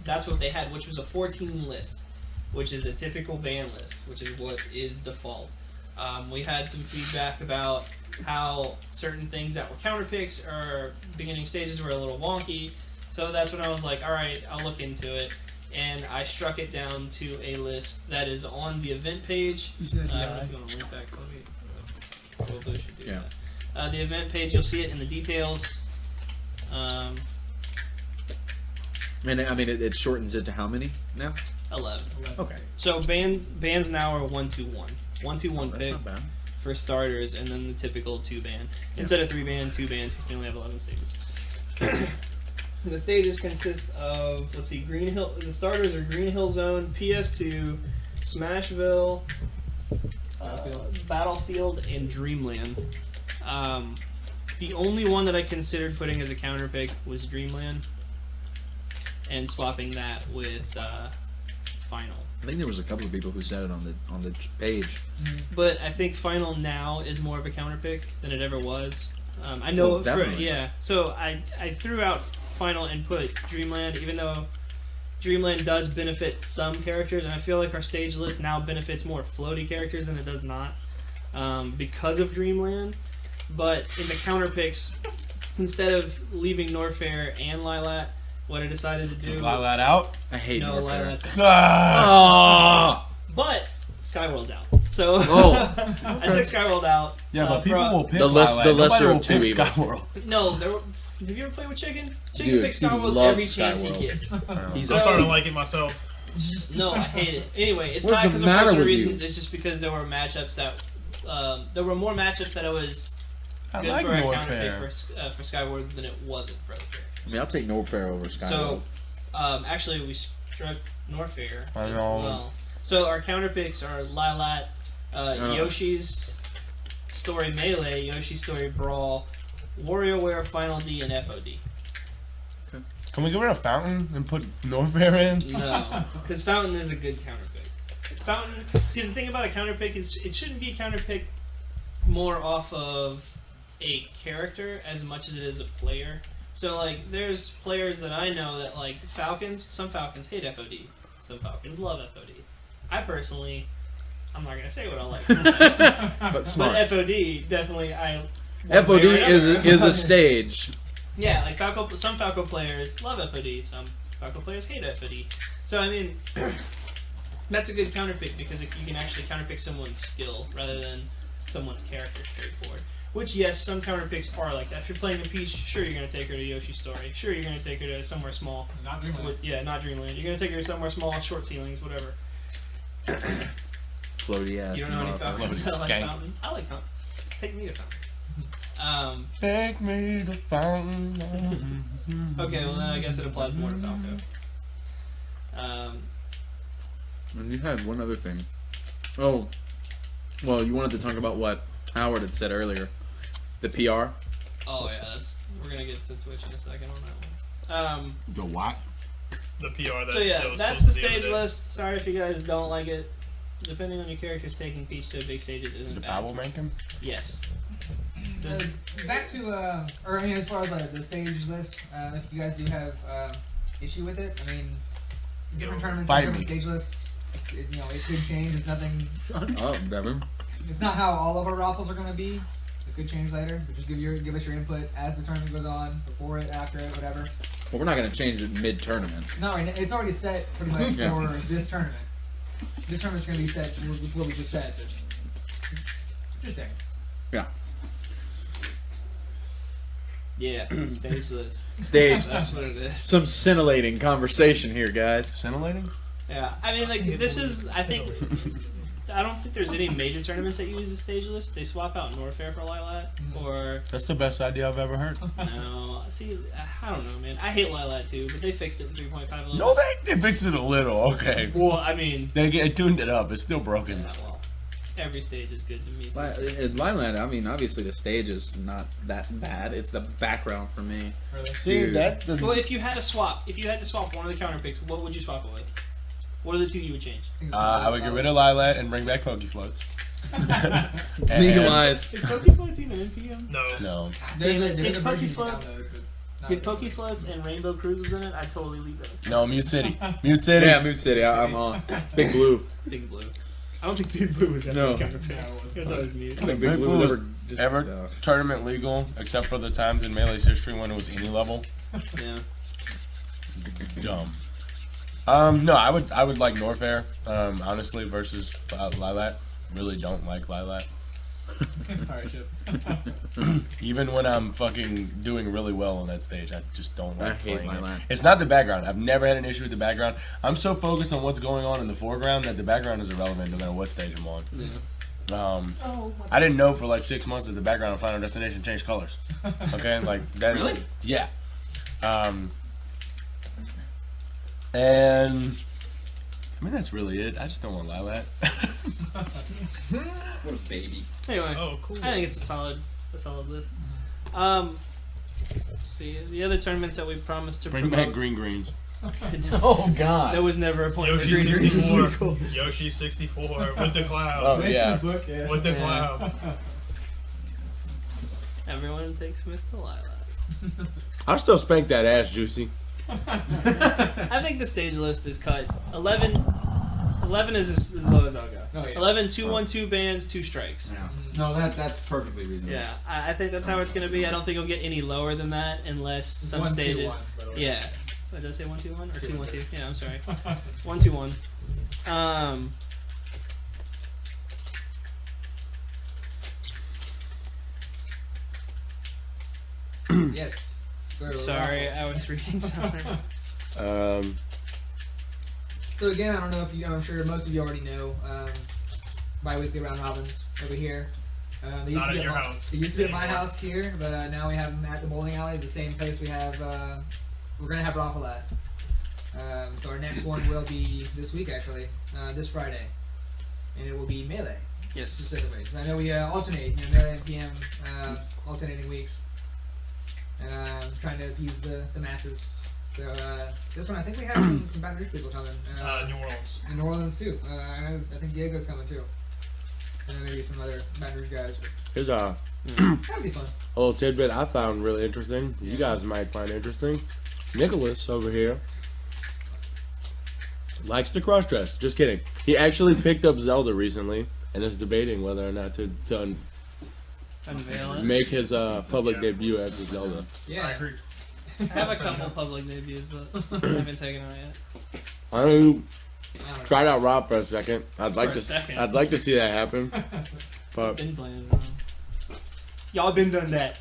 Speaker 5: that's what they had, which was a 14 list, which is a typical ban list, which is what is default. We had some feedback about how certain things that were counterpicks or beginning stages were a little wonky. So that's when I was like, all right, I'll look into it. And I struck it down to a list that is on the event page. I don't know if you want to link that, Chloe. Hopefully it should do that. The event page, you'll see it in the details.
Speaker 3: And I mean, it shortens it to how many now?
Speaker 5: 11.
Speaker 3: Okay.
Speaker 5: So bans now are 1-2-1. 1-2-1
Speaker 3: That's
Speaker 5: pick
Speaker 3: not bad.
Speaker 5: for starters, and then the typical 2-ban. Instead of 3-ban, 2-ban, since we only have 11 stages. The stages consist of, let's see, Green Hill. The starters are Green Hill Zone, PS2, Smashville, Battlefield, and Dreamland. The only one that I considered putting as a counter pick was Dreamland, and swapping that with Final.
Speaker 3: I think there was a couple of people who said it on the page.
Speaker 5: But I think Final now is more of a counter pick than it ever was. I know,
Speaker 3: Oh, definitely.
Speaker 5: So I threw out Final and put Dreamland, even though Dreamland does benefit some characters, and I feel like our stage list now benefits more floaty characters than it does not, because of Dreamland. But in the counter picks, instead of leaving Norfair and Lilat, what I decided to do.
Speaker 2: Fly that out.
Speaker 3: I hate
Speaker 5: No,
Speaker 3: Norfair.
Speaker 5: Lilat's out.
Speaker 2: Ah!
Speaker 5: But Skyworld's out. So I took Skyworld out.
Speaker 2: Yeah, but people will pick
Speaker 3: The
Speaker 2: Lilac.
Speaker 3: lesser
Speaker 2: Nobody will
Speaker 3: of two
Speaker 2: pick
Speaker 3: evils.
Speaker 2: Skyward.
Speaker 5: No, have you ever played with Chicken? Chicken
Speaker 3: Dude,
Speaker 5: picks
Speaker 3: he
Speaker 5: Skyworld
Speaker 3: loves
Speaker 5: every chance he
Speaker 3: Skyworld.
Speaker 5: gets.
Speaker 3: He's
Speaker 1: I'm starting to like it myself.
Speaker 5: No, I hate it. Anyway, it's
Speaker 3: What's
Speaker 5: not
Speaker 3: the
Speaker 5: because of
Speaker 3: matter
Speaker 5: personal
Speaker 3: with you?
Speaker 5: reasons. It's just because there were matchups that there were more matchups that it was
Speaker 2: I
Speaker 5: good
Speaker 2: like
Speaker 5: for a counter pick
Speaker 2: Norfair.
Speaker 5: for Skyward than it wasn't for other characters.
Speaker 3: I mean, I'll take Norfair over Skyworld.
Speaker 5: So, actually, we struck Norfair
Speaker 2: I
Speaker 5: as
Speaker 2: know.
Speaker 5: well. So our counter picks are Lilat, Yoshi's Story Melee, Yoshi's Story Brawl, WarioWare Final D, and FOD.
Speaker 2: Can we get rid of Fountain and put Norfair in?
Speaker 5: No, because Fountain is a good counter pick. Fountain. See, the thing about a counter pick is it shouldn't be a counter pick more off of a character as much as it is a player. So, like, there's players that I know that like Falcons. Some Falcons hate FOD. Some Falcons love FOD. I personally, I'm not gonna say what I like,
Speaker 3: but smart.
Speaker 5: but FOD definitely I.
Speaker 3: FOD is a stage.
Speaker 5: Yeah, like some Falco players love FOD, some Falco players hate FOD. So I mean, that's a good counter pick because if you can actually counter pick someone's skill rather than someone's character straightforward. Which yes, some counter picks are like that. If you're playing a Peach, sure you're gonna take her to Yoshi's Story. Sure you're gonna take her to somewhere small.
Speaker 1: Not Dreamland.
Speaker 5: Yeah, not Dreamland. You're gonna take her to somewhere small, short ceilings, whatever.
Speaker 3: Floaty ass.
Speaker 5: You don't know any
Speaker 3: motherfucker.
Speaker 5: Falcons that like
Speaker 2: skank.
Speaker 5: Fountain? I like Fountain. Take me to Fountain.
Speaker 2: Take me to Fountain.
Speaker 5: Okay, well then I guess it applies more to Falco.
Speaker 3: And you had one other thing. Oh, well, you wanted to talk about what Howard had said earlier. The PR.
Speaker 5: Oh yeah, we're gonna get to Twitch in a second on that one.
Speaker 2: The what?
Speaker 1: The PR that.
Speaker 5: So yeah,
Speaker 1: that was
Speaker 5: that's the
Speaker 1: posted
Speaker 5: stage
Speaker 1: other day.
Speaker 5: list. Sorry if you guys don't like it. Depending on your characters, taking Peach to big stages isn't
Speaker 2: The
Speaker 5: bad.
Speaker 2: Babel Mankin?
Speaker 5: Yes.
Speaker 4: Back to, or I mean, as far as the stage list, if you guys do have issue with it, I mean, different tournaments,
Speaker 2: Fight
Speaker 4: different
Speaker 2: me.
Speaker 4: stage lists. It could change. It's nothing.
Speaker 3: Oh, Devin.
Speaker 4: It's not how all of our raffles are gonna be. It could change later, but just give us your input as the tournament goes on, before it, after it, whatever.
Speaker 3: Well, we're not gonna change it mid-tournament.
Speaker 4: No, right now, it's already set pretty much
Speaker 3: Yeah.
Speaker 4: for this tournament. This tournament's gonna be set with what we just said. So just saying.
Speaker 3: Yeah.
Speaker 5: Yeah, stage list.
Speaker 3: Stage.
Speaker 5: That's what it is.
Speaker 3: Some scintillating conversation here, guys.
Speaker 2: Scintillating?
Speaker 5: Yeah, I mean, like, this is, I don't think there's any major tournaments that use a stage list. They swap out Norfair for Lilat, or,
Speaker 2: That's the best idea I've ever heard.
Speaker 5: no, see, I don't know, man. I hate Lilat too, but they fixed it in 3.5
Speaker 2: No, they fixed it a little. Okay.
Speaker 5: Well, I mean,
Speaker 2: They tuned it up. It's still broken.
Speaker 5: well, every stage is good to me. Too.
Speaker 3: In Lineland, I mean, obviously the stage is not that bad. It's the background for me.
Speaker 2: See, that doesn't.
Speaker 5: Well, if you had to swap one of the counter picks, what would you swap it with? What are the two you would change?
Speaker 2: I would get rid of Lilat and bring back Poke Floats.
Speaker 3: Legalized.
Speaker 5: Is Pokefloats even in PM?
Speaker 1: No.
Speaker 2: No.
Speaker 4: There's a
Speaker 5: If
Speaker 4: version you can
Speaker 5: Pokefloats-
Speaker 4: download, but not
Speaker 5: If
Speaker 4: really.
Speaker 5: Pokefloats and Rainbow Cruise was in it, I'd totally leave those.
Speaker 2: No, Mute City. Mute City.
Speaker 3: Yeah, Mood City. I'm on. Big Blue.
Speaker 5: Big Blue. I don't think Big Blue was ever
Speaker 3: No.
Speaker 5: a counter pick. Because I was mute.
Speaker 3: I think
Speaker 2: Big
Speaker 3: Big
Speaker 2: Blue
Speaker 3: Blue was
Speaker 2: was
Speaker 3: ever just
Speaker 2: Ever tournament legal, except for the times in Melee's history when it was any level.
Speaker 5: Yeah.
Speaker 2: Dumb. No, I would like Norfair, honestly, versus Lilat. Really don't like Lilat.
Speaker 4: Alright, Chip.
Speaker 2: Even when I'm fucking doing really well on that stage, I just don't like
Speaker 3: I hate
Speaker 2: playing it.
Speaker 3: Lilat.
Speaker 2: It's not the background. I've never had an issue with the background. I'm so focused on what's going on in the foreground that the background is irrelevant no matter what stage I'm on.
Speaker 5: Yeah.
Speaker 2: I didn't know for like 6 months that the background of Final Destination changed colors. Okay, like that is
Speaker 5: Really?
Speaker 2: yeah. And I mean that's really it. I just don't want Lilat.
Speaker 3: What a baby.
Speaker 5: Anyway,
Speaker 1: Oh, cool.
Speaker 5: I think it's a solid list. Let's see the other tournaments that we promised to
Speaker 2: Bring
Speaker 5: promote.
Speaker 2: back Greens.
Speaker 3: Oh God.
Speaker 5: There was never a point where
Speaker 1: Yoshi
Speaker 5: Green Greens was
Speaker 1: 64.
Speaker 5: legal.
Speaker 1: Yoshi 64 with the clouds.
Speaker 2: Oh yeah.
Speaker 1: With the
Speaker 5: Yeah.
Speaker 1: clouds.
Speaker 5: Everyone takes Smith to Lilat.
Speaker 2: I still spank that ass, Juicy.
Speaker 5: I think the stage list is cut. 11 is as low as I'll go.
Speaker 4: Oh, yeah.
Speaker 5: 11, 2-1-2 bands, 2 strikes.
Speaker 3: No, that's perfectly reasonable.
Speaker 5: Yeah, I think that's how it's going to be. I don't think it'll get any lower than that unless some
Speaker 4: 1-2-1,
Speaker 5: stages.
Speaker 4: by the way.
Speaker 5: Yeah. Did I say 1-2-1 or 2-1-2? Yeah, I'm sorry. 1-2-1.
Speaker 4: Yes. So,
Speaker 5: Sorry, I was reading something.
Speaker 4: So again, I don't know if you. I'm sure most of you already know. Bi-weekly round robins over here. They used
Speaker 1: Not
Speaker 4: to be
Speaker 1: at your
Speaker 4: my,
Speaker 1: house
Speaker 4: They used to be at my
Speaker 1: anymore.
Speaker 4: house here, but now we have them at the bowling alley, the same place we have. We're gonna have raffle at. So our next one will be this week, actually, this Friday, and it will be Melee
Speaker 5: Yes.
Speaker 4: specifically. 'Cause I know we alternate, Melee and PM, alternating weeks, and trying to appease the masses. So this one, I think we have some Baton Rouge people coming.
Speaker 1: New Orleans.
Speaker 4: In New Orleans too. I think Diego's coming too. And then maybe some other Baton Rouge guys.
Speaker 2: Here's a
Speaker 4: That'd be fun.
Speaker 2: little tidbit I found really interesting. You guys might find interesting. Nicholas over here likes to cross dress. Just kidding. He actually picked up Zelda recently and is debating whether or not to
Speaker 5: Unveil it.
Speaker 2: make his public debut as Zelda.
Speaker 1: I
Speaker 4: Yeah.
Speaker 1: agree.
Speaker 5: I have a couple public debuts that I haven't taken out yet.
Speaker 2: I don't know.
Speaker 4: I don't know.
Speaker 2: Tried out Rob for a second. I'd like
Speaker 5: For a
Speaker 2: to.
Speaker 5: second.
Speaker 2: I'd like to see that happen. But
Speaker 5: Been playing around. Y'all been done that.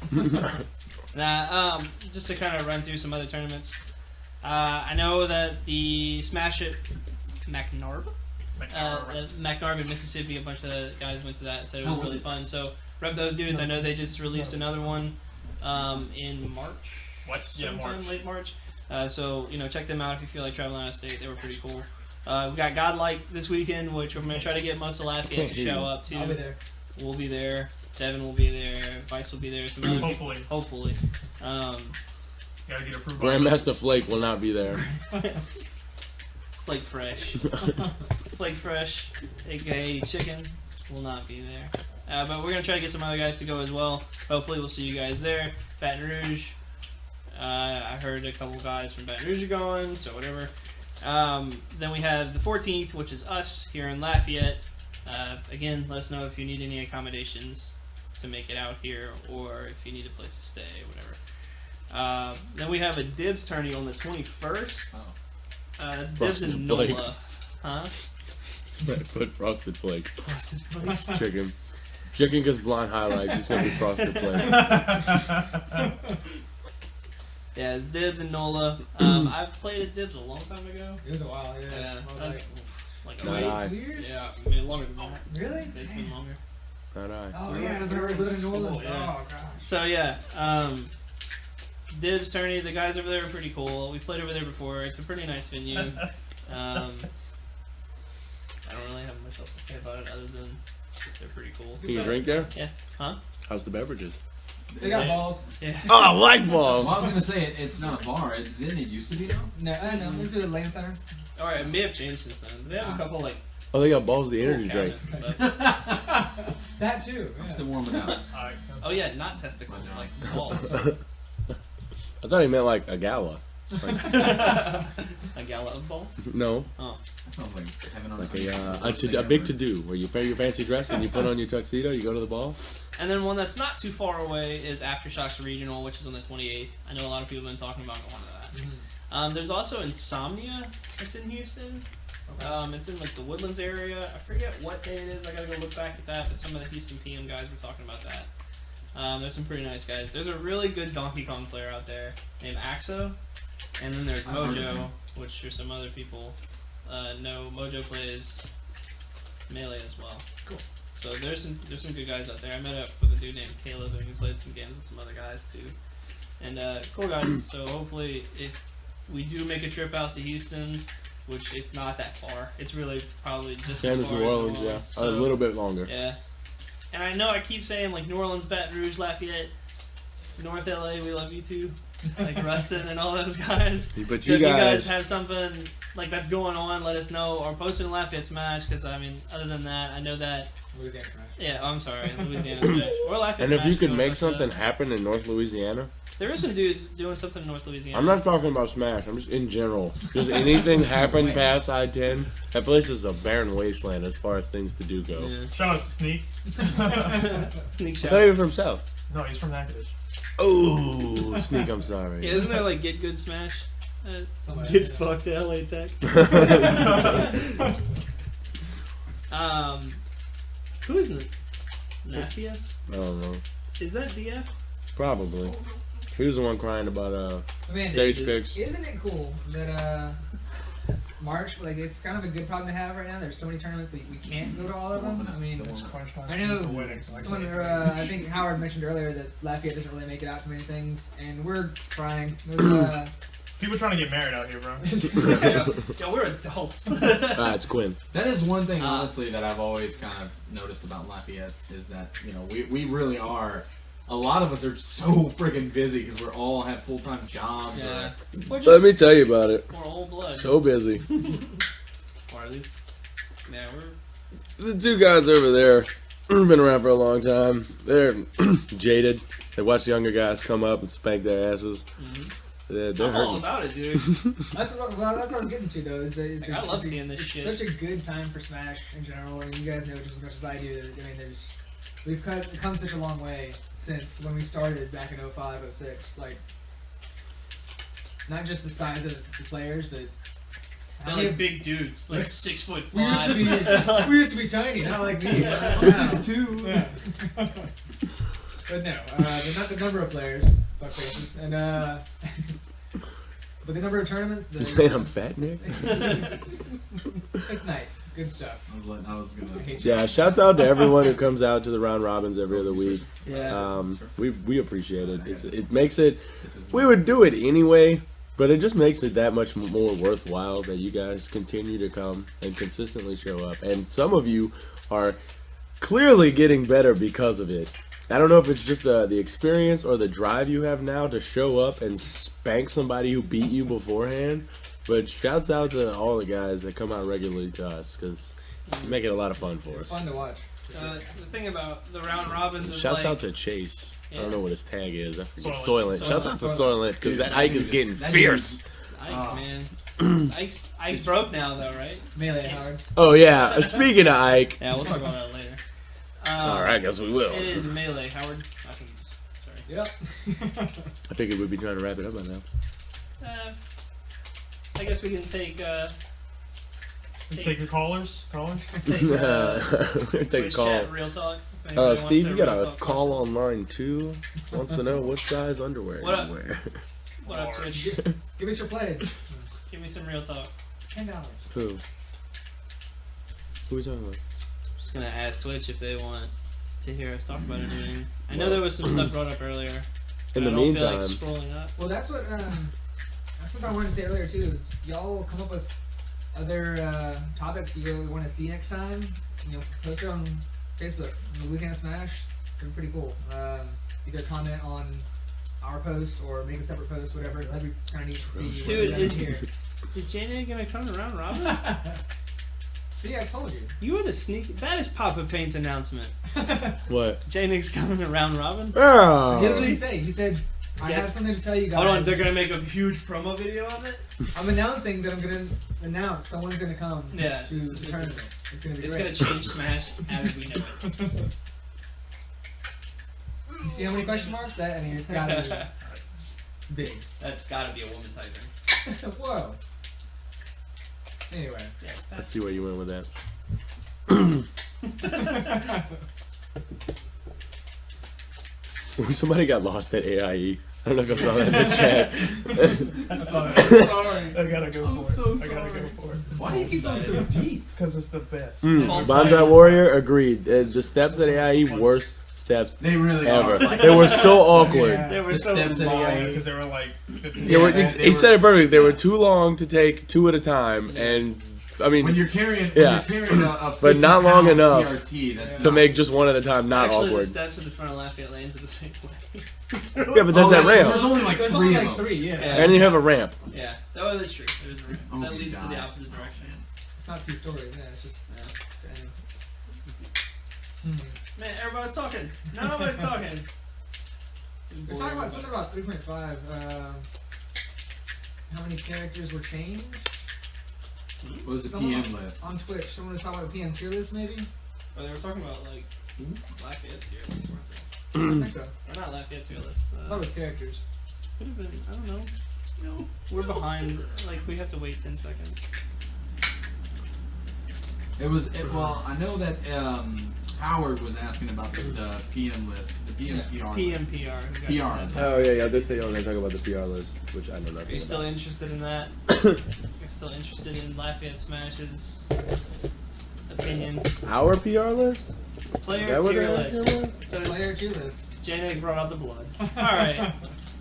Speaker 5: Nah, just to kind of run through some other tournaments. I know that the Smash It McNarb, McNarb in Mississippi, a bunch of guys went to that, said it was really fun. So rep those dudes. I know they just released another one in March.
Speaker 1: What? Yeah,
Speaker 5: Sometime
Speaker 1: March.
Speaker 5: late March. So check them out if you feel like traveling out of state. They were pretty cool. We got Godlike this weekend, which we're gonna try to get most of Lafayette to show up to.
Speaker 4: I'll be there.
Speaker 5: We'll be there. Devin will be there. Vice will be there. Some other people.
Speaker 1: Hopefully.
Speaker 5: Hopefully.
Speaker 1: Gotta get approved by
Speaker 2: Grandmaster Flake will not be there.
Speaker 5: Flake Fresh. Flake Fresh, aka Chicken, will not be there. But we're gonna try to get some other guys to go as well. Hopefully, we'll see you guys there. Baton Rouge. I heard a couple guys from Baton Rouge are going, so whatever. Then we have the 14th, which is us here in Lafayette. Again, let us know if you need any accommodations to make it out here, or if you need a place to stay, whatever. Then we have a Dibs tourney on the 21st. It's Dibs in
Speaker 2: Frosted
Speaker 5: NOLA.
Speaker 2: Flake.
Speaker 5: Huh?
Speaker 2: Put Frosted Flake.
Speaker 5: Frosted Flakes.
Speaker 2: Chicken. Chicken gets blonde highlights. It's gonna be Frosted Flake.
Speaker 5: Yeah, it's Dibs in NOLA. I've played at Dibs a long time ago.
Speaker 4: It was a while, yeah.
Speaker 5: Yeah,
Speaker 4: I was
Speaker 5: like
Speaker 2: Not I.
Speaker 4: 2 years?
Speaker 5: yeah, maybe longer than that.
Speaker 4: Really?
Speaker 5: It's been longer.
Speaker 2: Not I.
Speaker 4: Oh yeah, I was living in New Orleans.
Speaker 5: Yeah.
Speaker 4: Oh gosh.
Speaker 5: So yeah, Dibs tourney. The guys over there are pretty cool. We played over there before. It's a pretty nice venue. I don't really have much else to say about it other than they're pretty cool.
Speaker 2: Can you drink there?
Speaker 5: Yeah. Huh?
Speaker 2: How's the beverages?
Speaker 4: They got
Speaker 5: Yeah.
Speaker 4: balls.
Speaker 5: Yeah.
Speaker 2: Oh, I like
Speaker 3: Well, I
Speaker 2: balls.
Speaker 3: was gonna say it's not a bar. Didn't it used to be though?
Speaker 4: No, I don't know. It's at the Land Center.
Speaker 5: All right, it may have changed since then. But they have a couple like
Speaker 2: Oh, they got balls. The
Speaker 5: cool
Speaker 2: energy drink.
Speaker 5: cabinets and stuff.
Speaker 4: That too.
Speaker 3: I'm
Speaker 4: Yeah.
Speaker 3: still warming up.
Speaker 1: Alright.
Speaker 5: Oh yeah, not testicles, like balls.
Speaker 2: I thought he meant like a gala.
Speaker 5: A gala of balls.
Speaker 2: No,
Speaker 5: Oh.
Speaker 3: That sounds like having on
Speaker 2: like
Speaker 3: a
Speaker 2: a big to do where you wear your fancy dress and you put on your tuxedo. You go to the ball.
Speaker 5: And then one that's not too far away is Aftershocks Regional, which is on the 28th. I know a lot of people have been talking about going to that. There's also Insomnia. It's in Houston. It's in like the Woodlands area. I forget what day it is. I gotta go look back at that. But some of the Houston PM guys were talking about that. There's some pretty nice guys. There's a really good Donkey Kong player out there named Axo. And then there's
Speaker 3: I've heard of
Speaker 5: Mojo,
Speaker 3: him.
Speaker 5: which are some other people know. Mojo plays Melee as well.
Speaker 4: Cool.
Speaker 5: So there's some good guys out there. I met up with a dude named Caleb, and we played some games with some other guys too. And cool guys. So hopefully, if we do make a trip out to Houston, which it's not that far, it's really probably just
Speaker 2: Same
Speaker 5: as
Speaker 2: as
Speaker 5: far
Speaker 2: New
Speaker 5: as
Speaker 2: Orleans, yeah.
Speaker 5: So,
Speaker 2: A little bit longer.
Speaker 5: yeah. And I know I keep saying like New Orleans, Baton Rouge, Lafayette, North LA, we love you too. Like Rustin and all those guys.
Speaker 2: But
Speaker 5: So
Speaker 2: you
Speaker 5: if you guys
Speaker 2: guys,
Speaker 5: have something like that's going on, let us know, or post it in Lafayette Smash. Because I mean, other than that, I know that.
Speaker 4: Louisiana Smash.
Speaker 5: Yeah, I'm sorry, Louisiana Smash or Lafayette.
Speaker 2: and if
Speaker 5: Smash
Speaker 2: you could
Speaker 5: wanna
Speaker 2: make
Speaker 5: post it up.
Speaker 2: something happen in North Louisiana,
Speaker 5: There is some dudes doing something in North Louisiana.
Speaker 2: I'm not talking about Smash. I'm just in general. Does anything happen past I-10? That place is a barren wasteland as far as things to do go.
Speaker 5: Yeah.
Speaker 1: Shout out to Sneak.
Speaker 5: Sneak
Speaker 2: I thought you were
Speaker 5: shots.
Speaker 2: from South.
Speaker 1: No, he's from Natchitoches.
Speaker 2: Oh, Sneak, I'm sorry.
Speaker 5: Yeah, isn't there like Get Good Smash?
Speaker 4: Somebody-
Speaker 5: Get fucked LA Tech. Who is it? Nafias?
Speaker 2: I don't know.
Speaker 5: Is that DF?
Speaker 2: Probably. He was the one crying about
Speaker 4: I mean,
Speaker 2: stage picks.
Speaker 4: isn't it cool that March, like, it's kind of a good problem to have right now. There's so many tournaments that we can't go to all of them. I mean,
Speaker 1: It's crunch time
Speaker 4: I know
Speaker 1: for weddings, so I
Speaker 4: someone,
Speaker 1: can't-
Speaker 4: I think Howard mentioned earlier that Lafayette doesn't really make it out to many things, and we're trying. There's,
Speaker 1: People trying to get married out here, bro.
Speaker 5: Yo, we're adults.
Speaker 2: It's Quinn.
Speaker 3: That is one thing, honestly, that I've always kind of noticed about Lafayette is that, you know, we really are. A lot of us are so freaking busy because we all have full-time jobs.
Speaker 5: Yeah.
Speaker 3: Or,
Speaker 5: We're
Speaker 2: Let
Speaker 5: just
Speaker 2: me tell you about it.
Speaker 5: more old blood.
Speaker 2: So busy.
Speaker 5: Or at least, yeah, we're.
Speaker 2: The two guys over there been around for a long time. They're jaded. They watch younger guys come up and spank their asses. They're
Speaker 5: I'm all
Speaker 2: hurting.
Speaker 5: about it, dude.
Speaker 4: that's what I was getting to, though. Is that it's
Speaker 5: Like, I love
Speaker 4: it's
Speaker 5: seeing this
Speaker 4: it's
Speaker 5: shit.
Speaker 4: such a good time for Smash in general. I mean, you guys know just as much as I do. That, I mean, we've come such a long way since when we started back in 05, 06. Like, not just the size of the players, but
Speaker 5: They're like big dudes, like 6'5".
Speaker 4: we used to be tiny, not like me.
Speaker 3: We're 6'2".
Speaker 4: Yeah. But no, not the number of players, fuck faces, and but the number of tournaments.
Speaker 2: You saying I'm fat, Nick?
Speaker 4: It's nice, good stuff.
Speaker 3: I was gonna.
Speaker 4: I hate you.
Speaker 2: Yeah, shouts out to everyone who comes out to the round robins every other week.
Speaker 5: Yeah.
Speaker 2: We appreciate it. It makes it. We would do it anyway, but it just makes it that much more worthwhile that you guys continue to come and consistently show up. And some of you are clearly getting better because of it. I don't know if it's just the experience or the drive you have now to show up and spank somebody who beat you beforehand. But shouts out to all the guys that come out regularly to us because you make it a lot of fun for
Speaker 4: It's
Speaker 2: us.
Speaker 4: fun to watch.
Speaker 5: The thing about the round robins is
Speaker 2: Shouts
Speaker 5: like,
Speaker 2: out to Chase. I don't know what his tag is. I forget.
Speaker 1: Soylent.
Speaker 2: Soylent. Shouts out to
Speaker 5: Soylent.
Speaker 2: Soylent because
Speaker 3: Dude,
Speaker 2: that Ike is getting
Speaker 3: that
Speaker 2: fierce.
Speaker 5: Ike,
Speaker 3: Oh.
Speaker 5: man. Ike's broke now, though, right?
Speaker 4: Melee Howard.
Speaker 2: Oh yeah. Speaking of Ike.
Speaker 5: Yeah, we'll talk about that later.
Speaker 2: All right, I guess we will.
Speaker 5: It is Melee, Howard. I think sorry.
Speaker 4: Yep.
Speaker 2: I think we'd be trying to wrap it up by now.
Speaker 5: I guess we can take
Speaker 1: Take your callers.
Speaker 2: Take a
Speaker 5: Twitch
Speaker 2: call.
Speaker 5: chat, real talk. If anybody wants
Speaker 2: Steve,
Speaker 5: to
Speaker 2: you got
Speaker 5: real
Speaker 2: a
Speaker 5: talk
Speaker 2: call
Speaker 5: questions.
Speaker 2: online too. Wants to know what size underwear
Speaker 5: What
Speaker 2: you
Speaker 5: up?
Speaker 2: wear.
Speaker 5: What up, Twitch?
Speaker 4: Give us your play.
Speaker 5: Give me some real talk.
Speaker 4: $10.
Speaker 2: Who? Who are we talking about?
Speaker 5: Just gonna ask Twitch if they want to hear us talk about anything. I know there was some stuff brought up earlier.
Speaker 2: In the
Speaker 5: I don't
Speaker 2: meantime,
Speaker 5: feel like scrolling up.
Speaker 4: Well, that's what I wanted to say earlier too. Y'all come up with other topics you really want to see next time. You know, post it on Facebook. Louisiana Smash. They're pretty cool. Either comment on our post or make a separate post, whatever. That'd be kind of neat to see.
Speaker 5: Dude,
Speaker 4: what
Speaker 5: is
Speaker 4: here.
Speaker 5: Jane gonna come around Robins?
Speaker 4: See, I told you.
Speaker 5: You are the sneaky. That is Papa Paint's announcement.
Speaker 2: what?
Speaker 5: J-Nick's coming around Robins.
Speaker 2: Oh.
Speaker 4: What did he say? He said, I have something to tell you guys.
Speaker 5: Hold on, they're gonna make a huge promo video of it.
Speaker 4: I'm announcing that I'm gonna announce someone's gonna come
Speaker 5: Yeah,
Speaker 4: to the tournament. It's gonna be
Speaker 5: It's
Speaker 4: great.
Speaker 5: gonna change Smash as we know it.
Speaker 4: You see how many question marks? That I mean, it's gotta be big.
Speaker 5: That's gotta be a woman typing.
Speaker 4: Whoa. Anyway.
Speaker 5: Yeah,
Speaker 2: I see where you went with that. Somebody got lost at AIE. I don't know if I saw that in the chat.
Speaker 1: I'm sorry.
Speaker 4: Sorry.
Speaker 1: I gotta go
Speaker 4: I'm
Speaker 1: for
Speaker 4: so
Speaker 1: it. I gotta
Speaker 4: sorry.
Speaker 1: go for it.
Speaker 4: Why do you keep going so deep?
Speaker 1: Because it's the best.
Speaker 5: False
Speaker 2: Bonsai
Speaker 5: flag.
Speaker 2: Warrior agreed. The steps at AIE worst steps
Speaker 7: They really
Speaker 2: ever.
Speaker 7: are. Like,
Speaker 2: They were so awkward.
Speaker 4: Yeah.
Speaker 5: They were
Speaker 7: the
Speaker 5: so
Speaker 7: steps at
Speaker 5: long.
Speaker 7: AIE.
Speaker 1: Because they were like 15
Speaker 2: They were,
Speaker 7: they
Speaker 2: he
Speaker 7: were-
Speaker 2: said it perfectly. They were too long to take two at a time, and I mean
Speaker 7: when you're carrying,
Speaker 2: Yeah.
Speaker 7: when you're carrying a
Speaker 2: But not long
Speaker 7: 50-pound
Speaker 2: enough
Speaker 7: CRT, that's
Speaker 2: to
Speaker 7: not-
Speaker 2: make just one at a time not
Speaker 5: Actually,
Speaker 2: awkward.
Speaker 5: the steps at the front of Lafayette Lanes are the same way.
Speaker 2: Yeah, but there's
Speaker 7: Oh,
Speaker 2: that
Speaker 7: there's
Speaker 2: ramp,
Speaker 7: only like
Speaker 4: There's
Speaker 7: three
Speaker 4: only
Speaker 7: of
Speaker 4: like
Speaker 7: them.
Speaker 4: 3, yeah.
Speaker 5: Yeah.
Speaker 2: and you have a ramp.
Speaker 5: Yeah, that's true. There's a ramp.
Speaker 7: Oh
Speaker 5: That
Speaker 7: my
Speaker 5: leads to the
Speaker 7: God.
Speaker 5: opposite direction.
Speaker 4: It's not 2 stories, yeah, it's just
Speaker 5: Yeah. Man, everybody's talking. Nobody's talking.
Speaker 4: We're talking about something about 3.5. How many characters were changed?
Speaker 7: What was the
Speaker 4: Someone
Speaker 7: PM list?
Speaker 4: On Twitch, someone was talking about the PM tier list, maybe?
Speaker 5: Oh, they were talking about like Lafayette tier list, weren't they?
Speaker 4: I think so.
Speaker 5: Or not Lafayette tier list.
Speaker 4: I thought it was characters.
Speaker 5: Could have been. I don't know. No, we're behind. Like we have to wait 10 seconds.
Speaker 7: Well, I know that Howard was asking about the PM list, the PM PR.
Speaker 5: PMPR. who got
Speaker 7: PR.
Speaker 5: sent.
Speaker 2: Oh yeah, I did say you were going to talk about the PR list, which I know
Speaker 5: Are
Speaker 2: nothing
Speaker 5: you still
Speaker 2: about.
Speaker 5: interested in that? You're still interested in Lafayette Smash's opinion?
Speaker 2: Our PR list?
Speaker 5: Player
Speaker 2: That what
Speaker 5: tier
Speaker 2: they're asking
Speaker 5: list.
Speaker 2: about?
Speaker 5: So
Speaker 4: Player tier list.
Speaker 5: J-Nick brought out the blood. All right.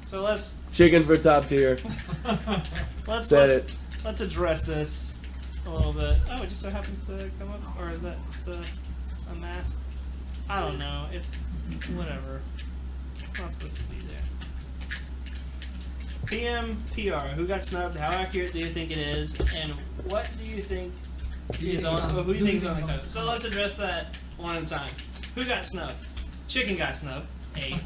Speaker 5: So let's
Speaker 2: Chicken for top tier. Said
Speaker 5: let's address this a little bit. Oh, it just so happens to come up, or is that just a mask? I don't know. It's whatever. It's not supposed to be there. PM PR. Who got snubbed? How accurate do you think it is? And what do you think is on? Or who do you think is on the cover? So let's address that one at a time. Who got snubbed? Chicken got snubbed. Hey,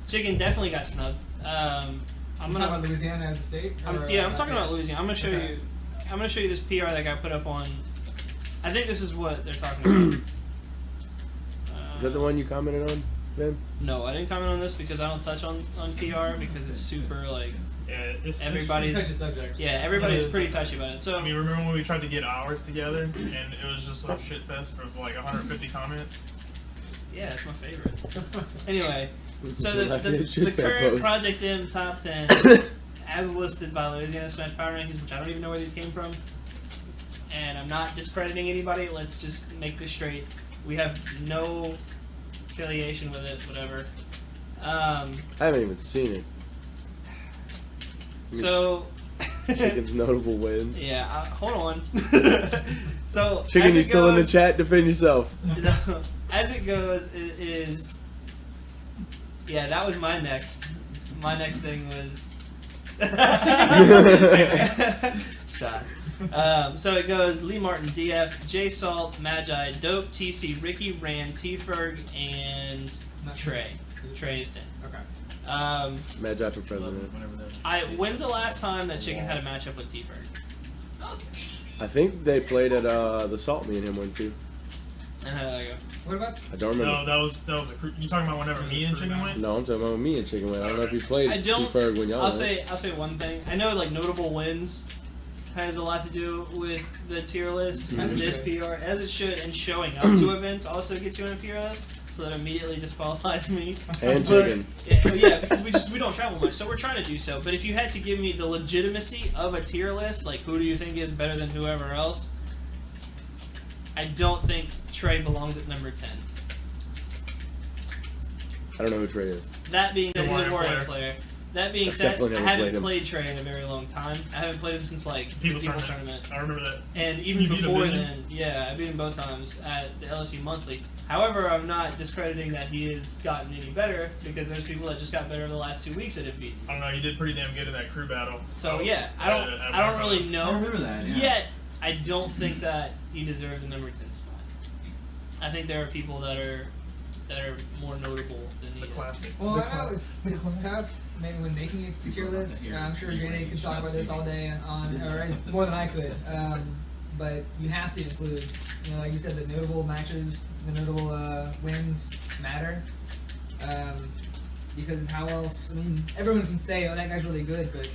Speaker 5: Chicken definitely got snubbed. I'm
Speaker 4: I'm
Speaker 5: gonna.
Speaker 4: talking about Louisiana as a state?
Speaker 5: I'm
Speaker 4: Or,
Speaker 5: talking about Louisiana. I'm gonna show
Speaker 4: Okay.
Speaker 5: you. I'm gonna show you this PR that got put up on. I think this is what they're talking about.
Speaker 2: Is that the one you commented on, Ben?
Speaker 5: No, I didn't comment on this because I don't touch on PR because it's super like
Speaker 1: Yeah, it's
Speaker 5: everybody's.
Speaker 4: Touchy subject.
Speaker 5: Yeah, everybody's
Speaker 1: It is.
Speaker 5: pretty touchy about it. So
Speaker 1: I mean, remember when we tried to get ours together and it was just a shit fest for like 150 comments?
Speaker 5: yeah, it's my favorite. Anyway, so the
Speaker 2: Lafayette shit fan
Speaker 5: current
Speaker 2: post.
Speaker 5: Project M top 10, as listed by Louisiana Smash Power Rankings, which I don't even know where these came from, and I'm not discrediting anybody. Let's just make this straight. We have no affiliation with it, whatever.
Speaker 2: I haven't even seen it.
Speaker 5: So,
Speaker 2: Chicken's notable wins.
Speaker 5: yeah, hold on. So,
Speaker 2: Chicken,
Speaker 5: as
Speaker 2: you
Speaker 5: it
Speaker 2: still in the
Speaker 5: goes-
Speaker 2: chat? Defend yourself.
Speaker 5: No, as it goes, it is. Yeah, that was my next. My next thing was. Shots. So it goes Lee Martin, DF, J Salt, Magi, Dope, TC, Ricky, Rand, T-Ferg, and Trey. Trey is 10.
Speaker 4: Okay.
Speaker 2: Magi for president.
Speaker 6: Whatever that.
Speaker 5: When's the last time that Chicken had a matchup with T-Ferg?
Speaker 2: I think they played at the Salt me and him went to.
Speaker 5: And how did that go?
Speaker 4: What about?
Speaker 2: I don't remember.
Speaker 1: No, that was a. You talking about whenever me and Chicken went?
Speaker 2: No, I'm talking about me and Chicken went. I don't know if you
Speaker 5: I
Speaker 2: played
Speaker 5: don't.
Speaker 2: T-Ferg when y'all
Speaker 5: I'll
Speaker 2: went.
Speaker 5: say one thing. I know like notable wins has a lot to do with the tier list and this PR, as it should, and showing up to events also gets you on a tier list, so that immediately disqualifies me.
Speaker 2: And
Speaker 5: But-
Speaker 2: Chicken.
Speaker 5: Yeah, because we don't travel much, so we're trying to do so. But if you had to give me the legitimacy of a tier list, like who do you think is better than whoever else? I don't think Trey belongs at number 10.
Speaker 2: I don't know who Trey is.
Speaker 5: That being said, he's a
Speaker 1: Wario
Speaker 5: Wario player. That being
Speaker 2: I've
Speaker 5: said,
Speaker 2: definitely
Speaker 5: I
Speaker 2: never
Speaker 5: haven't
Speaker 2: played him.
Speaker 5: played Trey in a very long time. I haven't played him since like the
Speaker 1: People's
Speaker 5: People's
Speaker 1: Tournament.
Speaker 5: Tournament.
Speaker 1: I remember that.
Speaker 5: And even
Speaker 1: You beat him,
Speaker 5: before
Speaker 1: didn't you?
Speaker 5: then, yeah, I beat him both times at the LSU Monthly. However, I'm not discrediting that he has gotten any better, because there's people that just got better over the last 2 weeks that have beaten
Speaker 1: I
Speaker 5: him.
Speaker 1: don't know. You did pretty damn good in that crew battle.
Speaker 5: So yeah, I don't really know.
Speaker 7: I remember that. Yeah.
Speaker 5: Yet, I don't think that he deserves a number 10 spot. I think there are people that are more notable than he
Speaker 1: The
Speaker 5: is.
Speaker 1: classic.
Speaker 4: Well, I know it's tough. Maybe when making a tier list, I'm sure Jane could talk about this all day on, or more than I could. But you have to include, like you said, the notable matches, the notable wins matter. Because how else? I mean, everyone can say, "Oh, that guy's really good," but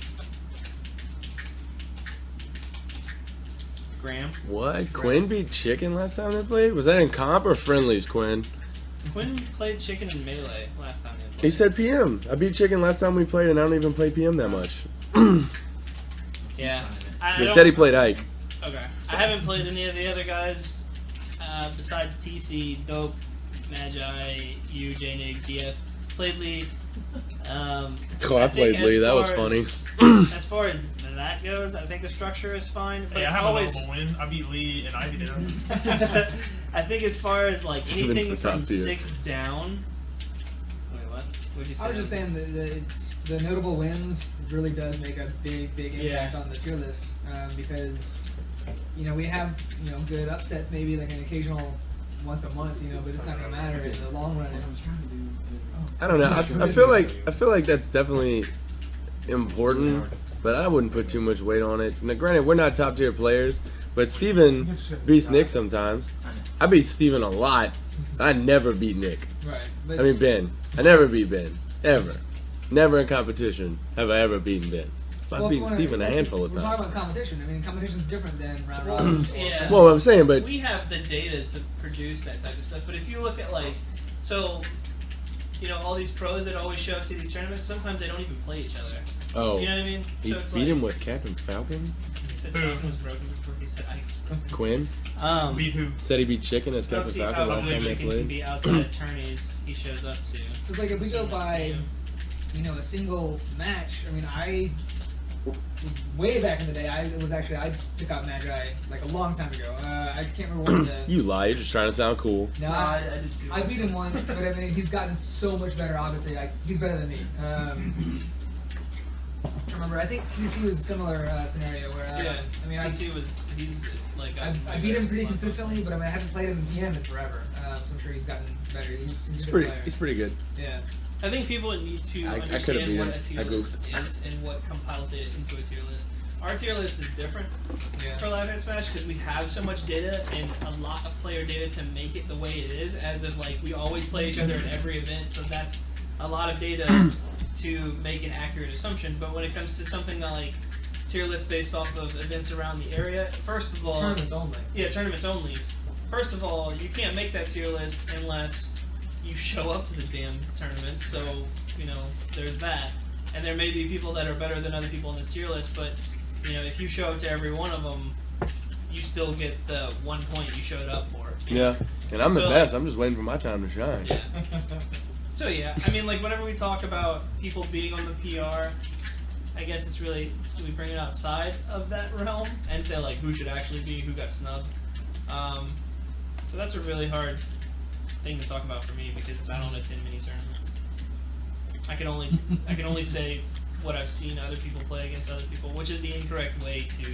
Speaker 5: Graham.
Speaker 2: What? Quinn beat Chicken last time they played? Was that in comp or friendlies, Quinn?
Speaker 5: Quinn played Chicken in Melee last time they played.
Speaker 2: He said PM. I beat Chicken last time we played, and I don't even play PM that much.
Speaker 5: Yeah.
Speaker 2: He said he played Ike.
Speaker 5: Okay. I haven't played any of the other guys besides TC, Dope, Magi, you, J-Nig, DF. Played Lee.
Speaker 2: Oh, I played
Speaker 5: think
Speaker 2: Lee.
Speaker 5: as
Speaker 2: That was
Speaker 5: far
Speaker 2: funny.
Speaker 5: As far as that goes, I think the structure is fine, but
Speaker 1: Hey, I
Speaker 5: it's
Speaker 1: have
Speaker 5: always.
Speaker 1: a notable win. I beat Lee and Ivy did.
Speaker 5: I think as far as like
Speaker 2: Still in
Speaker 5: anything
Speaker 2: for top
Speaker 5: from
Speaker 2: tier.
Speaker 5: 6 down. Wait, what? What'd you say?
Speaker 4: I was just saying that the notable wins really does make a big impact on the tier list, because we have good upsets, maybe like an occasional once a month, but it's not gonna matter in the long run.
Speaker 2: I don't know. I feel like that's definitely important, but I wouldn't put too much weight on it. Now, granted, we're not top tier players, but Steven beats Nick sometimes. I beat Steven a lot. I never beat Nick.
Speaker 4: Right. But
Speaker 2: I mean Ben. I never beat Ben. Ever. Never in competition have I ever beaten Ben. I've beaten Steven a handful of
Speaker 4: We're talking
Speaker 2: times.
Speaker 4: about competition. I mean, competition's different than round robin.
Speaker 5: Yeah.
Speaker 2: Well, I'm saying, but
Speaker 5: We have the data to produce that type of stuff, but if you look at all these pros that always show up to these tournaments, sometimes they don't even play each other.
Speaker 2: oh,
Speaker 5: You know what I mean?
Speaker 2: he
Speaker 5: So it's
Speaker 2: beat
Speaker 5: like,
Speaker 2: him with Captain Falcon.
Speaker 5: He said Falcon was broken before he said Ike was broken.
Speaker 2: Quinn
Speaker 1: Beat who?
Speaker 2: said he beat Chicken as
Speaker 5: I don't
Speaker 2: Captain
Speaker 5: see
Speaker 2: Falcon
Speaker 5: how
Speaker 2: last time they
Speaker 5: Chicken can
Speaker 2: played.
Speaker 5: be outside attorneys he shows up to.
Speaker 4: Because like if we go by, a single match. I mean, way back in the day, I took out Magi like a long time ago. I can't remember what the.
Speaker 2: You lie. You're just trying to sound cool.
Speaker 4: No,
Speaker 5: I did too.
Speaker 4: I beat him once, but I mean, he's gotten so much better. Obviously, like he's better than me. I remember, I think TC was a similar scenario where
Speaker 5: Yeah,
Speaker 4: I mean,
Speaker 5: he's like.
Speaker 4: I beat him pretty consistently, but I mean, I haven't played him in PM in forever. So I'm sure he's gotten better. He's a good player.
Speaker 2: He's pretty good.
Speaker 4: Yeah.
Speaker 5: I think people need to
Speaker 2: I could've
Speaker 5: understand
Speaker 2: beat
Speaker 5: what
Speaker 2: him.
Speaker 5: a tier
Speaker 2: I
Speaker 5: list
Speaker 2: goofed.
Speaker 5: is and what compiles data into a tier list. Our tier list is different
Speaker 4: Yeah.
Speaker 5: for Live Night Smash because we have so much data and a lot of player data to make it the way it is. As of like, we always play each other at every event, so that's a lot of data to make an accurate assumption. But when it comes to something like tier list based off of events around the area, first of all,
Speaker 4: Tournaments only.
Speaker 5: yeah, tournaments only. First of all, you can't make that tier list unless you show up to the damn tournaments, so, there's that. And there may be people that are better than other people in this tier list, but, if you show up to every one of them, you still get the 1 point you showed up for.
Speaker 2: Yeah, and I'm the
Speaker 5: So,
Speaker 2: best. I'm just waiting for my time to shine.
Speaker 5: Yeah. So yeah, I mean, like, whenever we talk about people being on the PR, I guess it's really, do we bring it outside of that realm and say, like, who should actually be, who got snubbed? So that's a really hard thing to talk about for me because I don't attend many tournaments. I can only say what I've seen other people play against other people, which is the incorrect way to,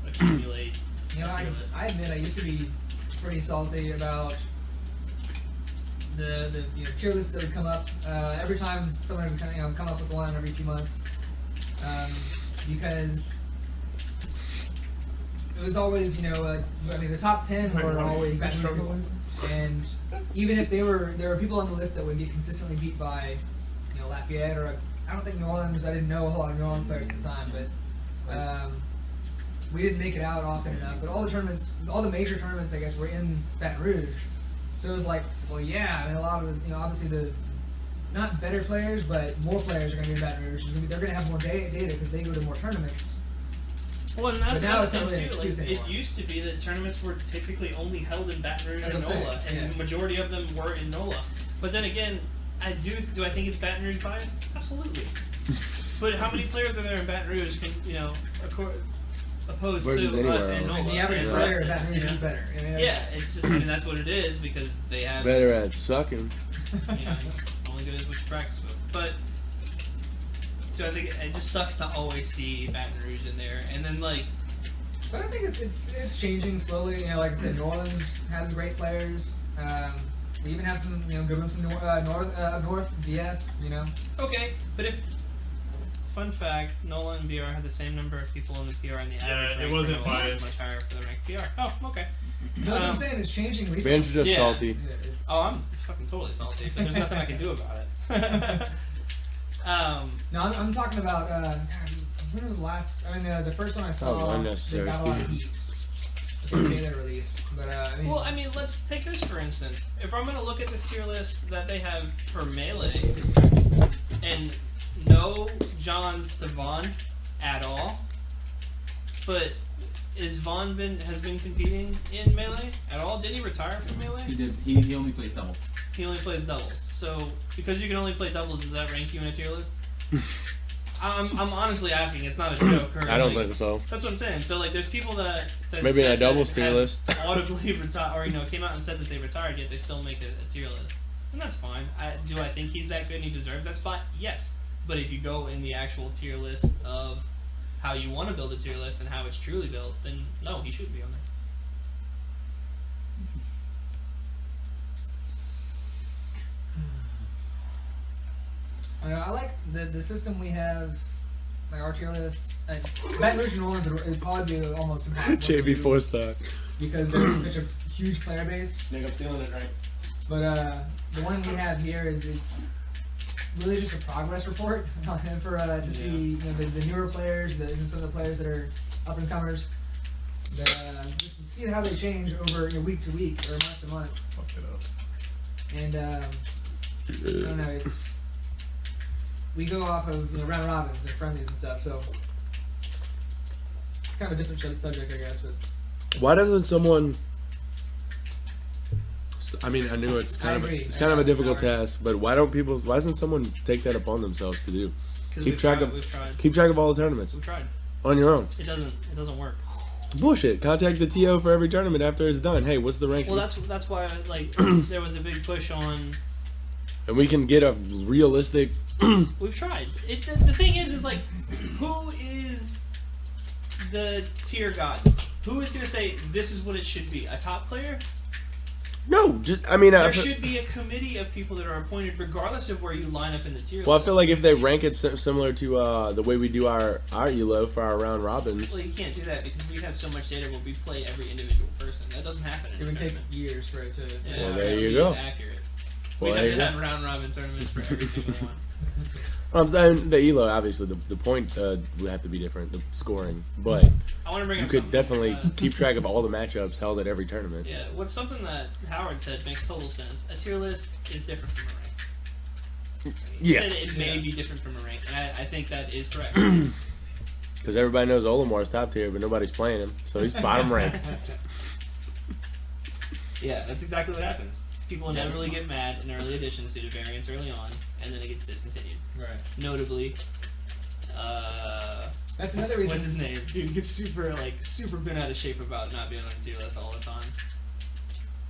Speaker 5: accumulate a tier list.
Speaker 4: I admit I used to be pretty salty about the tier list that would come up every time someone would come up with one every few months, because it was always, you know, I mean, the top 10 were always Baton Rouge. And even if there were people on the list that would get consistently beat by, you know, Lafayette or I don't think New Orleans. I didn't know a whole lot of New Orleans players at the time, but we didn't make it out often enough. But all the tournaments, all the major tournaments, I guess, were in Baton Rouge. So it was like, well, yeah, I mean, a lot of, you know, obviously the not better players, but more players are going to be in Baton Rouge. They're going to have more data because they go to more tournaments.
Speaker 5: Well, and that's
Speaker 4: But now
Speaker 5: another
Speaker 4: it's
Speaker 5: thing
Speaker 4: not really an
Speaker 5: too. Like,
Speaker 4: excuse
Speaker 5: it
Speaker 4: anymore.
Speaker 5: used to be that tournaments were typically only held in Baton Rouge
Speaker 4: That's
Speaker 5: and
Speaker 4: what I'm
Speaker 5: NOLA,
Speaker 4: saying,
Speaker 5: and
Speaker 4: yeah.
Speaker 5: the majority of them were in NOLA. But then again, do I think it's Baton Rouge biased? Absolutely. But how many players are there in Baton Rouge can, you know, opposed
Speaker 2: Versus
Speaker 5: to
Speaker 2: anywhere
Speaker 5: us and
Speaker 2: else.
Speaker 5: NOLA?
Speaker 4: And the average
Speaker 5: and
Speaker 4: player
Speaker 5: us,
Speaker 4: in Baton Rouge
Speaker 5: you know?
Speaker 4: is better. I mean,
Speaker 5: Yeah, it's just, I mean, that's what it is because they have,
Speaker 2: Better at sucking.
Speaker 5: you know, only good as what you practice with. But, so I think it just sucks to always see Baton Rouge in there. And then, like,
Speaker 4: But I think it's changing slowly. You know, like I said, New Orleans has great players. We even have some, you know, good ones from north, DF. You know,
Speaker 5: okay, but if fun fact, NOLA and BR had the same number of people in the PR, and the
Speaker 1: Yeah,
Speaker 5: average
Speaker 1: it
Speaker 5: rank
Speaker 1: wasn't
Speaker 5: for NOLA was
Speaker 1: biased.
Speaker 5: much higher for the rank PR. Oh, okay.
Speaker 4: that's what I'm saying. It's changing recently.
Speaker 2: Bands are just
Speaker 5: Yeah.
Speaker 2: salty.
Speaker 4: Yeah, it's,
Speaker 5: Oh, I'm fucking totally salty, but there's nothing I can do about it.
Speaker 4: no, I'm talking about. God, when was the last? I mean, the first one I saw. They
Speaker 2: unnecessary,
Speaker 4: got a lot of
Speaker 2: Steve.
Speaker 4: heat. The same day they released, but I mean.
Speaker 5: Well, I mean, let's take this for instance. If I'm going to look at this tier list that they have for Melee, and no Johns to Vaughn at all, but has Vaughn has been competing in Melee at all? Didn't he retire from Melee?
Speaker 7: He did. He only plays doubles.
Speaker 5: He only plays doubles. So, because you can only play doubles, does that rank you in a tier list? I'm honestly asking. It's not a joke. Or
Speaker 2: I don't
Speaker 5: like,
Speaker 2: think so.
Speaker 5: That's what I'm saying. So, like, there's people that
Speaker 2: Maybe
Speaker 5: said
Speaker 2: in a doubles
Speaker 5: that
Speaker 2: tier
Speaker 5: have
Speaker 2: list.
Speaker 5: audibly retired, or, you know, came out and said that they retired, yet they still make a tier list. And that's fine. Do I think he's that good and he deserves that spot? Yes. But if you go in the actual tier list of how you want to build a tier list and how it's truly built, then no, he shouldn't be on there.
Speaker 4: I don't know, I like the system we have, like our tier list. Baton Rouge and New Orleans would probably be almost impossible. to
Speaker 2: JB
Speaker 4: do
Speaker 2: 4-star.
Speaker 4: because there's such a huge player base.
Speaker 6: Nick, I'm feeling it right.
Speaker 4: But the one we have here is it's really just a progress report for to see, you know, the newer players, and some of the players that are up and comers. Just to see how they change over, you know, week to week or month to month.
Speaker 2: Fuck it up.
Speaker 4: And I don't know, it's we go off of, you know, round robins and friendlies and stuff, so it's kind of a different subject, I guess. But
Speaker 2: Why doesn't someone? I mean, I knew it's
Speaker 4: I
Speaker 2: kind
Speaker 4: agree.
Speaker 2: it's kind of a difficult
Speaker 4: I agree.
Speaker 2: task, but why doesn't someone take that upon themselves to do?
Speaker 5: 'Cause
Speaker 2: Keep track of
Speaker 5: we've tried.
Speaker 2: keep track of all the tournaments
Speaker 5: We've tried.
Speaker 2: on your own.
Speaker 5: It doesn't work.
Speaker 2: Bullshit. Contact the TO for every tournament after it's done. Hey, what's the rank?
Speaker 5: Well, that's why like there was a big push on.
Speaker 2: And we can get a realistic.
Speaker 5: We've tried. The thing is like, who is the tier god? Who is going to say this is what it should be? A top player?
Speaker 2: No, just I mean,
Speaker 5: There should be a committee of people that are appointed, regardless of where you line up in the tier.
Speaker 2: well, I
Speaker 5: list.
Speaker 2: feel like if they rank it similar to the way we do our ELO for our round robins.
Speaker 5: Well, you can't do that because we have so much data where we play every individual person. That doesn't happen in
Speaker 4: it
Speaker 5: a
Speaker 4: would take
Speaker 5: tournament.
Speaker 4: years for it to.
Speaker 5: Yeah,
Speaker 2: Well, there
Speaker 5: that
Speaker 2: you
Speaker 5: would be
Speaker 2: go.
Speaker 5: as accurate.
Speaker 2: Well,
Speaker 5: we
Speaker 2: there
Speaker 5: have
Speaker 2: you
Speaker 5: to
Speaker 2: go.
Speaker 5: have round robin tournaments for every single one.
Speaker 2: I'm saying the ELO, obviously, the point would have to be different, the scoring, but
Speaker 5: I want to bring
Speaker 2: you
Speaker 5: up
Speaker 2: could
Speaker 5: something,
Speaker 2: definitely keep track of all the matchups held at every tournament.
Speaker 5: Yeah, what's something that Howard said makes total sense. A tier list is different from a rank. He
Speaker 2: Yeah.
Speaker 5: said it may be different from a rank, and I think that is correct.
Speaker 2: Because everybody knows Olamar's top tier, but nobody's playing him, so he's bottom ranked.
Speaker 5: Yeah, that's exactly what happens. People inevitably get mad in early editions due to variants early on, and then it gets discontinued.
Speaker 4: Right.
Speaker 5: Notably,
Speaker 4: That's another reason.
Speaker 5: what's his name? Dude gets super bent out of shape about not being on the tier list all the time.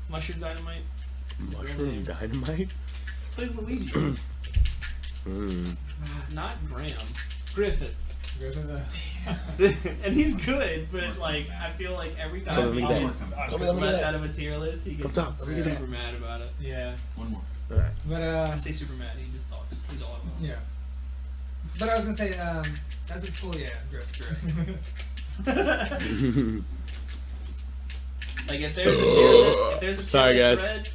Speaker 5: Mushroom Dynamite? That's his real
Speaker 2: Mushroom
Speaker 5: name.
Speaker 2: Dynamite?
Speaker 5: Plays Luigi.
Speaker 2: Mm.
Speaker 5: Not Graham. Griffith.
Speaker 4: Griffin,
Speaker 5: And he's good, but like I feel like every
Speaker 2: Come
Speaker 5: time
Speaker 2: on,
Speaker 5: he
Speaker 2: let me
Speaker 5: gets
Speaker 2: Come on,
Speaker 5: let
Speaker 2: let me
Speaker 5: out of a tier list, he gets
Speaker 2: Come on, let me
Speaker 5: super mad about it.
Speaker 4: yeah,
Speaker 7: One more.
Speaker 4: but
Speaker 5: I say super mad, he just talks. He's all about it.
Speaker 4: yeah. But I was gonna say, as it's full, yeah, Griffin.
Speaker 5: Like if there's a tier list, if there's a tier
Speaker 2: Sorry,
Speaker 5: list
Speaker 2: guys.
Speaker 5: thread,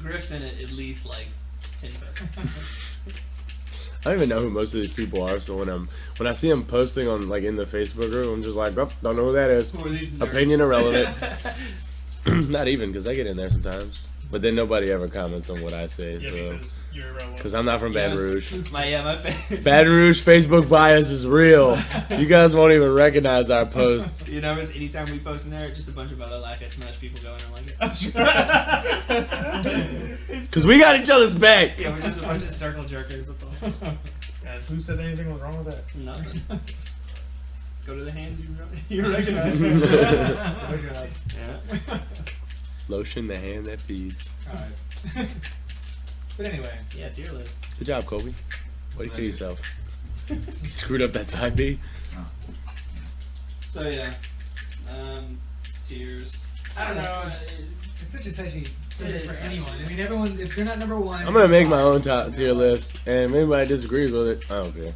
Speaker 5: Griff's in it at least like 10 votes.
Speaker 2: I don't even know who most of these people are. So when I see them posting on like in the Facebook group, I'm just like, oh, don't know who that is.
Speaker 5: Who are these nerds?
Speaker 2: Opinion irrelevant. Not even, because I get in there sometimes. But then nobody ever comments on what I say.
Speaker 1: Yeah,
Speaker 2: So
Speaker 1: because you're irrelevant.
Speaker 2: because I'm not from Baton Rouge.
Speaker 5: My
Speaker 2: Baton Rouge Facebook bias is real. You guys won't even recognize our posts.
Speaker 5: You notice anytime we post in there, just a bunch of other Laugh at Smash people going and like it.
Speaker 2: Because we got each other's back.
Speaker 5: Yeah, we're just a bunch of circle jerkers, that's all.
Speaker 1: And who said anything was wrong with that?
Speaker 5: Nothing. Go to the hands you recognize. Me. Yeah.
Speaker 2: Lotion the hand that feeds.
Speaker 4: Alright. But anyway.
Speaker 5: Yeah, tier list.
Speaker 2: Good job, Kobe. What do you kill yourself? You screwed up that side B.
Speaker 5: So yeah, tiers. I don't know.
Speaker 4: It's such a touchy subject
Speaker 5: is
Speaker 4: for
Speaker 5: touchy.
Speaker 4: anyone. I mean, everyone, if you're not number one.
Speaker 2: I'm gonna make my own top tier list, and if anybody disagrees with it, I don't care.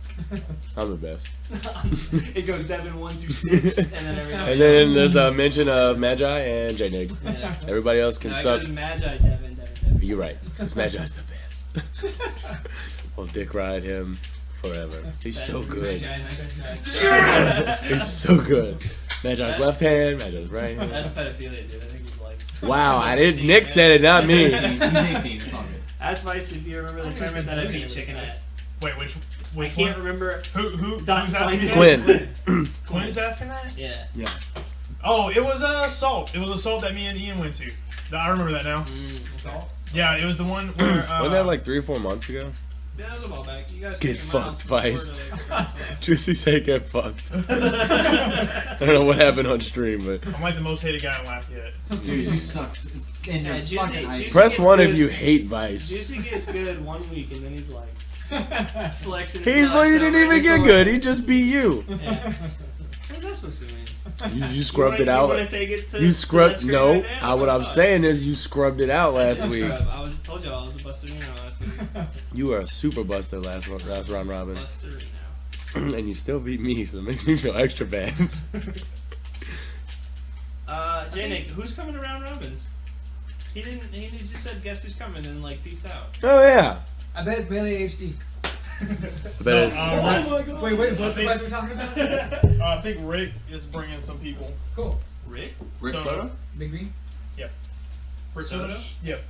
Speaker 2: I'm the best.
Speaker 5: It goes Devin 1 through 6, and then everybody.
Speaker 2: And then there's a mention of Magi and J-Nig.
Speaker 5: Yeah.
Speaker 2: Everybody else can
Speaker 5: No, it
Speaker 2: suck.
Speaker 5: goes Magi, Devin.
Speaker 2: You're right, because Magi's the best. I'll dick ride him forever. He's so good. He's so good. Magi's left hand, Magi's right hand.
Speaker 5: That's pedophilia, dude. I think he's like.
Speaker 2: Wow, I didn't. Nick said it, not me.
Speaker 7: He's 18. It's all good.
Speaker 5: Ask Vice if you remember the tournament that I beat Chicken at.
Speaker 1: Wait, which
Speaker 5: I can't
Speaker 1: one?
Speaker 5: remember.
Speaker 1: Who's
Speaker 5: Dot
Speaker 1: asking that?
Speaker 2: Quinn.
Speaker 1: Quinn's asking that?
Speaker 5: Yeah.
Speaker 1: Oh, it was Salt. It was Assault that me and Ian went to. I remember that now.
Speaker 4: Salt.
Speaker 1: Yeah, it was the one where.
Speaker 2: Wasn't that like 3 or 4 months ago?
Speaker 5: Yeah, that was a while back. You guys
Speaker 2: Get
Speaker 5: came to my house
Speaker 2: fucked,
Speaker 5: before
Speaker 2: Vice.
Speaker 5: the-
Speaker 2: Juicy said get fucked. I don't know what happened on stream, but
Speaker 1: I'm like the most hated guy in Lafayette.
Speaker 7: Dude, you suck. And
Speaker 5: Yeah,
Speaker 7: you're
Speaker 5: Juicy-
Speaker 7: fucking hype.
Speaker 5: Juicy-
Speaker 2: press
Speaker 5: gets
Speaker 2: 1
Speaker 5: good.
Speaker 2: if you hate Vice.
Speaker 5: Juicy gets good 1 week, and then he's like flexing.
Speaker 2: He's well, you didn't even get good. He just beat you.
Speaker 5: Yeah. What's that supposed to mean?
Speaker 2: You scrubbed it
Speaker 5: You
Speaker 2: out.
Speaker 5: wanna take it to,
Speaker 2: You
Speaker 5: to
Speaker 2: scrubbed.
Speaker 5: that screen
Speaker 2: No,
Speaker 5: right there?
Speaker 2: what I'm saying is you scrubbed it out last week.
Speaker 5: I told y'all I was a Busterino last week.
Speaker 2: You were a super buster last round robin,
Speaker 5: Busterino.
Speaker 2: and you still beat me, so it makes me feel extra bad.
Speaker 5: J-Nick, who's coming to round robins? He didn't. He just said, "Guess who's coming," and like peaced out.
Speaker 2: Oh yeah.
Speaker 4: I bet it's Melee HD.
Speaker 2: I bet it's.
Speaker 5: my god!
Speaker 4: Wait, what's the price we're talking about?
Speaker 1: I think Rick is bringing some people.
Speaker 4: Cool.
Speaker 5: Rick?
Speaker 2: Rick
Speaker 1: So-
Speaker 2: Soda?
Speaker 4: Big Green.
Speaker 1: Rick
Speaker 5: Soda?
Speaker 1: Yep.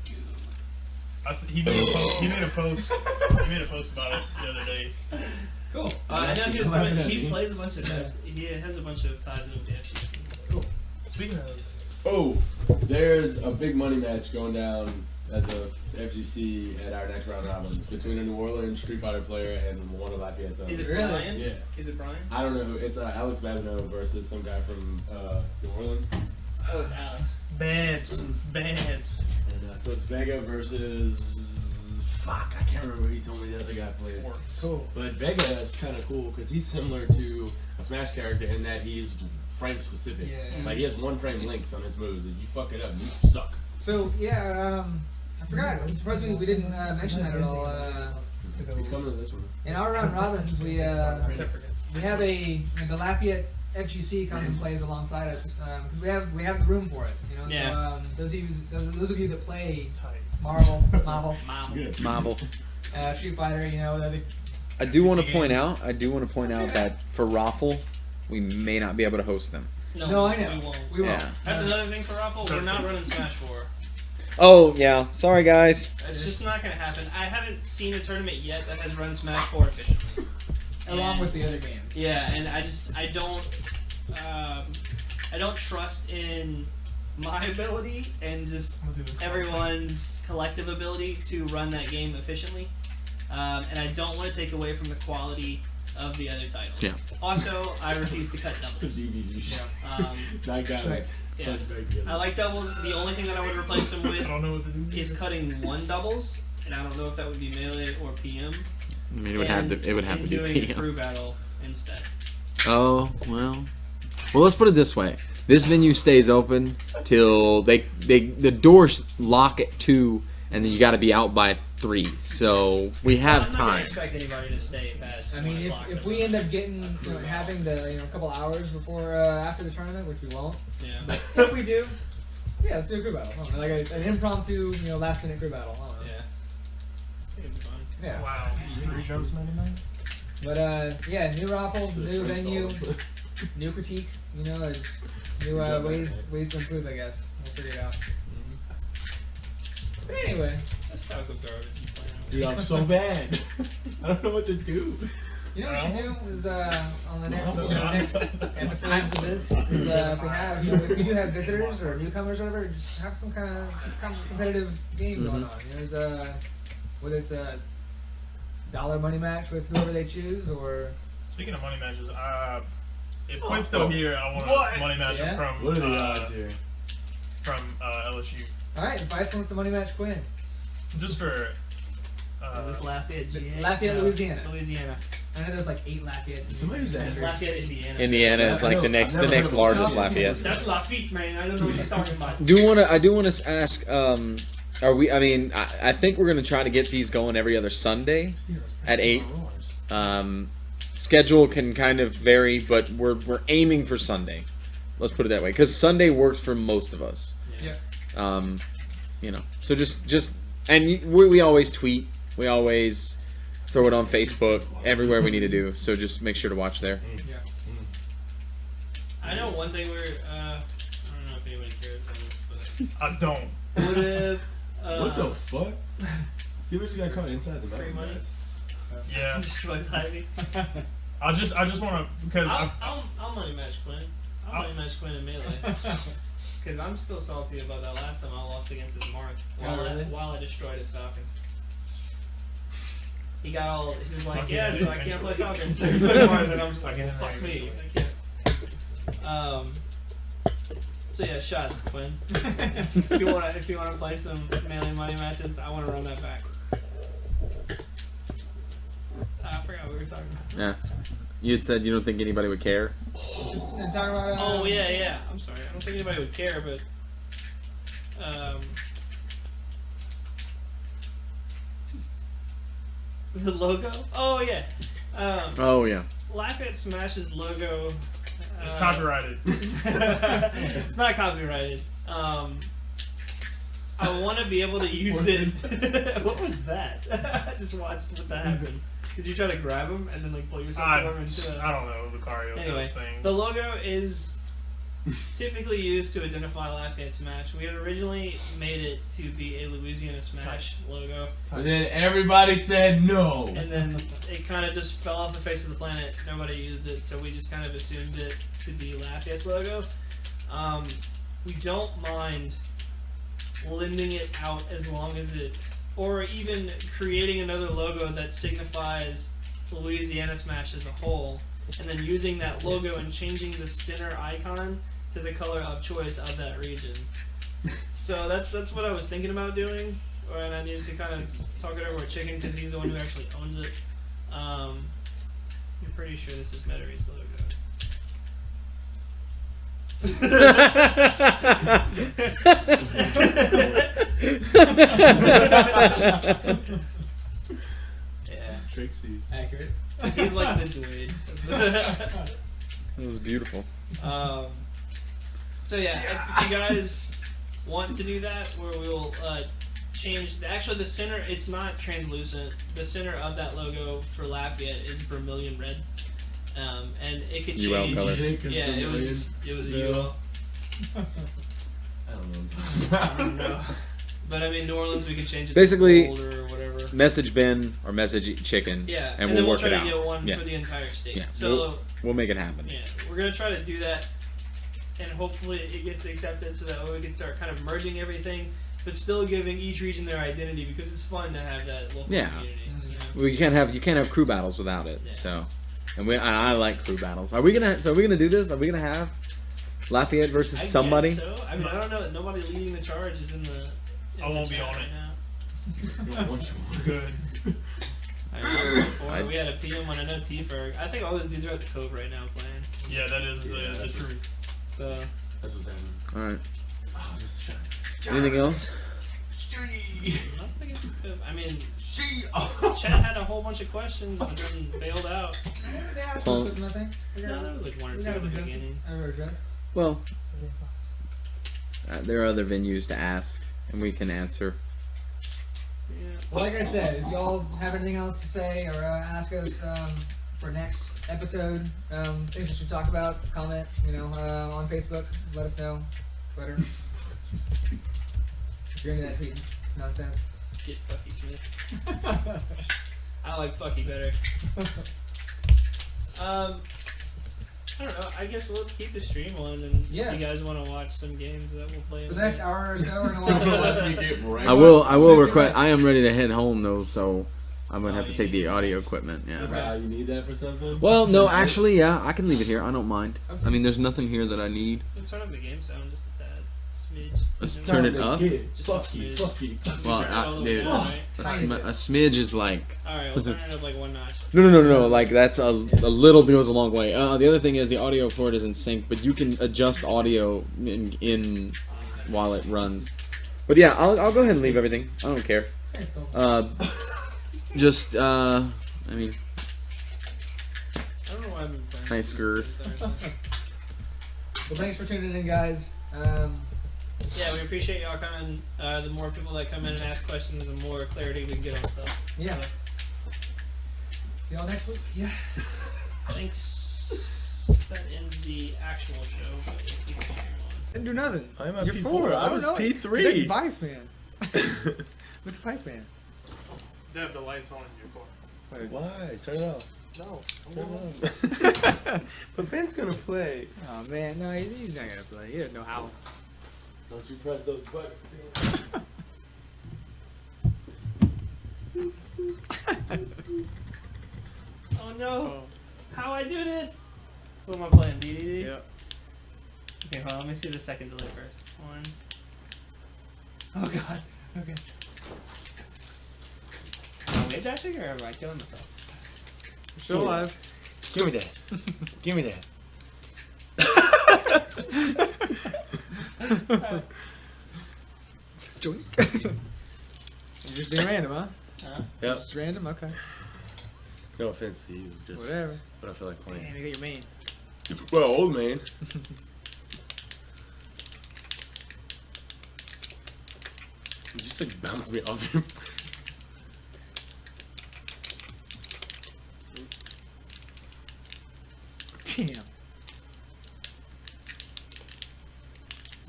Speaker 1: He made a post. He made a post about it the other day.
Speaker 4: Cool.
Speaker 5: I know he was coming. He plays a bunch of devs. He has a bunch of ties into devs.
Speaker 1: Speaking of,
Speaker 2: Oh, there's a big money match going down at the FGC at our next round robins between a New Orleans Street Fighter player and one of Lafayette's own.
Speaker 5: Is it
Speaker 4: Really?
Speaker 5: Brian?
Speaker 2: Yeah.
Speaker 5: Is it Brian?
Speaker 2: I don't know who. It's Alex Babineau versus some guy from New Orleans.
Speaker 5: Oh, it's Alex.
Speaker 1: Babs.
Speaker 2: And, so it's Vega versus. Fuck, I can't remember who he told me the other guy plays.
Speaker 4: Cool.
Speaker 2: But Vega is kind of cool because he's similar to a Smash character in that he's frame specific.
Speaker 4: Yeah.
Speaker 2: Like he has one frame links on his moves. If you fuck it up, you suck.
Speaker 4: So yeah, I forgot. I'm surprised we didn't mention that at all.
Speaker 2: He's coming to this one.
Speaker 4: In our round robins, we have the Lafayette XGC comes and plays alongside us because we have the room for it. You know,
Speaker 5: Yeah.
Speaker 4: so those of you that play
Speaker 1: Tight.
Speaker 4: Marvel,
Speaker 5: Mom.
Speaker 2: Good.
Speaker 3: Marvel.
Speaker 4: Street Fighter, you know, that
Speaker 3: I do want to point out that for Raffle, we may not be able to host them.
Speaker 4: No, I know.
Speaker 5: We won't.
Speaker 4: we won't.
Speaker 3: Yeah.
Speaker 5: That's another thing for Raffle. We're not running Smash 4.
Speaker 3: Oh yeah, sorry guys.
Speaker 5: It's just not going to happen. I haven't seen a tournament yet that has run Smash 4 efficiently.
Speaker 4: Along with the other games.
Speaker 5: Yeah, and I don't trust in my ability and just everyone's collective ability to run that game efficiently. And I don't want to take away from the quality of the other titles.
Speaker 3: Yeah.
Speaker 5: Also, I refuse to cut
Speaker 2: It's a
Speaker 5: doubles.
Speaker 2: DBZ shit.
Speaker 5: Um,
Speaker 2: That guy.
Speaker 4: Right.
Speaker 5: yeah. I like doubles. The only thing that I would replace them
Speaker 1: I
Speaker 5: with
Speaker 1: don't know what to do.
Speaker 5: is cutting one doubles, and I don't know if that would be melee or PM.
Speaker 3: I mean, it would have to
Speaker 5: and
Speaker 3: be
Speaker 5: doing a
Speaker 3: PM.
Speaker 5: crew battle instead.
Speaker 3: Oh well. Well, let's put it this way. This venue stays open till the doors lock at 2, and then you got to be out by 3. So we have
Speaker 5: I'm not gonna
Speaker 3: time.
Speaker 5: expect anybody to stay past.
Speaker 4: I mean,
Speaker 5: 1 o'clock.
Speaker 4: if we end up getting having the a couple hours before after the tournament, which we won't.
Speaker 5: Yeah.
Speaker 4: If we do, Yeah, let's do a crew battle. I don't know, like an impromptu, last minute crew battle. I don't know.
Speaker 5: Yeah. I think it'd be fun.
Speaker 4: Yeah.
Speaker 1: Wow. 3 jumps made tonight?
Speaker 4: But yeah, new raffle, new venue, new critique. Like, new ways to improve. I guess we'll figure it out. But anyway,
Speaker 5: That's Falco garbage you playing.
Speaker 2: Dude, I'm so bad. I don't know what to do.
Speaker 4: you know what we should do is on the next next episodes of this is if we have if we do have visitors or newcomers or whatever, just have some kind of competitive game going on. Whether it's a dollar money match with whoever they choose or.
Speaker 1: Speaking of money matches, if Quinn's still here, I want a money match
Speaker 4: Yeah?
Speaker 1: from
Speaker 2: What are the odds here?
Speaker 1: from LSU.
Speaker 4: All right, Vice wants to money match Quinn.
Speaker 1: Just for
Speaker 5: Is this Lafayette, GA?
Speaker 4: Lafayette,
Speaker 5: No,
Speaker 4: Louisiana.
Speaker 5: Louisiana.
Speaker 4: I know there's like 8 Lafayettes.
Speaker 2: Somebody's
Speaker 5: It's
Speaker 2: asking.
Speaker 5: Lafayette, Indiana.
Speaker 3: Indiana is like the next largest Lafayette.
Speaker 5: That's Lafitte, man. I don't know what you're talking about.
Speaker 3: I do want to ask. Are we? I mean, I think we're gonna try to get these going every other Sunday at 8. Schedule can kind of vary, but we're aiming for Sunday. Let's put it that way, because Sunday works for most of us.
Speaker 4: Yeah.
Speaker 3: So just and we always tweet, we always throw it on Facebook, everywhere we need to do. So just make sure to watch there.
Speaker 4: Yeah.
Speaker 5: I know one thing where I don't know if anybody cares about this,
Speaker 1: I don't.
Speaker 5: but what if
Speaker 2: What the fuck? See what you got caught inside the
Speaker 5: Free
Speaker 2: mountain,
Speaker 5: money?
Speaker 2: guys.
Speaker 1: Yeah.
Speaker 5: destroys Ivy?
Speaker 1: I just want to because
Speaker 5: I'll money match Quinn. I'll money match Quinn in Melee. Because I'm still salty about that last time I lost against his Mark while I destroyed his Falcon. He was like,
Speaker 1: Fucking
Speaker 5: yeah, so I can't play Falcon. So he played Mark, and I'm just like, well, fuck me. I can't. So yeah, shots, Quinn. if you wanna play some Melee money matches, I wanna run that back. I forgot what we were talking about.
Speaker 3: Yeah. You had said you don't think anybody would care.
Speaker 4: And talk about
Speaker 5: Oh yeah. I'm sorry. I don't think anybody would care, but the logo. Oh yeah.
Speaker 3: Oh yeah.
Speaker 5: Lafayette Smash's logo.
Speaker 1: it's copyrighted.
Speaker 5: It's not copyrighted. I want to be able to use it. What was that? I just watched what that happened. Did you try to grab him and then like pull yourself
Speaker 1: I
Speaker 5: over into
Speaker 1: don't know Lucario
Speaker 5: Anyway,
Speaker 1: those things.
Speaker 5: the logo is typically used to identify Lafayette Smash. We had originally made it to be a Louisiana Smash logo,
Speaker 2: But then everybody said no.
Speaker 5: and then it kind of just fell off the face of the planet. Nobody used it, so we just kind of assumed it to be Lafayette's logo. We don't mind lending it out as long as it, or even creating another logo that signifies Louisiana Smash as a whole, and then using that logo and changing the center icon to the color of choice of that region. So that's what I was thinking about doing, and I needed to kind of talk it over with Chicken because he's the one who actually owns it. I'm pretty sure this is Metaire's logo. Yeah,
Speaker 2: Trixie's.
Speaker 4: accurate.
Speaker 5: he's like the Dwayne.
Speaker 3: It was beautiful.
Speaker 5: So yeah, if you guys want to do that, where we'll change the center. It's not translucent. The center of that logo for Lafayette is vermilion red, and it could
Speaker 3: UL
Speaker 5: change.
Speaker 3: color.
Speaker 5: Yeah, it was a UL.
Speaker 2: I don't know.
Speaker 5: I don't know. But I mean, New Orleans, we could change it
Speaker 3: Basically,
Speaker 5: to gold or whatever.
Speaker 3: Message Ben or message Chicken.
Speaker 5: Yeah,
Speaker 3: and
Speaker 5: then
Speaker 3: we'll
Speaker 5: we'll
Speaker 3: work
Speaker 5: try
Speaker 3: it
Speaker 5: to
Speaker 3: out.
Speaker 5: get one
Speaker 3: Yeah.
Speaker 5: for the entire state.
Speaker 3: Yeah,
Speaker 5: So
Speaker 3: we'll make it happen.
Speaker 5: yeah, we're gonna try to do that, and hopefully it gets accepted so that way we can start kind of merging everything, but still giving each region their identity because it's fun to have that local
Speaker 3: Yeah.
Speaker 5: community. You know?
Speaker 3: Well, you can't have crew battles without it.
Speaker 5: Yeah.
Speaker 3: So, and I like crew battles. Are we gonna do this? Are we gonna have Lafayette versus
Speaker 5: I guess
Speaker 3: somebody?
Speaker 5: So I mean, I don't know. Nobody leading the charge is in the.
Speaker 1: I won't be on
Speaker 5: right
Speaker 1: it.
Speaker 5: now.
Speaker 1: Good.
Speaker 5: I remember before
Speaker 3: I-
Speaker 5: we had a PM when I know T-Ferg. I think all those dudes are at the Cove right now playing.
Speaker 1: Yeah, that is
Speaker 2: Yeah,
Speaker 1: the
Speaker 2: that's
Speaker 1: truth.
Speaker 5: So
Speaker 2: That's what's happening.
Speaker 3: All right.
Speaker 2: Oh, just shine.
Speaker 3: Anything else?
Speaker 5: I mean, Chat had a whole bunch of questions but then bailed out.
Speaker 4: They asked
Speaker 3: Well-
Speaker 4: for nothing.
Speaker 5: No, there was like one or two at the beginning.
Speaker 4: Ever addressed?
Speaker 3: Well, there are other venues to ask, and we can answer.
Speaker 5: Yeah.
Speaker 4: Well, like I said, if y'all have anything else to say or ask us for next episode, things we should talk about, comment, on Facebook, let us know. Twitter. If you're into that tweet nonsense.
Speaker 5: Get Fucky Smith. I like Fucky better. I don't know. I guess we'll keep the stream on, and
Speaker 4: Yeah.
Speaker 5: if you guys want to watch some games that we'll play.
Speaker 4: For the next hour or so, we're gonna
Speaker 2: Let me
Speaker 4: watch.
Speaker 2: get right.
Speaker 3: I will request. I am ready to head home though, so I'm gonna have to
Speaker 5: you
Speaker 3: take
Speaker 5: need
Speaker 3: the audio equipment. Yeah.
Speaker 5: Okay.
Speaker 2: You need that for something?
Speaker 3: Well, no, actually, yeah, I can leave it here. I don't mind. I mean, there's nothing here that I need.
Speaker 5: We'll turn up the game sound just a tad, smidge.
Speaker 3: Let's turn it up.
Speaker 5: Just a smidge.
Speaker 3: Well,
Speaker 5: Turn it all the way
Speaker 3: dude,
Speaker 5: down,
Speaker 3: a,
Speaker 5: right?
Speaker 3: a smidge is like.
Speaker 5: Alright, we'll turn it up like one notch.
Speaker 3: No. Like that's a little goes a long way. The other thing is the audio for it is in sync, but you can adjust audio in while it runs. But yeah, I'll go ahead and leave everything. I don't care. Just I mean,
Speaker 5: I don't know why I've been playing.
Speaker 3: Nice skirt.
Speaker 4: Well, thanks for tuning in, guys.
Speaker 5: Yeah, we appreciate y'all coming. The more people that come in and ask questions, the more clarity we can get on stuff.
Speaker 4: Yeah.
Speaker 5: So,
Speaker 4: See y'all next week. Yeah.
Speaker 5: thanks. That ends the actual show, but we'll keep the stream on.
Speaker 8: Didn't do nothing.
Speaker 2: I'm at
Speaker 8: You're
Speaker 2: P4.
Speaker 8: four.
Speaker 2: I
Speaker 8: don't
Speaker 2: was
Speaker 8: know.
Speaker 2: P3.
Speaker 8: Big Vice Man. What's the Vice Man?
Speaker 1: They have the lights on in your car.
Speaker 2: Why? Turn it off.
Speaker 8: No.
Speaker 2: Turn it off. But Ben's gonna play.
Speaker 8: Oh man, no, he's not gonna play. He doesn't know how.
Speaker 2: Don't you press those buttons.
Speaker 5: Oh no! How I do this? What am I playing? DDD?
Speaker 8: Yep.
Speaker 5: Okay, hold on. Let me see the second delay first. One.
Speaker 4: Oh God. Okay.
Speaker 5: Am I wave dashing or am I killing myself?
Speaker 8: Still alive.
Speaker 2: Give me that. Give me that.
Speaker 8: Joink. You're just being random, huh?
Speaker 5: Huh?
Speaker 2: Yep.
Speaker 8: Just random. Okay.
Speaker 2: No offense to you, just
Speaker 8: Whatever.
Speaker 2: what I feel like playing.
Speaker 8: Damn, you got your main.
Speaker 2: Well, old man. You just like bounce me off your.
Speaker 8: Damn.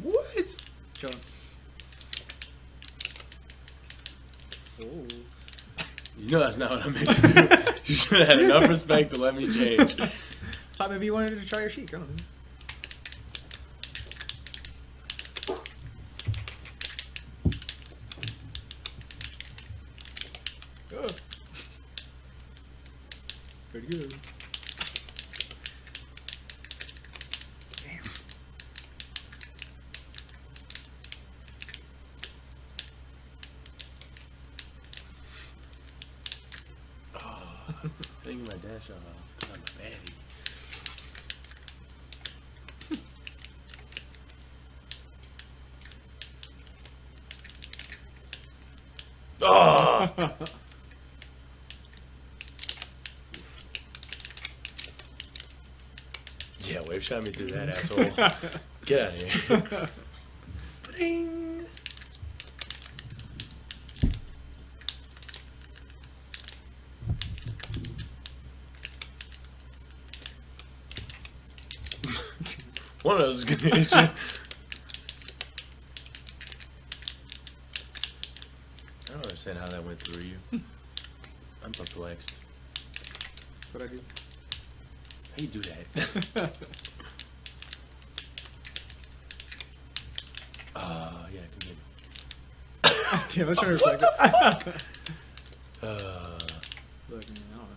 Speaker 2: What?
Speaker 8: Show him. Oh.
Speaker 2: You know that's not what I meant to do. You should have had enough respect to let me change.
Speaker 8: Thought maybe you wanted to try your sheik. I don't know. Oh. Pretty good. Damn.
Speaker 2: Taking my dash off because I'm a baddie. Oh! Yeah, wave shot me through that asshole. Get out of here. Ba-ding. One of those is gonna hit you. I don't understand how that went through you. I'm perplexed.
Speaker 8: That's what I do.
Speaker 2: How you do that? Yeah, I can get it.
Speaker 8: Damn, let's try to reflect it. Look, man, I don't know.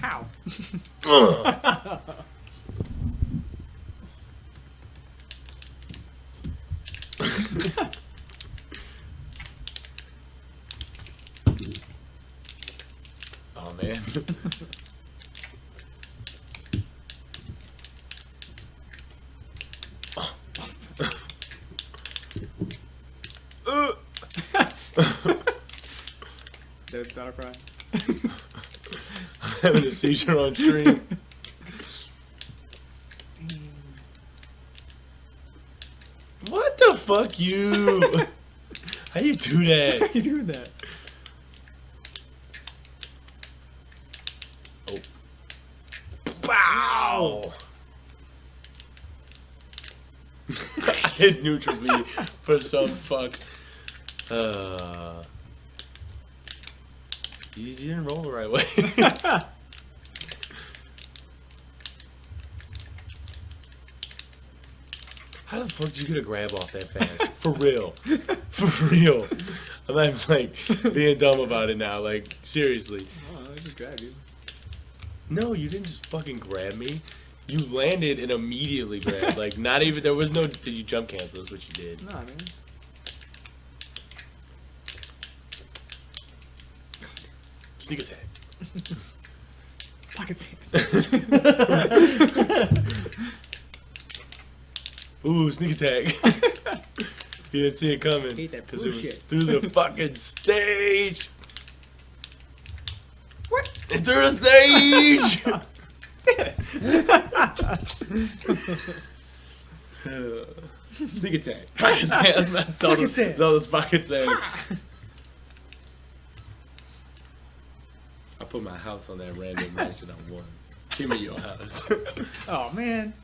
Speaker 8: How?
Speaker 2: Oh man.
Speaker 8: Dead daughter cry.
Speaker 2: I'm having a seizure on stream. What the fuck, you? How you do that?
Speaker 8: How you doing that?
Speaker 2: Oh. Bow! I hit neutral B for some fuck. You didn't roll the right way. How the fuck did you get a grab off that fast? For real. For real. I'm not like being dumb about it now. Like, seriously.
Speaker 8: Oh, I just grabbed you.
Speaker 2: No, you didn't just fucking grab me. You landed and immediately grabbed. Like, not even, there was no, did you jump cancel? That's what you did.
Speaker 8: Nah, man.
Speaker 2: Sneak attack.
Speaker 8: Pocket sand.
Speaker 2: Ooh, sneak attack. You didn't see it coming.
Speaker 8: Hate that
Speaker 2: Because it was
Speaker 8: bullshit.
Speaker 2: through the fucking stage. What? It's through the stage. Sneak attack. Pocket sand. That's not so.
Speaker 8: Pocket sand.
Speaker 2: That's all this pocket sand. I put my house on that random mansion I won. Give me your house.
Speaker 8: Oh, man.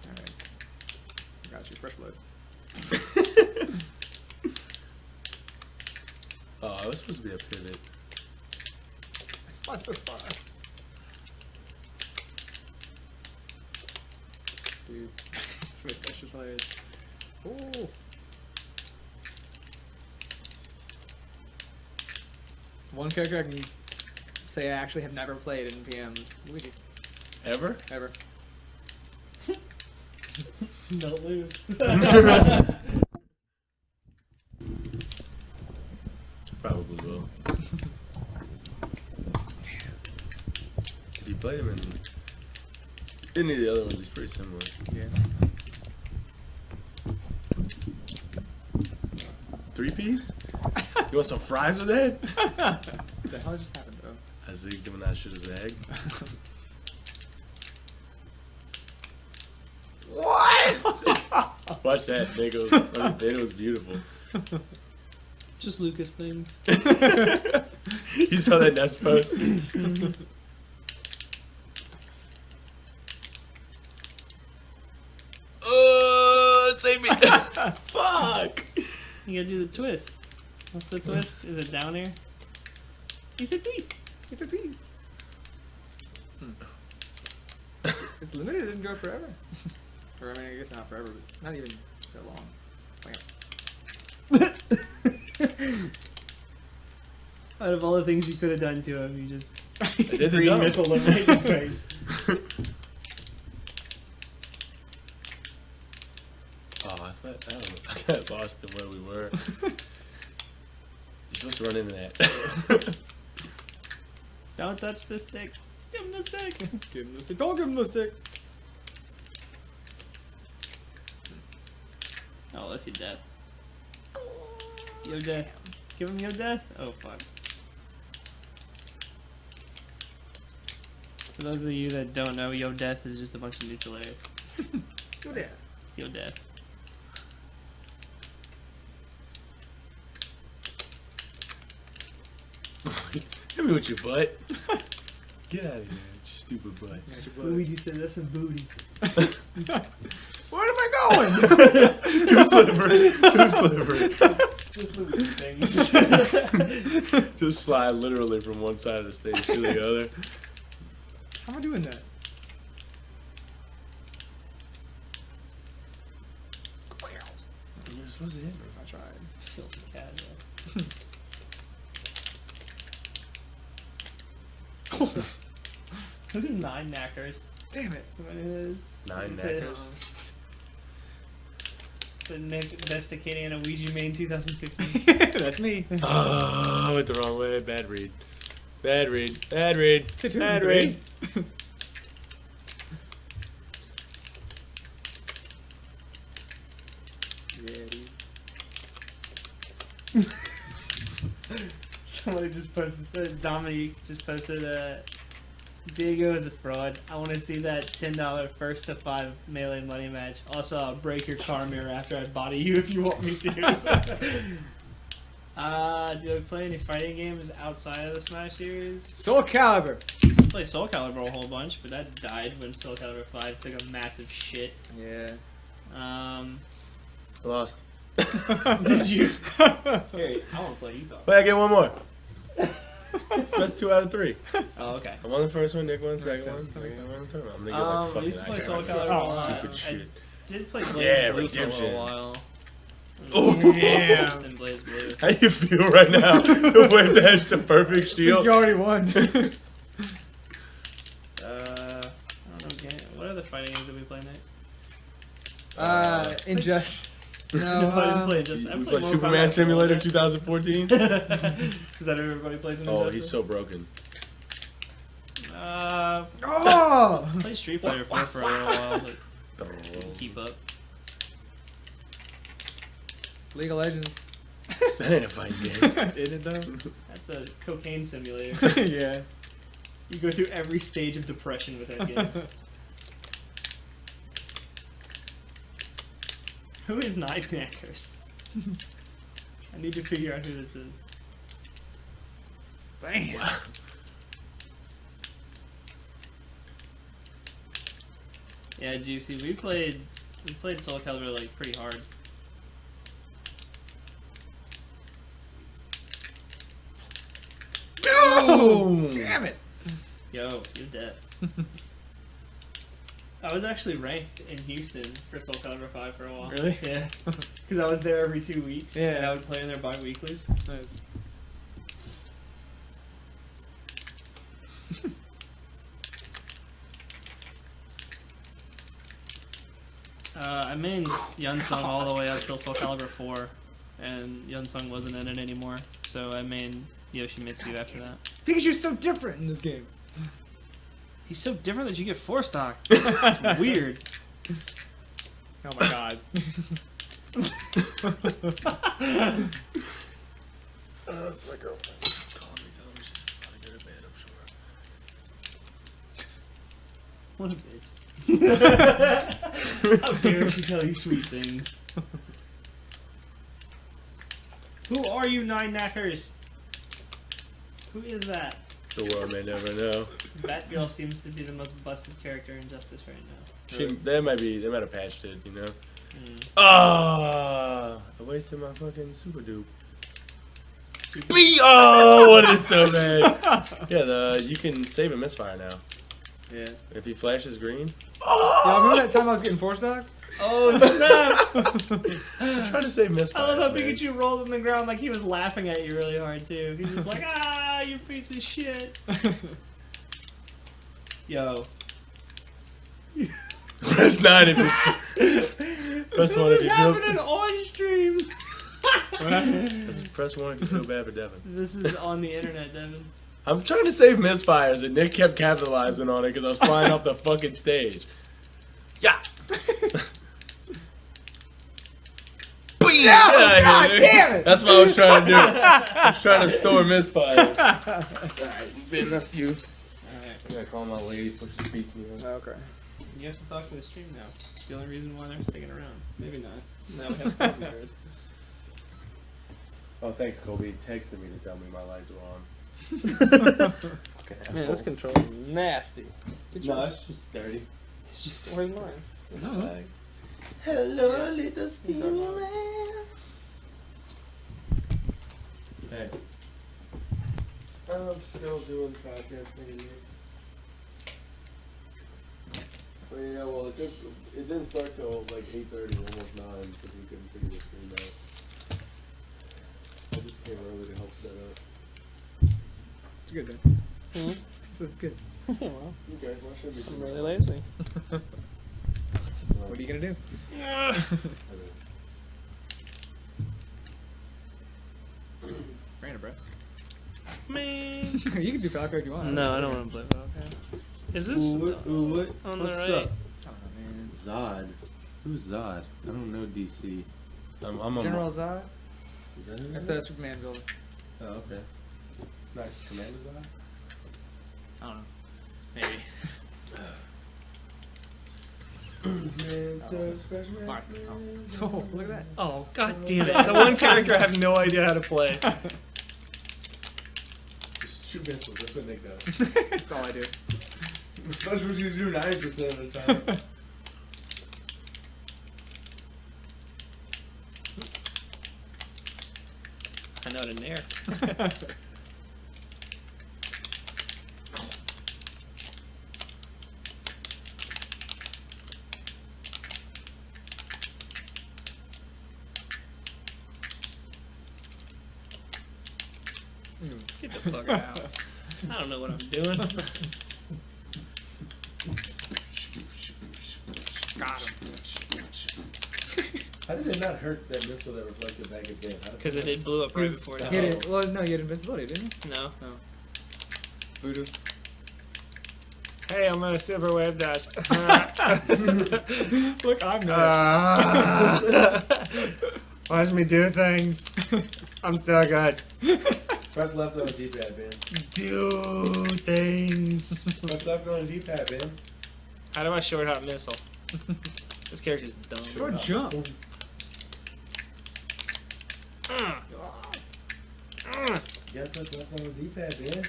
Speaker 8: Alright. I got you. Fresh blood.
Speaker 2: Oh, it was supposed to be a pivot.
Speaker 8: It's not so far. Dude. That's just hilarious. Oh. One character I can say I actually have never played in PM is Luigi.
Speaker 2: Ever?
Speaker 8: Ever.
Speaker 5: Don't lose.
Speaker 2: Probably will. If you played him in any of the other ones, he's pretty similar.
Speaker 8: Yeah.
Speaker 2: 3-piece? You want some fries with that?
Speaker 8: What the hell just happened, bro?
Speaker 2: I see you giving that shit as an egg. What? Watch that, nigga. It was beautiful.
Speaker 5: Just Lucas things.
Speaker 2: You saw that nest post? Save me. Fuck.
Speaker 5: You gotta do the twist. What's the twist? Is it down here? He said twist.
Speaker 8: It's a twist. It's limited, it didn't go forever. Or I mean, I guess not forever, but not even that long.
Speaker 5: Out of all the things you could have done to him, you just
Speaker 2: I did the
Speaker 5: green
Speaker 2: dump.
Speaker 5: missile him right in the face.
Speaker 2: Oh, I thought, I got lost in where we were. You're supposed to run into that.
Speaker 5: Don't touch the stick. Give him the stick.
Speaker 8: Give him the stick. Don't give him the stick.
Speaker 5: Oh, that's your death. Your death. Give him your death? Oh, fuck. For those of you that don't know, your death is just a bunch of neutral areas.
Speaker 8: Go there.
Speaker 5: It's your death.
Speaker 2: Hit me with your butt. Get out of here, you stupid butt.
Speaker 5: Luigi said that's some booty.
Speaker 8: Where am I going?
Speaker 2: Too slippery. Too slippery.
Speaker 5: Just Luigi things.
Speaker 2: Just slide literally from one side of the stage to the other.
Speaker 8: How am I doing that?
Speaker 2: You're supposed to hit me.
Speaker 8: I tried.
Speaker 5: Kill some cat. Who's 9 knackers?
Speaker 8: Damn it.
Speaker 5: What it is?
Speaker 2: 9
Speaker 5: It said,
Speaker 2: knackers.
Speaker 5: said Nick investigating a Ouija main 2015.
Speaker 8: That's me.
Speaker 2: Oh, I went the wrong way. Bad read. Bad read. Bad read.
Speaker 8: It's a
Speaker 2: Bad
Speaker 8: 2
Speaker 2: read.
Speaker 8: and 3. Yeah, dude.
Speaker 5: Somebody just posted, Dominique just posted Diego is a fraud. I want to see that $10 first to 5 melee money match. Also, I'll break your car mirror after I body you if you want me to. Do I play any fighting games outside of the Smash series?
Speaker 8: Soul Calibur.
Speaker 5: I used to play Soul Calibur a whole bunch, but that died when Soul Calibur 5 took a massive shit.
Speaker 8: Yeah.
Speaker 2: Lost.
Speaker 5: Did you? Here, I want to play you talk.
Speaker 2: Wait, I get one more. That's 2 out of 3.
Speaker 5: Oh, okay.
Speaker 2: I'm on the first one, Nick won the second
Speaker 8: sense,
Speaker 2: one.
Speaker 8: that makes
Speaker 2: I'm on the third one. I'm gonna get
Speaker 5: I
Speaker 2: like
Speaker 5: used to play Soul
Speaker 2: fucking
Speaker 5: Calibur a lot.
Speaker 2: stupid
Speaker 5: I
Speaker 2: shit.
Speaker 5: did play Blaze
Speaker 2: Yeah,
Speaker 5: Blue for a
Speaker 2: Redemption.
Speaker 5: little while.
Speaker 2: Oh, yeah.
Speaker 5: Just in Blaze Blue.
Speaker 2: How you feel right now? The way dash to perfect shield.
Speaker 8: You already won.
Speaker 5: I don't know. What other fighting games did we play, Nate?
Speaker 8: Injustice.
Speaker 5: No, I didn't play Injustice. I
Speaker 2: You
Speaker 5: played
Speaker 2: play
Speaker 5: Mortal
Speaker 2: Superman
Speaker 5: Kombat
Speaker 2: Simulator
Speaker 5: for
Speaker 2: 2014?
Speaker 5: a little bit. Is that everybody plays Injustice?
Speaker 2: Oh, he's so broken.
Speaker 8: Oh!
Speaker 5: I played Street Fighter 4 for a little while, but couldn't keep up.
Speaker 8: League of Legends.
Speaker 2: That ain't a fighting game.
Speaker 8: Is it though?
Speaker 5: That's a cocaine simulator.
Speaker 8: Yeah.
Speaker 5: You go through every stage of depression with that game. Who is Night Knackers? I need to figure out who this is.
Speaker 8: Bam.
Speaker 5: Yeah, GC, we played Soul Calibur like pretty hard.
Speaker 2: Boom!
Speaker 8: Damn it.
Speaker 5: Yo, you're dead. I was actually ranked in Houston for Soul Calibur 5 for a while.
Speaker 8: Really?
Speaker 5: Yeah. Because I was there every 2 weeks.
Speaker 8: Yeah.
Speaker 5: And I would play in their bi-weeklies.
Speaker 8: Nice.
Speaker 5: I mained Yunsung all the way up till Soul Calibur 4, and Yunsung wasn't in it anymore, so I mained Yoshimitsu after that.
Speaker 8: Pikachu's so different in this game.
Speaker 5: He's so different that you get 4 stock. It's weird.
Speaker 8: Oh my god.
Speaker 2: That's my girlfriend. Call me, tell me she's about to go to bed, I'm sure.
Speaker 5: What a bitch. How dare she tell you sweet things? Who are you, Nine Knackers? Who is that?
Speaker 2: The world may never know.
Speaker 5: Batgirl seems to be the most busted character in Justice right now.
Speaker 2: They might have patched it, you know?
Speaker 5: Mm.
Speaker 2: Ah! I wasted my fucking super dupe.
Speaker 5: Super-
Speaker 2: Oh, what is it so bad? Yeah, you can save a misfire now.
Speaker 5: Yeah.
Speaker 2: If he flashes green.
Speaker 8: Yeah, remember that time I was getting 4 stock?
Speaker 5: Oh snap!
Speaker 2: I'm trying to save misfire.
Speaker 5: I love how Pikachu rolled on the ground like he was laughing at you really hard too. He's just like, ah, you piece of shit. Yo.
Speaker 2: Press 9 if you. Press 1 if
Speaker 5: This is
Speaker 2: you
Speaker 5: happening
Speaker 2: feel.
Speaker 5: on stream.
Speaker 2: Press 1 if you feel bad for Devin.
Speaker 5: This is on the internet, Devin.
Speaker 2: I'm trying to save misfires, and Nick kept capitalizing on it because I was flying off the fucking stage. Yeah.
Speaker 8: Yeah, God damn it!
Speaker 2: That's what I was trying to do. I was trying to store misfires. Alright, Ben, that's you.
Speaker 5: Alright.
Speaker 2: I gotta call my lady so she beats me up.
Speaker 8: Okay.
Speaker 5: You have to talk to the stream now. It's the only reason why they're sticking around. Maybe not. Now we have partners.
Speaker 2: Oh, thanks, Kobe. He texted me to tell me my lights were on. Fucking
Speaker 8: Man,
Speaker 2: asshole.
Speaker 8: this controller is nasty.
Speaker 2: No, it's just dirty.
Speaker 8: It's just, where's mine?
Speaker 2: It's in my bag. Hello, little steamy man. Hey. I'm still doing podcasting and mix. But yeah, well, it didn't start till like 8:30, almost 9, because we couldn't figure the stream out. I just came early to help set up.
Speaker 8: It's good, man.
Speaker 5: Mm-hmm.
Speaker 8: That's good.
Speaker 5: Well,
Speaker 2: Okay, well, I should be
Speaker 5: I'm
Speaker 2: doing
Speaker 5: really
Speaker 2: that.
Speaker 5: lazy.
Speaker 8: What are you gonna do? Brandon, bro.
Speaker 5: Man.
Speaker 8: You can do Falco if you want.
Speaker 5: No, I don't want to play Valkyrie. Is this
Speaker 2: what?
Speaker 5: on
Speaker 2: What's
Speaker 5: the right?
Speaker 2: up?
Speaker 8: Oh, man.
Speaker 2: Zod. Who's Zod? I don't know DC. I'm a
Speaker 8: General Zod?
Speaker 2: Is that it?
Speaker 8: That's a Superman building.
Speaker 2: Oh, okay. It's not Commander Zod?
Speaker 8: I don't know. Maybe. Mark. Oh, look at that.
Speaker 5: Oh, god damn it. The one character I have no idea how to play.
Speaker 2: Just shoot missiles. That's what Nick does.
Speaker 8: That's all I do.
Speaker 2: That's what you do 90% of the time.
Speaker 5: I know it in there. Get the fuck out. I don't know what I'm doing.
Speaker 8: Got him.
Speaker 2: How did it not hurt that missile that reflected back at Ben?
Speaker 5: Because it blew up right before
Speaker 8: He
Speaker 5: it
Speaker 8: had
Speaker 5: hit.
Speaker 8: it, well, no, you had invincibility, didn't you?
Speaker 5: No.
Speaker 8: Voodoo.
Speaker 5: Hey, I'm gonna super wave dash.
Speaker 8: Look, I'm not.
Speaker 5: Watch me do things. I'm so good.
Speaker 2: Press left on the D-pad, Ben.
Speaker 5: Do things.
Speaker 2: Press left on the D-pad, Ben.
Speaker 5: How do I short hop missile? This character's dumb.
Speaker 8: Or jump.
Speaker 2: You gotta press left on the D-pad, Ben.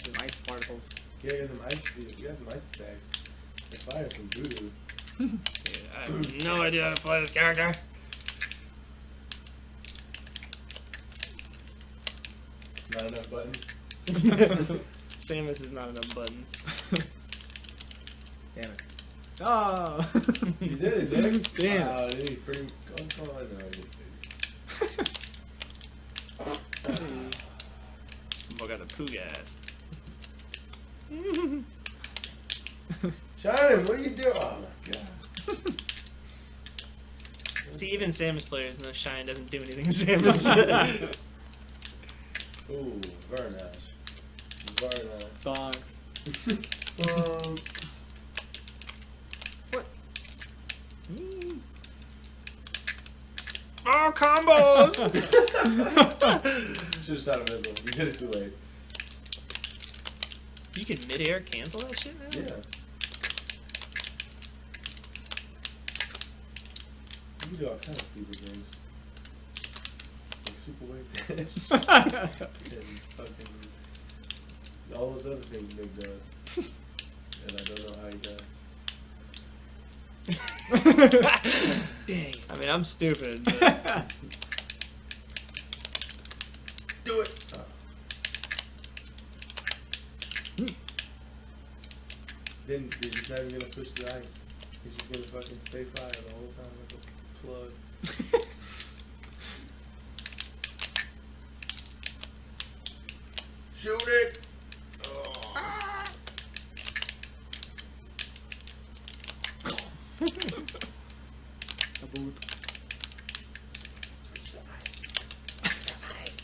Speaker 8: The ice particles.
Speaker 2: Yeah, you got them ice attacks. They fire some voodoo.
Speaker 5: Dude, I have no idea how to play this character.
Speaker 2: It's not enough buttons.
Speaker 5: Samus is not enough buttons.
Speaker 8: Damn it. Oh!
Speaker 2: You did it, Nick.
Speaker 8: Damn.
Speaker 2: Wow, dude, pretty. Oh, no, I didn't say it.
Speaker 5: I got the poo gas.
Speaker 2: Shannon, what are you doing? Oh my god.
Speaker 5: See, even Samus players know Shine doesn't do anything to Samus.
Speaker 2: Ooh, Varnash. Varnash.
Speaker 8: Thongs.
Speaker 5: Oh, combos!
Speaker 2: Should have shot a missile. You did it too late.
Speaker 5: You can mid-air cancel that shit now?
Speaker 2: Yeah. You can do all kinds of stupid things. Like super wave dash. And fucking all those other things Nick does. And I don't know how he does.
Speaker 5: Dang. I mean, I'm stupid, but...
Speaker 2: Do it! Oh. Then you're just not even gonna switch to ice. You're just gonna fucking stay fire the whole time like a plug. Shoot it! Oh.
Speaker 8: A boot.
Speaker 2: Switch to ice. Switch to ice.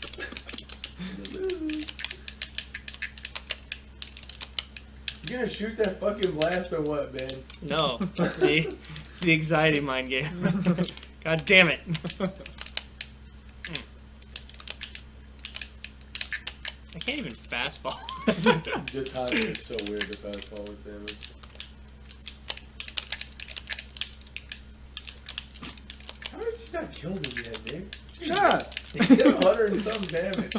Speaker 2: You lose. You gonna shoot that fucking blast or what, man?
Speaker 5: No, it's the anxiety mind game. God damn it. I can't even fastball.
Speaker 2: Your timing is so weird to fastball with Samus. How did you not kill him yet, Nick?
Speaker 8: Shut up!
Speaker 2: He did 100 and some damage.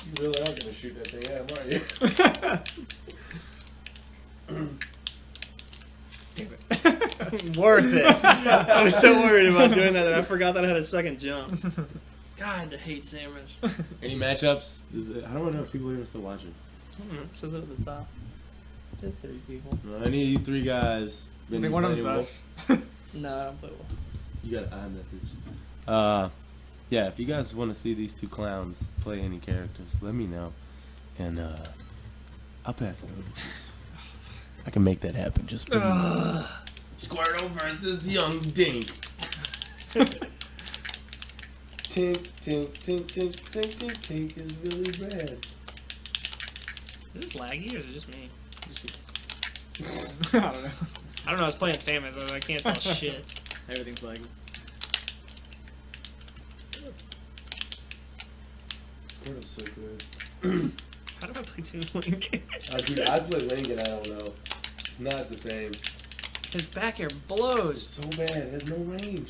Speaker 2: You really are gonna shoot that thing at him, aren't you?
Speaker 5: Worth it. I was so worried about doing that I forgot that I had a second jump. God, I hate Samus.
Speaker 2: Any matchups? I don't know if people are even still watching.
Speaker 5: Says it at the top. There's 3 people.
Speaker 2: I need you 3 guys.
Speaker 8: I think one of them's us.
Speaker 5: No, I don't play well.
Speaker 2: You got an iMessage. Yeah, if you guys want to see these 2 clowns play any characters, let me know. And, I'll pass it over. I can make that happen just for you. Squirtle versus Young Dink. Tink, tink, tink, tink, tink, tink, tink is really bad.
Speaker 5: Is this laggy or is it just me?
Speaker 8: I don't know.
Speaker 5: I don't know, I was playing Samus, I can't tell shit.
Speaker 8: Everything's lagging.
Speaker 2: Squirtle's so good.
Speaker 5: How do I play Toon Link?
Speaker 2: Dude, I play Link and I don't know. It's not the same.
Speaker 5: His back air
Speaker 2: It's
Speaker 5: blows.
Speaker 2: so bad. It has no range.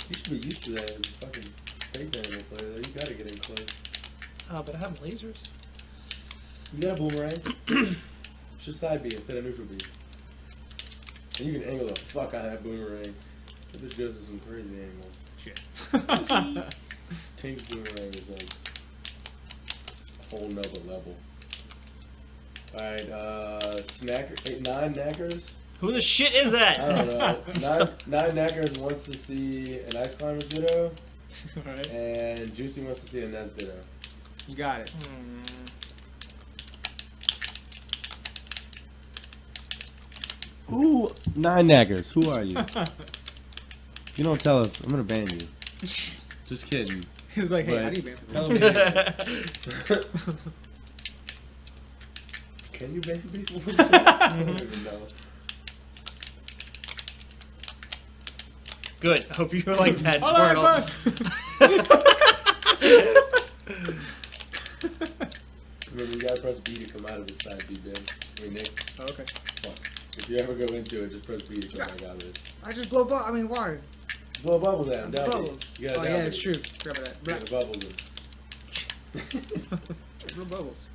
Speaker 2: You should be used to that as a fucking space animal player. You gotta get in close.
Speaker 5: Oh, but I have lasers.
Speaker 2: You got a boomerang. It's just side B instead of neutral B. And you can angle the fuck out of that boomerang. That bitch goes to some crazy angles.
Speaker 8: Shit.
Speaker 2: Tink's boomerang is like a whole nother level. Alright, snacker, 9 knackers.
Speaker 5: Who the shit is that?
Speaker 2: I don't know. Nine knackers wants to see an Ice Climber's Ditto,
Speaker 8: Alright.
Speaker 2: and Juicy wants to see a Nest Ditto.
Speaker 8: You got it.
Speaker 2: Who? 9 knackers. Who are you? If you don't tell us, I'm gonna ban you. Just kidding.
Speaker 8: He was like, hey,
Speaker 2: But
Speaker 8: how do you ban
Speaker 2: tell
Speaker 8: people?
Speaker 2: me. Can you ban people? I don't even know.
Speaker 5: Good. I hope you like that,
Speaker 8: Alright,
Speaker 5: Squirtle.
Speaker 2: Remember, you gotta press B to come out of the side B bin. Hey, Nick.
Speaker 8: Oh, okay.
Speaker 2: Fuck. If you ever go into it, just press B to come back out of it.
Speaker 4: I just blow I mean, water.
Speaker 2: Blow bubbles down. Down B.
Speaker 4: Bubbles.
Speaker 2: You gotta
Speaker 4: Oh,
Speaker 2: down
Speaker 4: yeah,
Speaker 2: B.
Speaker 4: it's true.
Speaker 8: Grab that.
Speaker 2: Get the bubbles in.
Speaker 8: Little bubbles.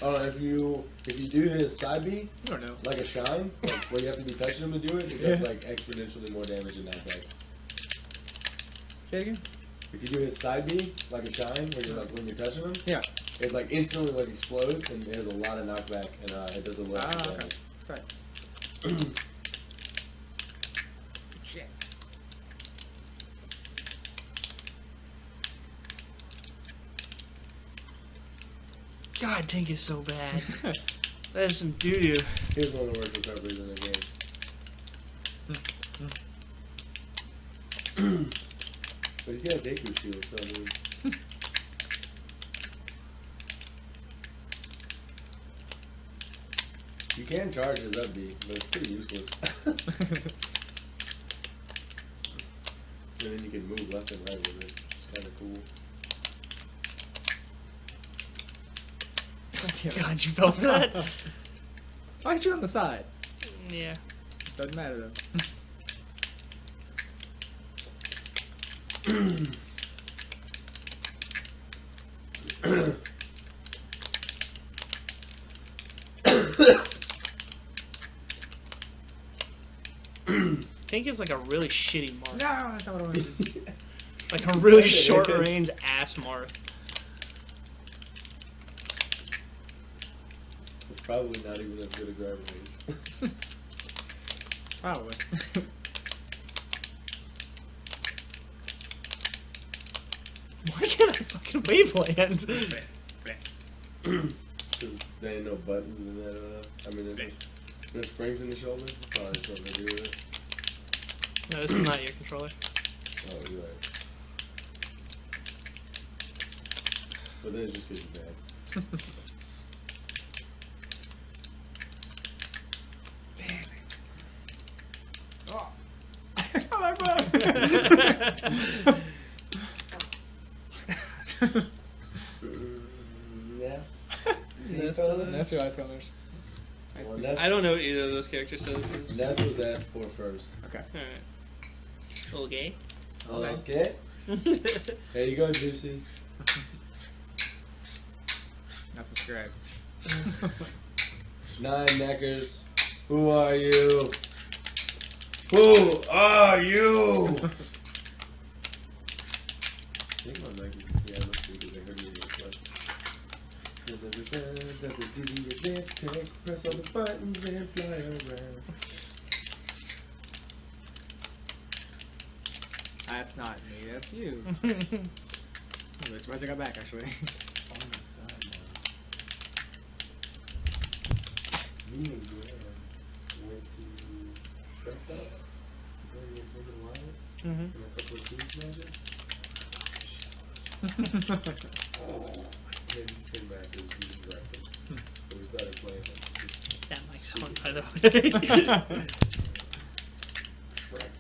Speaker 2: Oh, if you do this side B,
Speaker 8: You don't know.
Speaker 2: like a shine, like where you have to be touching them to do it, it does like exponentially more damage in that pack.
Speaker 8: Say it again?
Speaker 2: If you do his side B, like a shine, where you're like when you're touching them,
Speaker 8: Yeah.
Speaker 2: it like instantly like explodes and it has a lot of knockback and it does a lot of
Speaker 8: okay.
Speaker 2: damage.
Speaker 8: Sorry. Shit.
Speaker 5: God, Tink is so bad. That is some doo doo.
Speaker 2: Here's one of the worst recoveries in the game. But he's got a Deku shield, so I mean. You can charge his up B, but it's pretty useless. And then you can move left and right with it. It's kind of cool.
Speaker 5: God, you fell for that?
Speaker 8: Why aren't you on the side?
Speaker 5: Yeah.
Speaker 8: Doesn't matter though.
Speaker 5: Tink is like a really shitty Marth.
Speaker 4: No, that's not what I wanted to do.
Speaker 5: Like a really
Speaker 2: It is.
Speaker 5: short range ass Marth.
Speaker 2: It's probably not even as good a grabber range.
Speaker 8: Probably.
Speaker 5: Why can't I fucking waveland?
Speaker 2: Because there ain't no buttons in that. I mean, there's springs in the shoulder. Probably something to do with it.
Speaker 5: No, this is not your controller.
Speaker 2: Oh, you're right. But then it's just because you're bad.
Speaker 8: Damn it. Oh.
Speaker 2: Yes.
Speaker 8: That's your ice colors.
Speaker 2: Well, Ness,
Speaker 5: I don't know what either of those characters says.
Speaker 2: Ness was asked for first.
Speaker 8: Okay.
Speaker 5: Alright. Little gay.
Speaker 2: Okay. There you go, Juicy.
Speaker 8: Now subscribe.
Speaker 2: 9 neckers. Who are you? Who are you? I think my mic is, yeah, it must be because I heard you in the question. Press all the buttons and fly around.
Speaker 8: That's not me, that's you. I'm really surprised I got back actually.
Speaker 2: On the sideline. Me and Graham went to Shrek's house. Playing against him and Wyatt.
Speaker 5: Mm-hmm.
Speaker 2: And a couple of teams matches. Came back and he was directing. So we started playing like
Speaker 5: That mic's on, by the way.
Speaker 2: Shrek.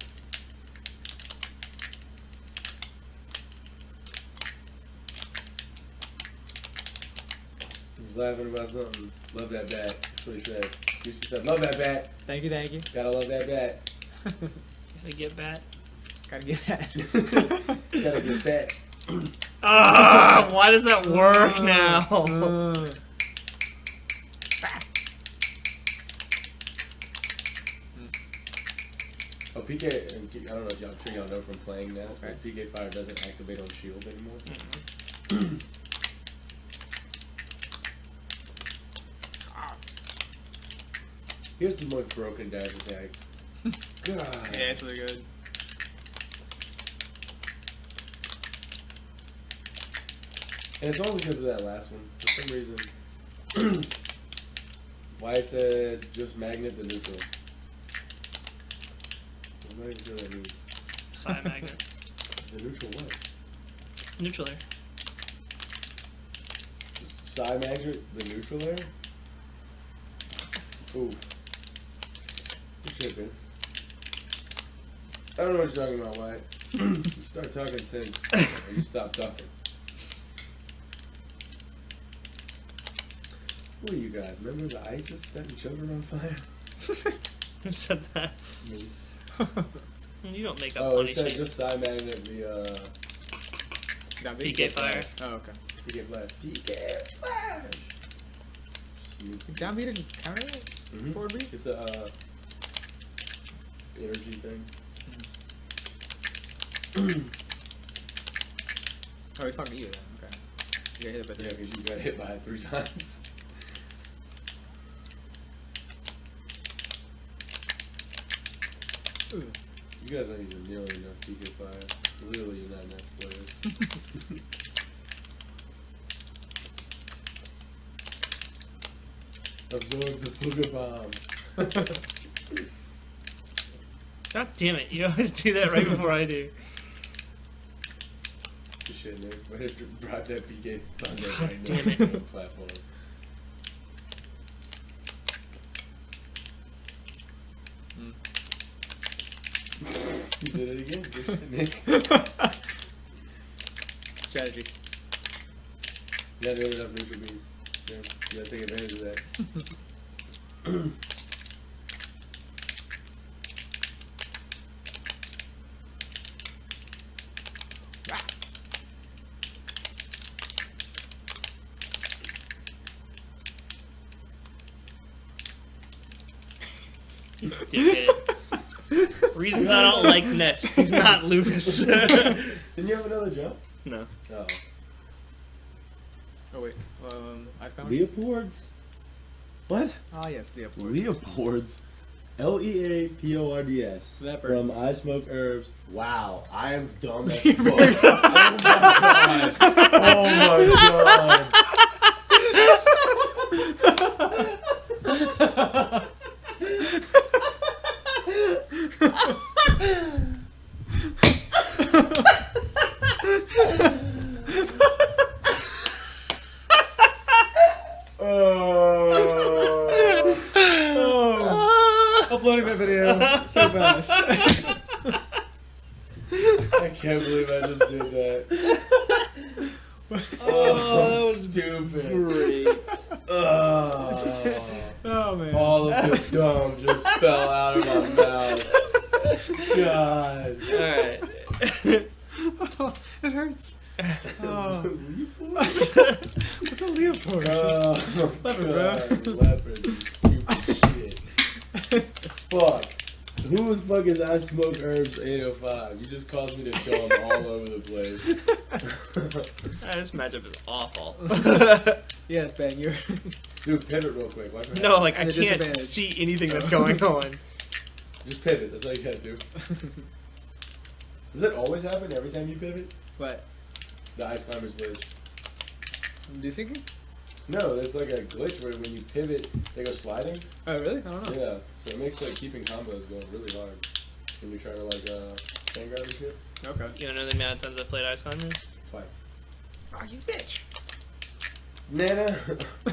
Speaker 2: was laughing about something. Love that bat. That's what he said. He said, love that bat.
Speaker 8: Thank you, thank you.
Speaker 2: Gotta love that bat.
Speaker 5: Gotta get bat.
Speaker 8: Gotta get that.
Speaker 2: Gotta get that.
Speaker 5: Ah, why does that work now?
Speaker 2: Oh, PK, I don't know if y'all, I'm sure y'all know from playing Nest, but PK Fire doesn't activate on shield anymore. Here's the most broken dash attack. God.
Speaker 8: Yeah, it's really good.
Speaker 2: And it's only because of that last one. For some reason, Wyatt said just magnet the neutral. I'm not even sure what that means.
Speaker 5: Side magnet.
Speaker 2: The neutral what?
Speaker 5: Neutral air.
Speaker 2: Just side magnet the neutral air? Oof. You tripping. I don't know what you're talking about, Wyatt. You start talking sense, or you stop talking. Who are you guys? Members of ISIS setting children on fire?
Speaker 5: Who said that?
Speaker 2: Me.
Speaker 5: You don't make up
Speaker 2: Oh,
Speaker 5: funny
Speaker 2: it said
Speaker 5: shit.
Speaker 2: just side magnet the
Speaker 5: PK Fire.
Speaker 8: Oh, okay.
Speaker 2: PK Flash. PK Flash! Sneaky.
Speaker 8: Down B to counter it?
Speaker 2: Mhm.
Speaker 8: Forward B?
Speaker 2: It's a energy thing.
Speaker 8: Oh, he's talking to you then. Okay. You got hit by
Speaker 2: Yeah, because you got hit by it 3 times.
Speaker 8: Ooh.
Speaker 2: You guys aren't even nearly enough PK Fire. Literally, you're not enough players. Absorb the booger bomb.
Speaker 5: God damn it! You always do that right before I do.
Speaker 2: Good shit, man. Way to drive that PK Thunder
Speaker 5: God
Speaker 2: right
Speaker 5: damn
Speaker 2: now
Speaker 5: it.
Speaker 2: on the platform. You did it again. Good shit, Nick.
Speaker 8: Strategy.
Speaker 2: You gotta do enough neutral bees. Yeah, you gotta take advantage of that.
Speaker 5: Dickhead. Reasons I don't like Ness. He's not Lucas.
Speaker 2: Didn't you have another jump?
Speaker 5: No.
Speaker 2: Oh.
Speaker 8: Oh, wait. I found
Speaker 2: Leopards? What?
Speaker 8: Ah, yes, Leopold.
Speaker 2: Leopards. Leapords.
Speaker 8: Leopards.
Speaker 2: From I Smoke Herbs. Wow, I am dumb as fuck. Oh my god. Oh my god.
Speaker 8: Uploading that video so fast.
Speaker 2: I can't believe I just did that. Oh, that was stupid.
Speaker 5: Great.
Speaker 8: Oh, man.
Speaker 2: All of the gum just fell out of my mouth. God.
Speaker 5: Alright.
Speaker 8: Oh, it hurts. Oh.
Speaker 2: Leopards?
Speaker 8: What's a Leopold?
Speaker 2: Oh,
Speaker 8: Leopard, bro.
Speaker 2: God. Leopard, you stupid shit. Fuck. Who the fuck is I Smoke Herbs 805? You just caused me to go all over the place.
Speaker 5: This matchup is awful.
Speaker 8: Yes, Ben, you're.
Speaker 2: Dude, pivot real quick. Watch what
Speaker 5: No, like I
Speaker 8: At a
Speaker 5: can't
Speaker 8: disadvantage.
Speaker 5: see anything that's going on.
Speaker 2: happens. Just pivot. That's all you gotta do. Does that always happen every time you pivot?
Speaker 8: What?
Speaker 2: The Ice Climber's glitch.
Speaker 8: Do you think?
Speaker 2: No, there's like a glitch where when you pivot, they go sliding.
Speaker 8: Oh, really? I don't know.
Speaker 2: Yeah, so it makes like keeping combos going really hard when you're trying to like stand grab and shit.
Speaker 8: Okay.
Speaker 5: You don't know the amount of times I played Ice Climbers?
Speaker 2: Twice.
Speaker 8: Oh, you bitch.
Speaker 2: Nana,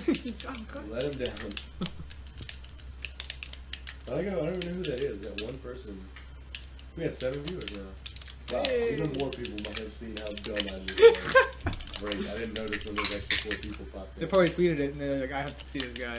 Speaker 8: You dumb cunt.
Speaker 2: let him down. I don't even know who that is. That one person. We got 7 viewers now. Wow,
Speaker 8: Hey.
Speaker 2: even more people might have seen how dumb I just was. great. I didn't notice when those extra 4 people popped in.
Speaker 8: They probably tweeted it and they're like, I have to see this guy.